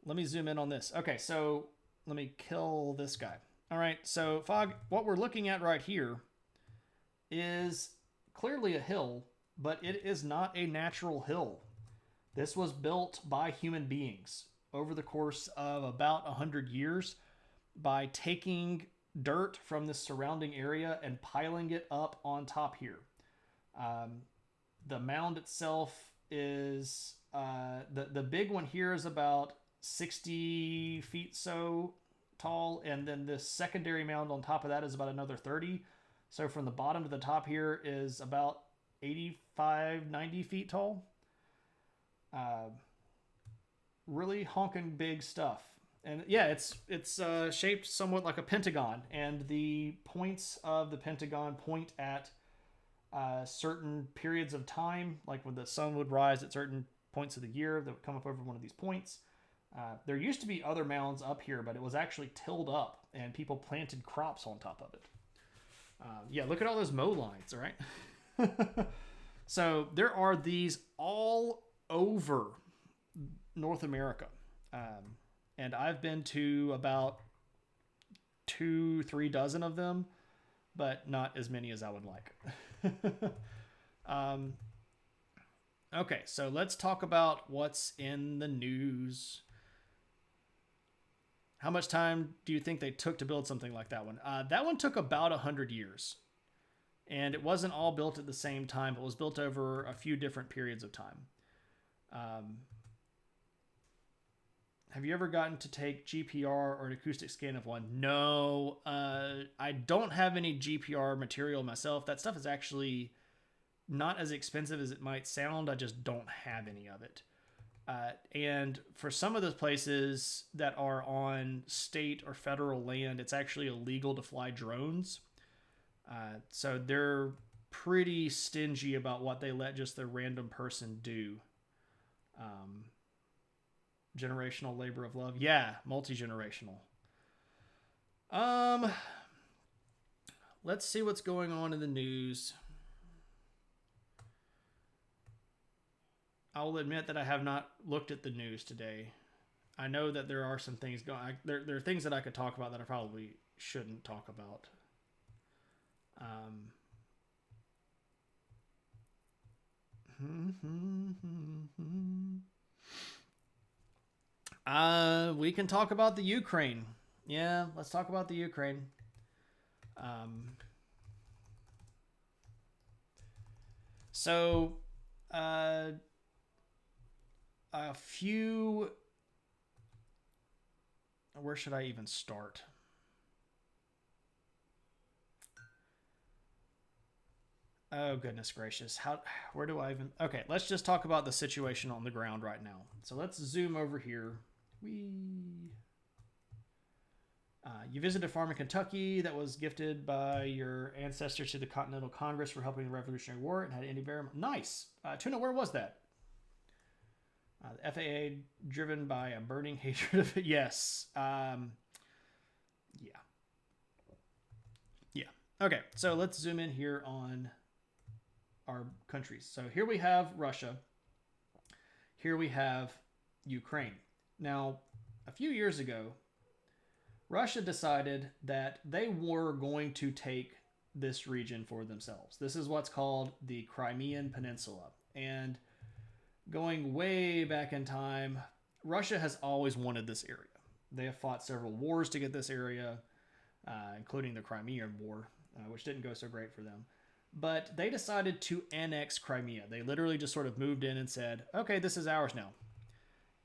Let me zoom in on this. Okay, so let me kill this guy. All right, so Fog, what we're looking at right here is clearly a hill, but it is not a natural hill. This was built by human beings over the course of about 100 years by taking dirt from the surrounding area and piling it up on top here. The mound itself is, the big one here is about 60 feet so tall, and then this secondary mound on top of that is about another 30. So from the bottom to the top here is about 85, 90 feet tall. Really honking big stuff. And yeah, it's shaped somewhat like a pentagon, and the points of the pentagon point at certain periods of time, like when the sun would rise at certain points of the year that would come up over one of these points. There used to be other mounds up here, but it was actually tilled up, and people planted crops on top of it. Yeah, look at all those mow lines, all right? So there are these all over North America. And I've been to about 2-3 dozen of them, but not as many as I would like. Okay, so let's talk about what's in the news. How much time do you think they took to build something like that one? That one took about 100 years. And it wasn't all built at the same time. It was built over a few different periods of time. Have you ever gotten to take GPR or an acoustic scan of one? No, I don't have any GPR material myself. That stuff is actually not as expensive as it might sound. I just don't have any of it. And for some of those places that are on state or federal land, it's actually illegal to fly drones. So they're pretty stingy about what they let just the random person do. Generational labor of love. Yeah, multi-generational. Let's see what's going on in the news. I'll admit that I have not looked at the news today. I know that there are some things going. There are things that I could talk about that I probably shouldn't talk about. We can talk about the Ukraine. Yeah, let's talk about the Ukraine. So, a few. Where should I even start? Oh, goodness gracious. Where do I even... Okay, let's just talk about the situation on the ground right now. So let's zoom over here. You visited a farm in Kentucky that was gifted by your ancestors to the Continental Congress for helping the Revolutionary War and had Indian bear. Nice. Tuna, where was that? The FAA driven by a burning hatred of it. Yes. Yeah. Okay, so let's zoom in here on our countries. So here we have Russia. Here we have Ukraine. Now, a few years ago, Russia decided that they were going to take this region for themselves. This is what's called the Crimean Peninsula. And going way back in time, Russia has always wanted this area. They have fought several wars to get this area, including the Crimean War, which didn't go so great for them. But they decided to annex Crimea. They literally just sort of moved in and said, okay, this is ours now.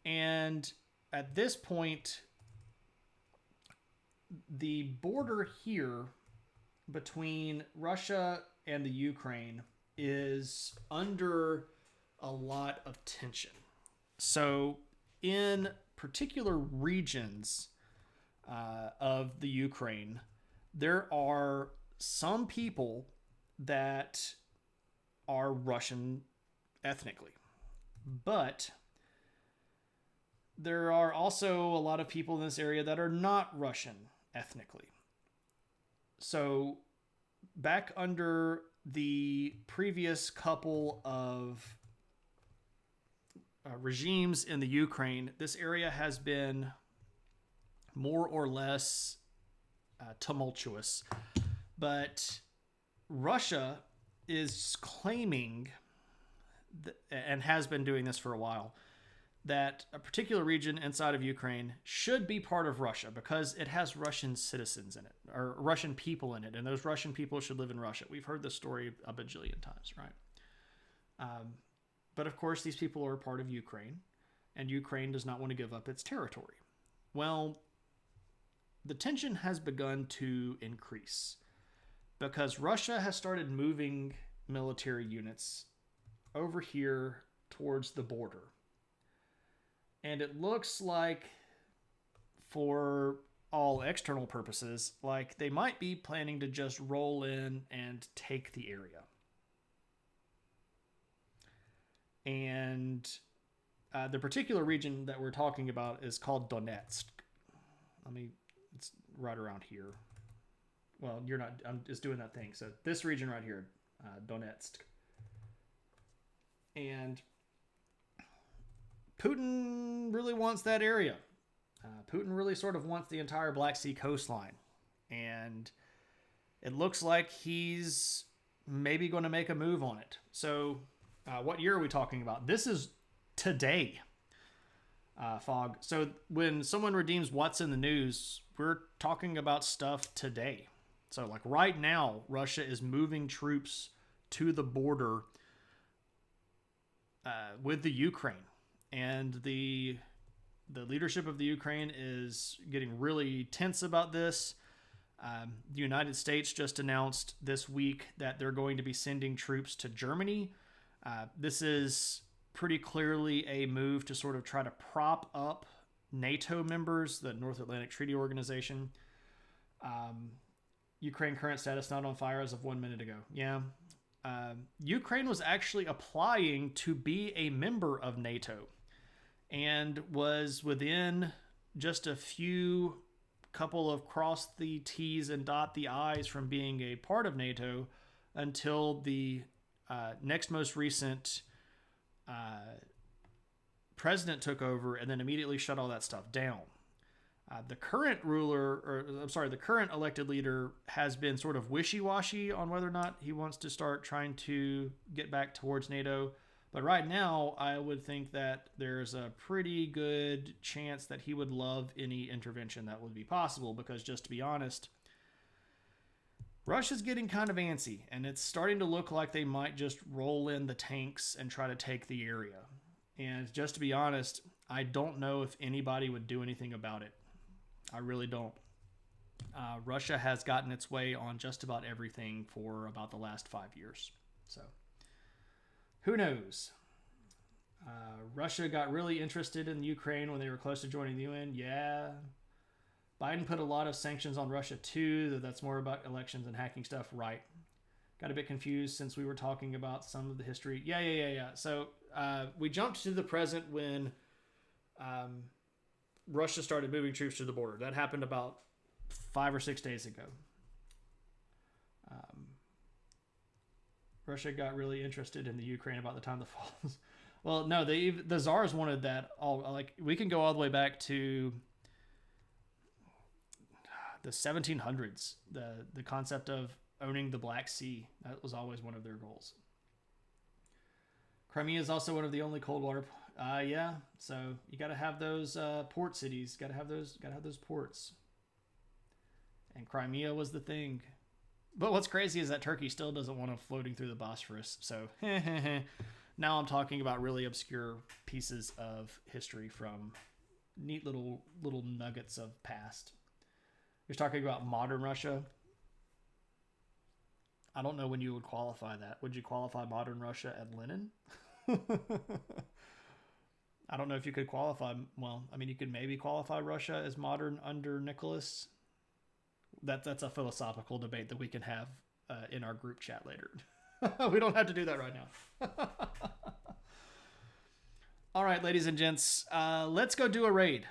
And at this point, the border here between Russia and the Ukraine is under a lot of tension. So in particular regions of the Ukraine, there are some people that are Russian ethnically, but there are also a lot of people in this area that are not Russian ethnically. So back under the previous couple of regimes in the Ukraine, this area has been more or less tumultuous. But Russia is claiming, and has been doing this for a while, that a particular region inside of Ukraine should be part of Russia because it has Russian citizens in it, or Russian people in it, and those Russian people should live in Russia. We've heard this story a bajillion times, right? But of course, these people are part of Ukraine, and Ukraine does not want to give up its territory. Well, the tension has begun to increase because Russia has started moving military units over here towards the border. And it looks like, for all external purposes, like they might be planning to just roll in and take the area. And the particular region that we're talking about is called Donetsk. It's right around here. Well, you're not, I'm just doing that thing. So this region right here, Donetsk. And Putin really wants that area. Putin really sort of wants the entire Black Sea coastline. And it looks like he's maybe going to make a move on it. So what year are we talking about? This is today, Fog. So when someone redeems what's in the news, we're talking about stuff today. So like right now, Russia is moving troops to the border with the Ukraine. And the the leadership of the Ukraine is getting really tense about this. The United States just announced this week that they're going to be sending troops to Germany. This is pretty clearly a move to sort of try to prop up NATO members, the North Atlantic Treaty Organization. Ukraine current status not on fire as of 1 minute ago. Yeah. Ukraine was actually applying to be a member of NATO and was within just a few couple of cross the T's and dot the I's from being a part of NATO until the next most recent president took over and then immediately shut all that stuff down. The current the current elected leader has been sort of wishy-washy on whether or not he wants to start trying to get back towards NATO. But right now, I would think that there's a pretty good chance that he would love any intervention that would be possible, because just to be honest, Russia's getting kind of antsy, and it's starting to look like they might just roll in the tanks and try to take the area. And just to be honest, I don't know if anybody would do anything about it. I really don't. Russia has gotten its way on just about everything for about the last 5 years. So, who knows? Russia got really interested in Ukraine when they were close to joining the UN. Yeah. Biden put a lot of sanctions on Russia too. That's more about elections and hacking stuff. Right. Got a bit confused since we were talking about some of the history. Yeah. So we jumped to the present when Russia started moving troops to the border. That happened about 5 or 6 days ago. Russia got really interested in the Ukraine about the time the fall. Well, no, the Tsars wanted that all. Like, we can go all the way back to the 1700s. The concept of owning the Black Sea, that was always one of their goals. Crimea is also one of the only Cold War. Yeah. So you got to have those port cities. Got to have those ports. And Crimea was the thing. But what's crazy is that Turkey still doesn't want them floating through the Bosphorus. So now I'm talking about really obscure pieces of history from neat little nuggets of past. You're talking about modern Russia. I don't know when you would qualify that. Would you qualify modern Russia at Lenin? I don't know if you could qualify. Well, I mean, you could maybe qualify Russia as modern under Nicholas. That's a philosophical debate that we can have in our group chat later. We don't have to do that right now. All right, ladies and gents, let's go do a raid.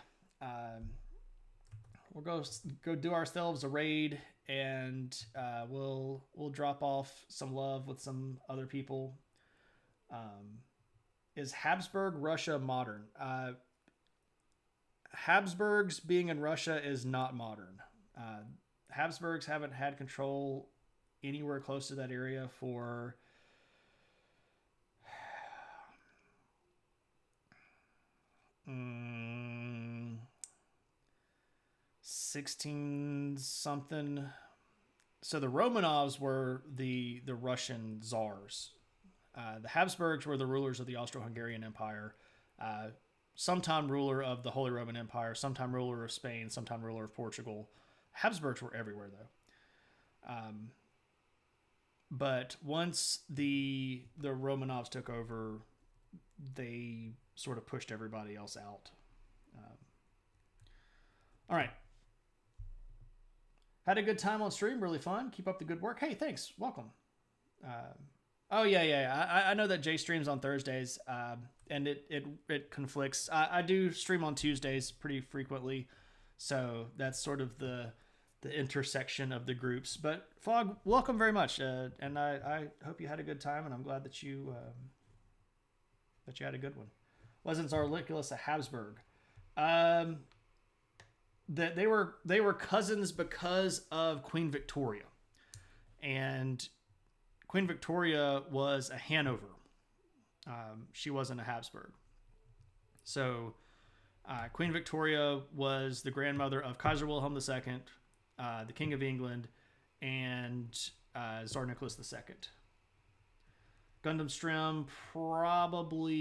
We'll go do ourselves a raid, and we'll drop off some love with some other people. Is Habsburg Russia modern? Habsburgs being in Russia is not modern. Habsburgs haven't had control anywhere close to that area for 16 something. So the Romanovs were the Russian czars. The Habsburgs were the rulers of the Austro-Hungarian Empire, sometime ruler of the Holy Roman Empire, sometime ruler of Spain, sometime ruler of Portugal. Habsburgs were everywhere, though. But once the Romanovs took over, they sort of pushed everybody else out. All right. Had a good time on stream. Really fun. Keep up the good work. Hey, thanks. Welcome. Oh, yeah. I know that Jay streams on Thursdays, and it conflicts. I do stream on Tuesdays pretty frequently, so that's sort of the intersection of the groups. But Fog, welcome very much, and I hope you had a good time, and I'm glad that you had a good one. Wasn't Tsar Nicholas a Habsburg? That they were cousins because of Queen Victoria, and Queen Victoria was a Hanover. She wasn't a Habsburg. So Queen Victoria was the grandmother of Kaiser Wilhelm II, the King of England, and Tsar Nicholas II. Gundam stream probably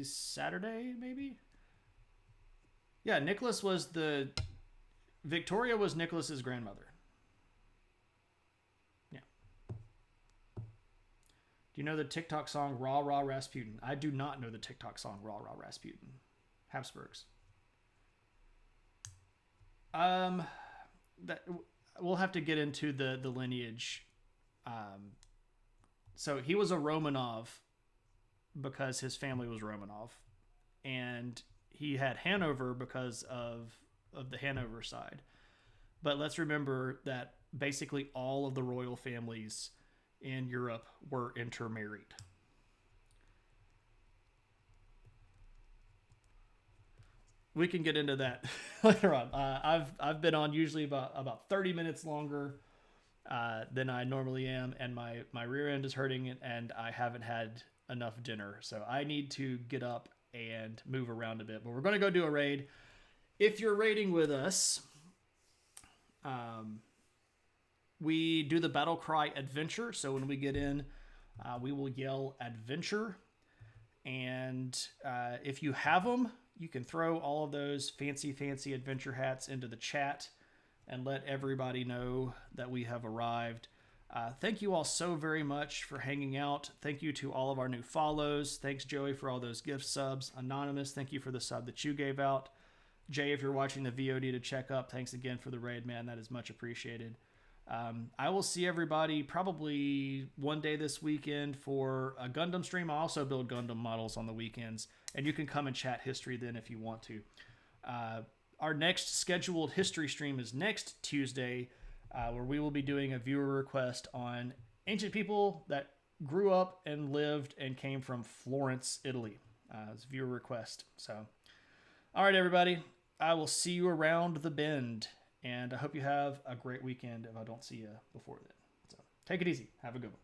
Saturday, maybe? Yeah, Victoria was Nicholas's grandmother. Yeah. Do you know the TikTok song "Rah Rah Rasputin"? I do not know the TikTok song "Rah Rah Rasputin." Habsburgs. Um, that we'll have to get into the lineage. So he was a Romanov because his family was Romanov, and he had Hanover because of the Hanover side. But let's remember that basically all of the royal families in Europe were intermarried. We can get into that later on. I've been on usually about 30 minutes longer than I normally am, and my rear end is hurting, and I haven't had enough dinner, so I need to get up and move around a bit. But we're going to go do a raid. If you're raiding with us, we do the battle cry adventure. So when we get in, we will yell adventure, and if you have them, you can throw all of those fancy adventure hats into the chat and let everybody know that we have arrived. Thank you all so very much for hanging out. Thank you to all of our new follows. Thanks, Joey, for all those gift subs. Anonymous, thank you for the sub that you gave out. Jay, if you're watching the VOD to check up, thanks again for the raid, man. That is much appreciated. I will see everybody probably one day this weekend for a Gundam stream. I also build Gundam models on the weekends, and you can come and chat history then if you want to. Our next scheduled history stream is next Tuesday, where we will be doing a viewer request on ancient people that grew up and lived and came from Florence, Italy. It's a viewer request. So, all right, everybody. I will see you around the bend, and I hope you have a great weekend if I don't see you before then. So, take it easy. Have a good one.